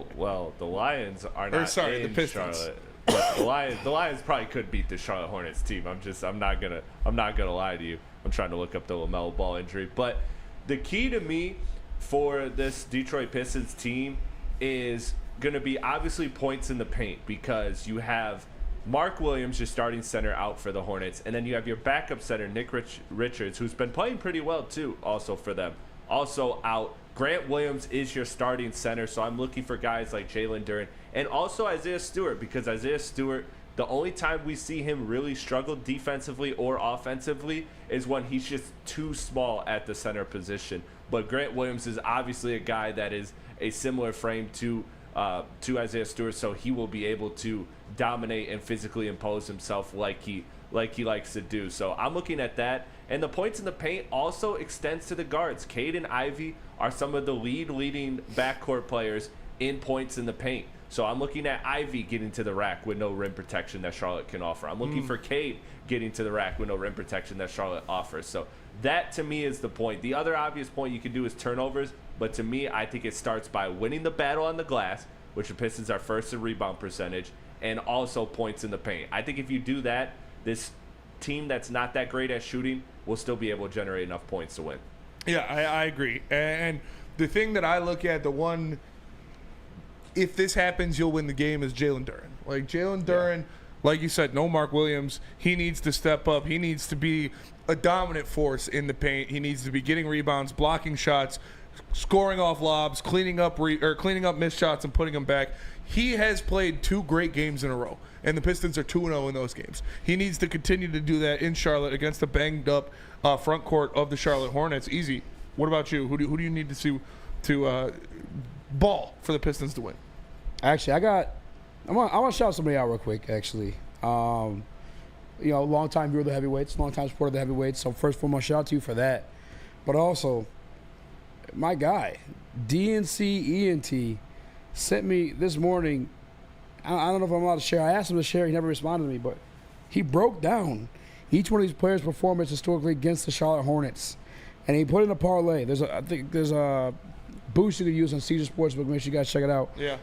E: Lions are not
D: the Pistons.
E: Charlotte. But the Lions probably could beat the Charlotte Hornets team. I'm not gonna lie to you. I'm trying to look up the LaMelo Ball injury. But the key to me for this Detroit Pistons team is gonna be obviously points in the paint, because you have Mark Williams, your starting center, out for the Hornets, and then you have your backup center Nick Richards, who's been playing pretty well too, also for them, also out. Grant Williams is your starting center, so I'm looking for guys like Jalen Duren and also Isaiah Stewart, because Isaiah Stewart, the only time we see him really struggle defensively or offensively is when he's just too small at the center position. But Grant Williams is obviously a guy that is a similar frame to Isaiah Stewart, so he will be able to dominate and physically impose himself like he likes to do. So I'm looking at that. And the points in the paint also extends to the guards. Cade and Ivy are some of the leading backcourt players in points in the paint. So I'm looking at Ivy getting to the rack with no rim protection that Charlotte can offer. I'm looking for Cade getting to the rack with no rim protection that Charlotte offers. So that, to me, is the point. The other obvious point you can do is turnovers. But to me, I think it starts by winning the battle on the glass, which the Pistons are first in rebound percentage, and also points in the paint. I think if you do that, this team that's not that great at shooting will still be able to generate enough points to win.
D: Yeah, I agree. And the thing that I look at, if this happens, you'll win the game, is Jalen Duren. Like, Jalen Duren, like you said, no Mark Williams. He needs to step up. He needs to be a dominant force in the paint. He needs to be getting rebounds, blocking shots, scoring off lobs, cleaning up missed shots and putting them back. He has played 2 great games in a row, and the Pistons are 2-0 in those games. He needs to continue to do that in Charlotte against the banged-up front court of the Charlotte Hornets. Easy. What about you? Who do you need to see to ball for the Pistons to win?
C: Actually, I want to shout somebody out real quick, actually. Long-time viewer of the heavyweights, long-time supporter of the heavyweights. So first and foremost, shout out to you for that. But also, my guy, DNC ENT, sent me this morning. I don't know if I'm allowed to share. I asked him to share. He never responded to me, but he broke down each one of these players' performance historically against the Charlotte Hornets, and he put in a parlay. I think there's a boost you can use on Caesar Sportsbook. Make sure you guys check it out.
D: Yeah.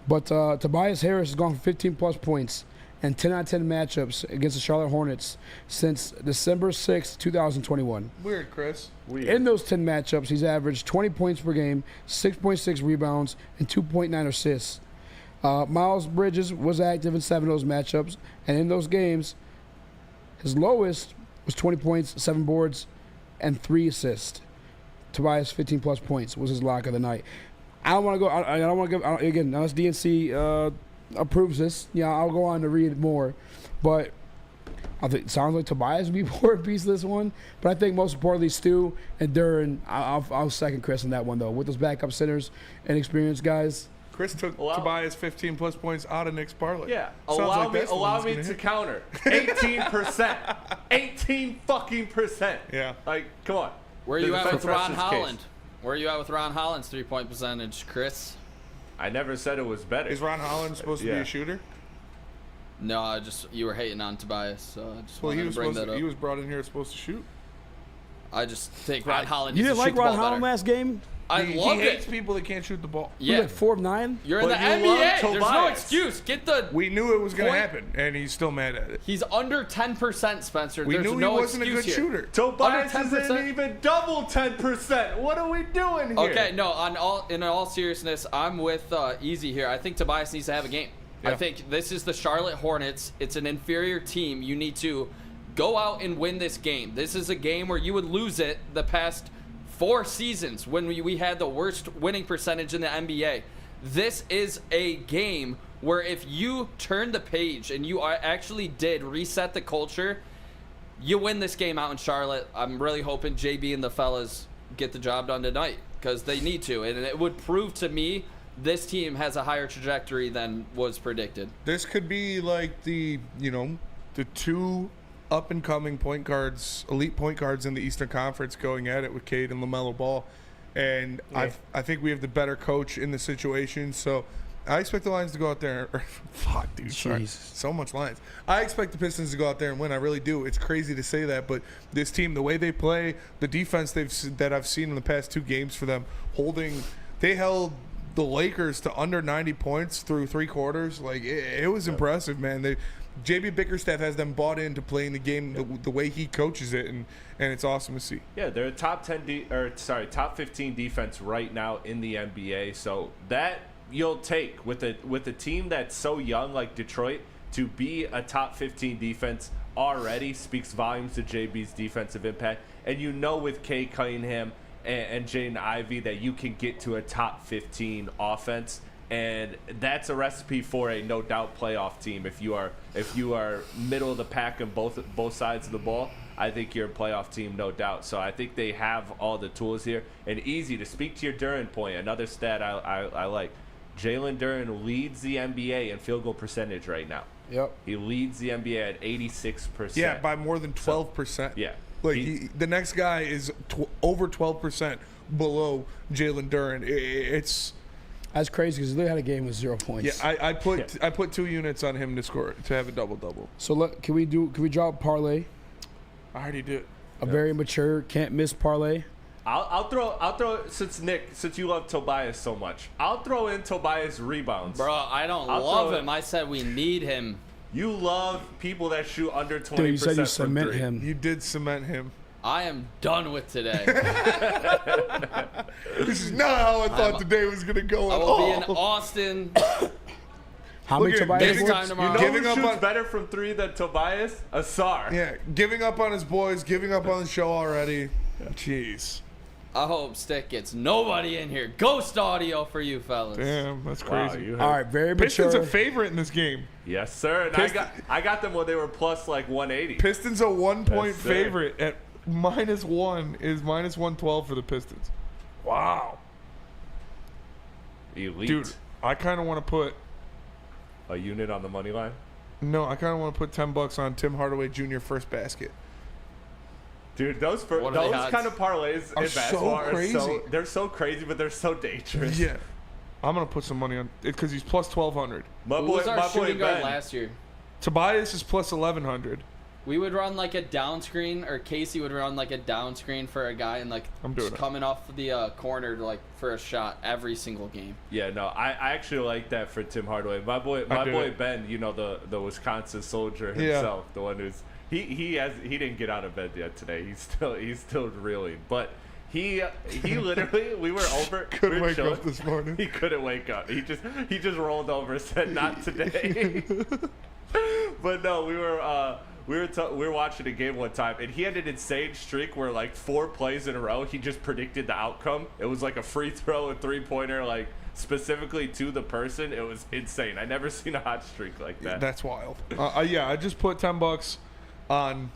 C: But Tobias Harris has gone for 15-plus points and 10 out of 10 matchups against the Charlotte Hornets since December 6, 2021.
D: Weird, Chris.
E: Weird.
C: In those 10 matchups, he's averaged 20 points per game, 6.6 rebounds, and 2.9 assists. Miles Bridges was active in 7 of those matchups, and in those games, his lowest was 20 points, 7 boards, and 3 assists. Tobias, 15-plus points was his lock of the night. I don't want to go. I don't want to give. Again, unless DNC approves this, I'll go on to read more. But I think it sounds like Tobias would be more a piece of this one. But I think most importantly, Stu and Duren. I'll second Chris on that one though. With those backup centers and experienced guys.
D: Chris took Tobias 15-plus points out of Nick's parlay.
E: Yeah, allow me to counter. 18%, 18%
D: Yeah,
E: like come on.
F: Where are you at with Ron Holland? Where are you at with Ron Holland's 3-point percentage, Chris?
E: I never said it was better.
D: Is Ron Holland supposed to be a shooter?
F: No, you were hating on Tobias, so I just wanted to bring that up.
D: He was brought in here supposed to shoot.
F: I just think Ron Holland.
C: You
F: needs
C: didn't
F: to
C: like
F: shoot the
C: Ron
F: ball
C: Holland
F: better.
C: last game?
D: He hates people that can't shoot the ball.
C: Yeah. Like 4 of 9?
F: You're in the NBA. There's no excuse.
D: We knew it was going to happen, and he's still mad at it.
F: He's under 10%, Spencer.
D: We knew he wasn't a good shooter.
E: Tobias isn't even double 10%. What are we doing here?
F: Okay, no. In all seriousness, I'm with Easy here. I think Tobias needs to have a game.
D: Yeah.
F: I think this is the Charlotte Hornets. It's an inferior team. You need to go out and win this game. This is a game where you would lose it the past 4 seasons when we had the worst winning percentage in the NBA. This is a game where if you turn the page and you actually did reset the culture, you win this game out in Charlotte. I'm really hoping JB and the fellas get the job done tonight because they need to. And it would prove to me this team has a higher trajectory than was predicted.
D: This could be like the 2 up-and-coming point guards, elite point guards in the Eastern Conference going at it with Cade and LaMelo Ball. And I think we have the better coach in the situation. So I expect the Lions to go out there. Fuck, dude. Sorry. So much Lions. I expect the Pistons to go out there and win. I really do. It's crazy to say that, but this team, the way they play, the defense that I've seen in the past 2 games for them, they held the Lakers to under 90 points through 3 quarters. Like, it was impressive, man. JB Bickerstaff has them bought into playing the game the way he coaches it, and it's awesome to see.
E: Yeah, they're a top 15 defense right now in the NBA. So that you'll take with a team that's so young like Detroit to be a top 15 defense already speaks volumes to JB's defensive impact. And with Kay Cunningham and Jaden Ivey that you can get to a top 15 offense. And that's a recipe for a no doubt playoff team. If you are middle of the pack on both sides of the ball, I think you're a playoff team, no doubt. So I think they have all the tools here. And Easy, to speak to your Duren point, another stat I like. Jalen Duren leads the NBA in field goal percentage right now.
C: Yep.
E: He leads the NBA at 86%.
D: Yeah, by more than 12%.
E: Yeah.
D: Like the next guy is over 12% below Jalen Duren. It's
C: that's crazy because they had a game with 0 points.
D: Yeah, I put 2 units on him to have a double.
C: So can we draw a parlay?
D: I already did.
C: A very mature, can't miss parlay.
E: I'll throw since you love Tobias so much, I'll throw in Tobias rebounds.
F: Bro, I don't love him. I said we need him.
E: You love people that shoot under 20%.
C: Dude, you said you
E: from
C: cement
E: 3.
C: him.
D: You did cement him.
F: I am done with today.
D: This is not how I thought the day was going to go
F: I
D: at
F: will
D: all.
F: be in Austin.
C: How many Tobias
F: this time tomorrow.
E: Giving who shoots better from 3 than Tobias? Asar.
D: Yeah, giving up on his boys, giving up on the show already. Jeez.
F: I hope Stick gets nobody in here. Ghost audio for you fellas.
D: Damn, that's crazy.
C: All right, very mature.
D: Pistons a favorite in this game.
E: Yes, sir. And I got them when they were plus like 180.
D: Pistons a 1-point
E: Yes,
D: favorite at -1 is -112 for the Pistons. Wow.
E: Elite.
D: Dude, I kind of want to put
E: a unit on the money line.
D: No, I kind of want to put $10 on Tim Hardaway Jr. first basket.
E: Dude, those kind of parlays in basketball are so crazy, but they're so dangerous.
D: Yeah. I'm going to put some money on it because he's plus 1,200.
F: Who was our shooting guard last year?
D: Tobias is plus 1,100.
F: We would run like a down screen, or Casey would run like a down screen for a guy and like coming off the corner to, like for a shot every single game.
E: Yeah, no, I actually like that for Tim Hardaway. My boy Ben, the Wisconsin soldier himself, the one who's he didn't get out of bed yet today. He's still reeling, but he literally we were over.
D: Couldn't wake up this morning.
E: He couldn't wake up. He just rolled over and said, "Not today." But no, we were watching a game one time, and he had an insane streak where like 4 plays in a row, he just predicted the outcome. It was like a free throw, a 3-pointer, like specifically to the person. It was insane. I never seen a hot streak like that.
D: That's wild. Yeah, I just put $10 on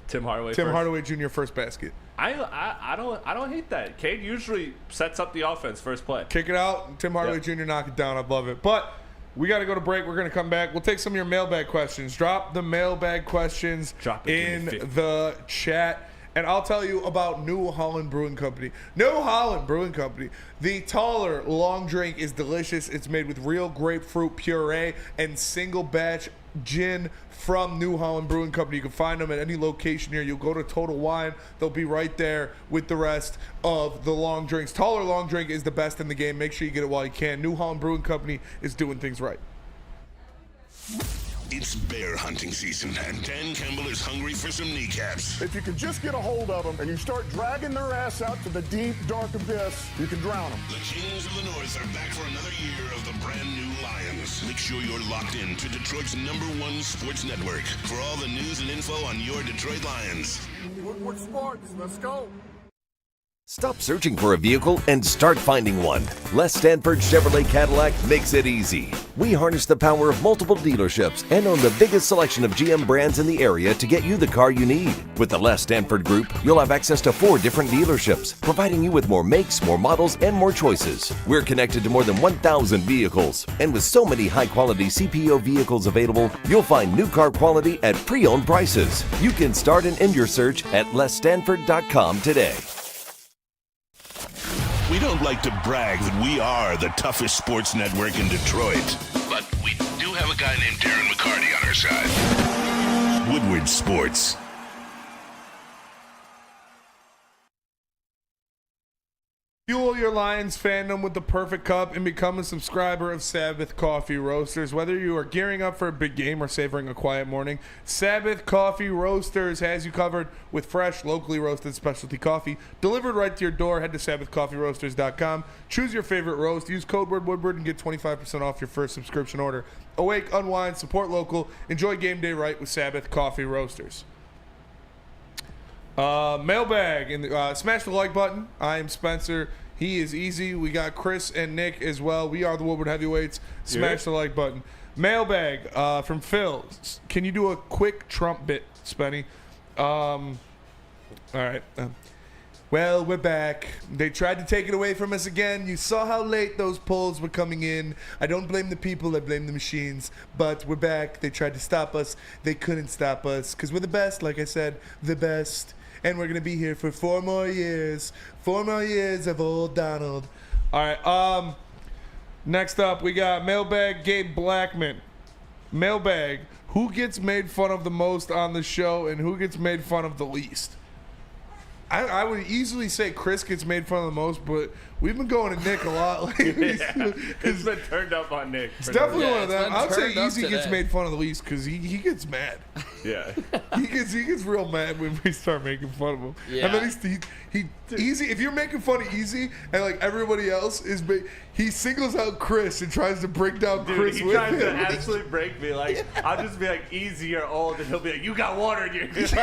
E: Tim Hardaway.
D: Hardaway Jr. first basket.
E: I don't hate that. Cade usually sets up the offense first play.
D: Kick it out, Tim Hardaway Jr. knock it down. I love it. But we got to go to break. We're going to come back. We'll take some of your mailbag questions. Drop the mailbag questions in the chat. And I'll tell you about New Holland Brewing Company. New Holland Brewing Company. The taller long drink is delicious. It's made with real grapefruit puree and single batch gin from New Holland Brewing Company. You can find them at any location here. You'll go to Total Wine. They'll be right there with the rest of the long drinks. Taller long drink is the best in the game. Make sure you get it while you can. New Holland Brewing Company is doing things right.
G: It's bear hunting season, and Dan Campbell is hungry for some kneecaps.
H: If you can just get a hold of them and you start dragging their ass out to the deep, dark abyss, you can drown them.
G: The Kings of the North are back for another year of the brand new Lions. Make sure you're locked in to Detroit's #1 sports network for all the news and info on your Detroit Lions.
H: Woodward Sports, let's go.
O: Stop searching for a vehicle and start finding one. Les Stanford Chevrolet Cadillac makes it easy. We harness the power of multiple dealerships and own the biggest selection of GM brands in the area to get you the car you need. With the Les Stanford Group, you'll have access to 4 different dealerships, providing you with more makes, more models, and more choices. We're connected to more than 1,000 vehicles. And with so many high-quality CPO vehicles available, you'll find new car quality at pre-owned prices. You can start and end your search at lesstanford.com today.
G: We don't like to brag that we are the toughest sports network in Detroit, but we do have a guy named Darren McCarty on our side. Woodward Sports.
D: Fuel your Lions fandom with the perfect cup and become a subscriber of Sabbath Coffee Roasters. Whether you are gearing up for a big game or savoring a quiet morning, Sabbath Coffee Roasters has you covered with fresh, locally roasted specialty coffee delivered right to your door. Head to SabbathCoffeeRoasters.com. Choose your favorite roast. Use code word Woodward and get 25% off your first subscription order. Awake, unwind, support local. Enjoy game day right with Sabbath Coffee Roasters. Mailbag and smash the like button. I am Spencer. He is Easy. We got Chris and Nick as well. We are the Woodward Heavyweights. Smash the like button. Mailbag from Phil. Can you do a quick Trump bit, Spenny? All right. Well, we're back. They tried to take it away from us again. You saw how late those polls were coming in. I don't blame the people. I blame the machines. But we're back. They tried to stop us. They couldn't stop us because we're the best. Like I said, the best. And we're going to be here for 4 more years. 4 more years of old Donald. All right. Next up, we got Mailbag Gabe Blackman. Mailbag, who gets made fun of the most on the show and who gets made fun of the least? I would easily say Chris gets made fun of the most, but we've been going to Nick a lot lately.
E: It's been turned up on Nick.
D: It's definitely one of them. I would say Easy gets made fun of the least because he gets mad.
E: Yeah.
D: he gets real mad when we start making fun of him.
F: Yeah.
D: And then he Easy, if you're making fun of Easy and like everybody else is he singles out Chris and tries to break down Chris
E: he
D: with
E: tries
D: him.
E: to absolutely break me. Like I'll just be like, Easy, you're old, and he'll be like, you got water in your he'll just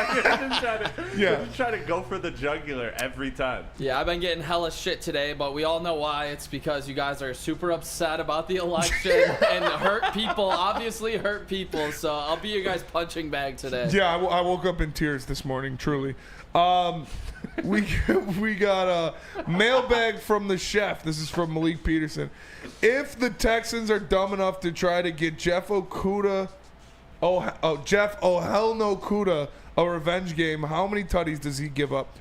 E: try to go for the jugular every time.
F: Yeah, I've been getting hella shit today, but we all know why. It's because you guys are super upset about the election and hurt people, obviously hurt people. So I'll be your guys' punching bag today.
D: Yeah, I woke up in tears this morning, truly. We got a mailbag from the chef. This is from Malik Peterson. If the Texans are dumb enough to try to get Jeff Okudah, Jeff hell no Okudah a revenge game, how many tutties does he give up?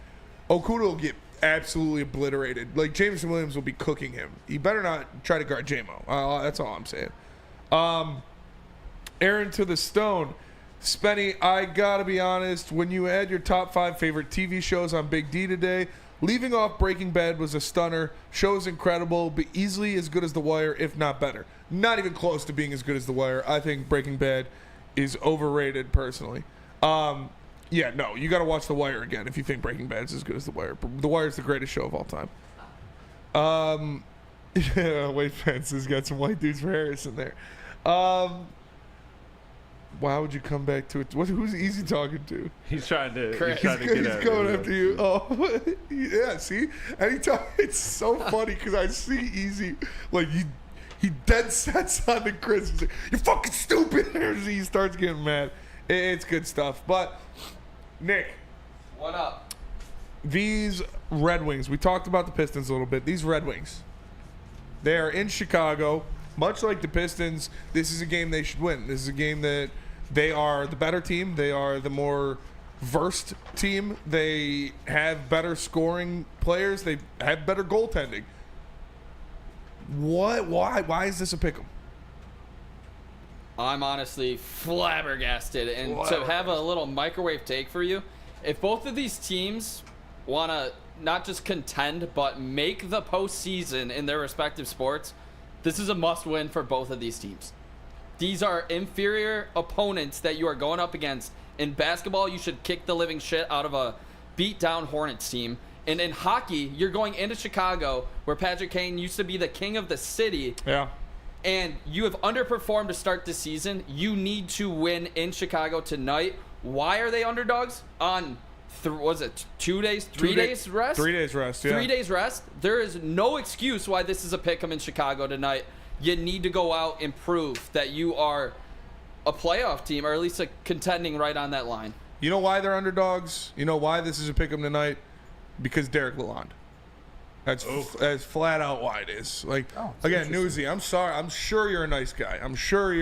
D: Okudah will get absolutely obliterated. Like Jameson Williams will be cooking him. He better not try to guard J-Mo. That's all I'm saying. Aaron to the Stone. Spenny, I gotta be honest, when you had your top 5 favorite TV shows on Big D today, leaving off Breaking Bad was a stunner. Show is incredible, but easily as good as The Wire, if not better. Not even close to being as good as The Wire. I think Breaking Bad is overrated, personally. Yeah, no, you gotta watch The Wire again if you think Breaking Bad is as good as The Wire. The Wire is the greatest show of all time. White Fences got some white dudes for Harris in there. Why would you come back to it? Who's Easy talking to?
E: He's trying to get
D: He's going after you. Oh, yeah. See, anytime it's so funny because I see Easy like he dead sets on the Chris. He's like, "You're fucking stupid." He starts getting mad. It's good stuff. But Nick,
F: what up?
D: These Red Wings. We talked about the Pistons a little bit. These Red Wings. They are in Chicago. Much like the Pistons, this is a game they should win. This is a game that they are the better team. They are the more versed team. They have better scoring players. They have better goaltending. What? Why is this a pick'em?
F: I'm honestly flabbergasted. And to have a little microwave take for you, if both of these teams want to not just contend, but make the postseason in their respective sports, this is a must-win for both of these teams. These are inferior opponents that you are going up against. In basketball, you should kick the living shit out of a beat-down Hornets team. And in hockey, you're going into Chicago, where Patrick Kane used to be the king of the city.
D: Yeah.
F: And you have underperformed to start the season. You need to win in Chicago tonight. Why are they underdogs? On, was it 2 days, 3 days rest?
D: 3 days rest, yeah.
F: 3 days rest. There is no excuse why this is a pick-em in Chicago tonight. You need to go out and prove that you are a playoff team, or at least a contending right on that line.
D: You know why they're underdogs? You know why this is a pick 'em tonight? Because Derek Lalonde. That's flat out why it is. Like, again, Newsy, I'm sorry. I'm sure you're a nice guy. I'm sure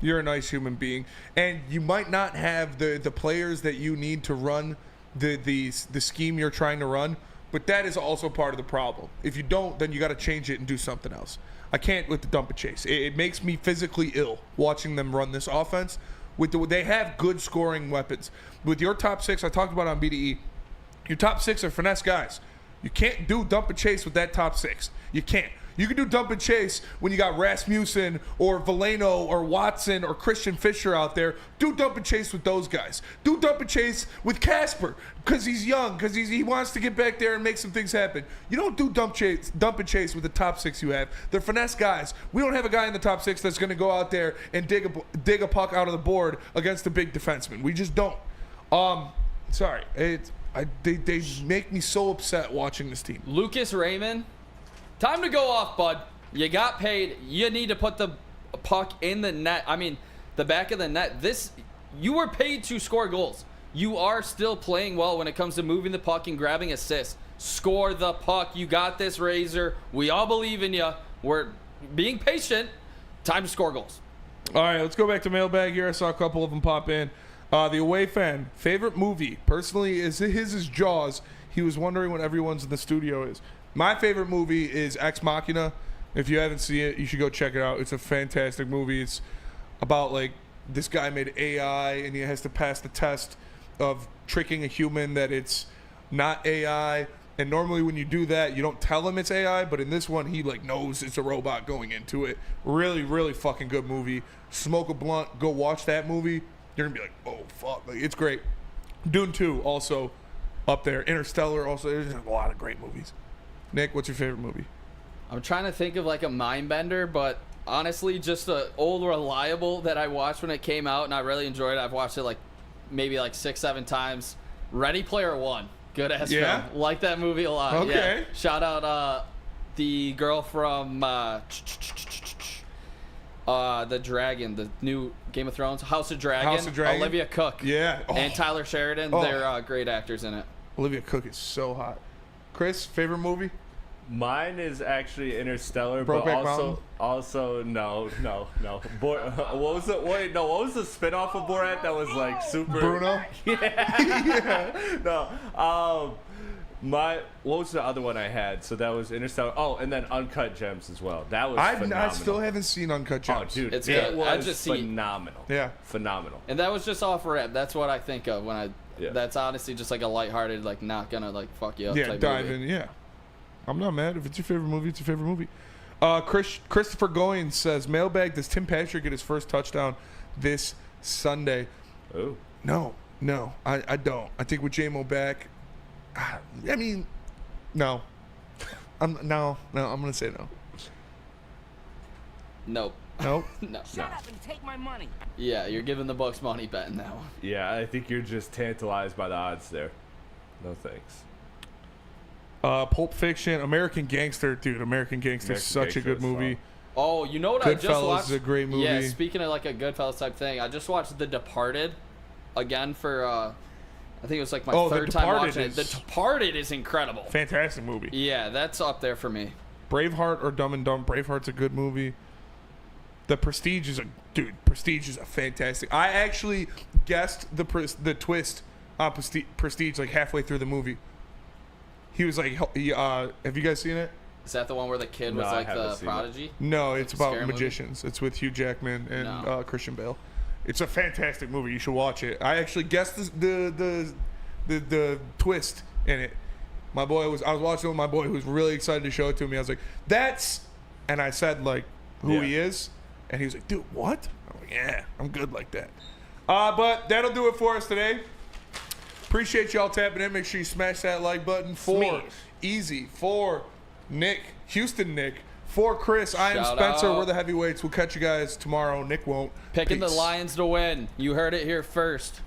D: you're a nice human being, and you might not have the players that you need to run the scheme you're trying to run. But that is also part of the problem. If you don't, then you got to change it and do something else. I can't with the dump and chase. It makes me physically ill watching them run this offense. They have good scoring weapons. With your top six, I talked about on BDE, your top six are finesse guys. You can't do dump and chase with that top six. You can't. You can do dump and chase when you got Rasmussen or Veleno or Watson or Christian Fisher out there. Do dump and chase with those guys. Do dump and chase with Casper because he's young, because he wants to get back there and make some things happen. You don't do dump and chase with the top six you have. They're finesse guys. We don't have a guy in the top six that's going to go out there and dig a puck out of the board against a big defenseman. We just don't. Sorry. They make me so upset watching this team.
F: Lucas Raymond, time to go off, bud. You got paid. You need to put the puck in the net. I mean, the back of the net. You were paid to score goals. You are still playing well when it comes to moving the puck and grabbing assists. Score the puck. You got this, Razor. We all believe in you. We're being patient. Time to score goals.
D: All right, let's go back to mailbag here. I saw a couple of them pop in. The away fan, favorite movie, personally, is Jaws. He was wondering what everyone's in the studio is. My favorite movie is Ex Machina. If you haven't seen it, you should go check it out. It's a fantastic movie. It's about, like, this guy made AI, and he has to pass the test of tricking a human that it's not AI. And normally when you do that, you don't tell him it's AI, but in this one, he, like, knows it's a robot going into it. Really, really fucking good movie. Smoke a blunt, go watch that movie. You're going to be like, oh, fuck. Like, it's great. Dune 2 also up there. Interstellar also. There's a lot of great movies. Nick, what's your favorite movie?
F: I'm trying to think of like a mind bender, but honestly, just an old reliable that I watched when it came out, and I really enjoyed it. I've watched it like maybe like 6-7 times. Ready Player One. Good ass film. Like that movie a lot.
D: Okay.
F: Yeah. Shout out the girl from the Dragon, the new Game of Thrones, House of Dragon. Olivia Cook.
D: Yeah.
F: And Tyler Sheridan. They're great actors in it.
D: Olivia Cook is so hot. Chris, favorite movie?
E: Mine is actually Interstellar,
D: Brokeback
E: but also no. What was the spinoff of Borat that was like super?
D: Bruno.
E: Yeah. No. What was the other one I had? So that was Interstellar. Oh, and then Uncut Gems as well. That was phenomenal.
D: I still haven't seen Uncut Gems.
E: Oh, dude,
F: it's good.
E: It was phenomenal.
D: Yeah,
E: phenomenal.
F: And that was just off rap. That's what I think of when I. Yeah. That's honestly just like a lighthearted, like not gonna like fuck you up.
D: Yeah,
F: type
D: dive
F: movie.
D: in. Yeah, I'm not mad if it's your favorite movie. It's your favorite movie. Christopher Goins says, mailbag, does Tim Patrick get his first touchdown this Sunday?
E: Oh.
D: No, I don't. I think with J-Mo back, I mean, no. I'm gonna say no.
F: Nope.
D: Nope.
F: No.
K: Shut up and take my money.
F: Yeah, you're giving the Bucks money betting that one.
E: Yeah, I think you're just tantalized by the odds there. No thanks.
D: Pulp Fiction, American Gangster, dude. American Gangster is such a good movie.
F: Oh, you know what I just watched?
D: Goodfellas is a great movie.
F: Yeah, speaking of like a Goodfellas type thing, I just watched The Departed again for I think it was like my third time watching it. The Departed is incredible.
D: Fantastic movie.
F: Yeah, that's up there for me.
D: Braveheart or Dumb and Dumb. Braveheart's a good movie. The Prestige is a fantastic. I actually guessed the twist on Prestige like halfway through the movie. He was like, have you guys seen it?
F: Is that the one where the kid was like the prodigy?
D: No, it's about
F: Scary
D: magicians.
F: movie?
D: It's with Hugh Jackman and Christian Bale. It's a fantastic movie. You should watch it. I actually guessed the twist in it. I was watching it with my boy who was really excited to show it to me. I was like, that's, and I said like who he is, and he was like, dude, what? I'm like, yeah, I'm good like that. But that'll do it for us today. Appreciate y'all tapping in. Make sure you smash that like button. For Easy, for Nick, Houston Nick, for Chris, I am Spencer. We're the heavyweights. We'll catch you guys tomorrow. Nick won't.
F: Picking the Lions to win. You heard it here first.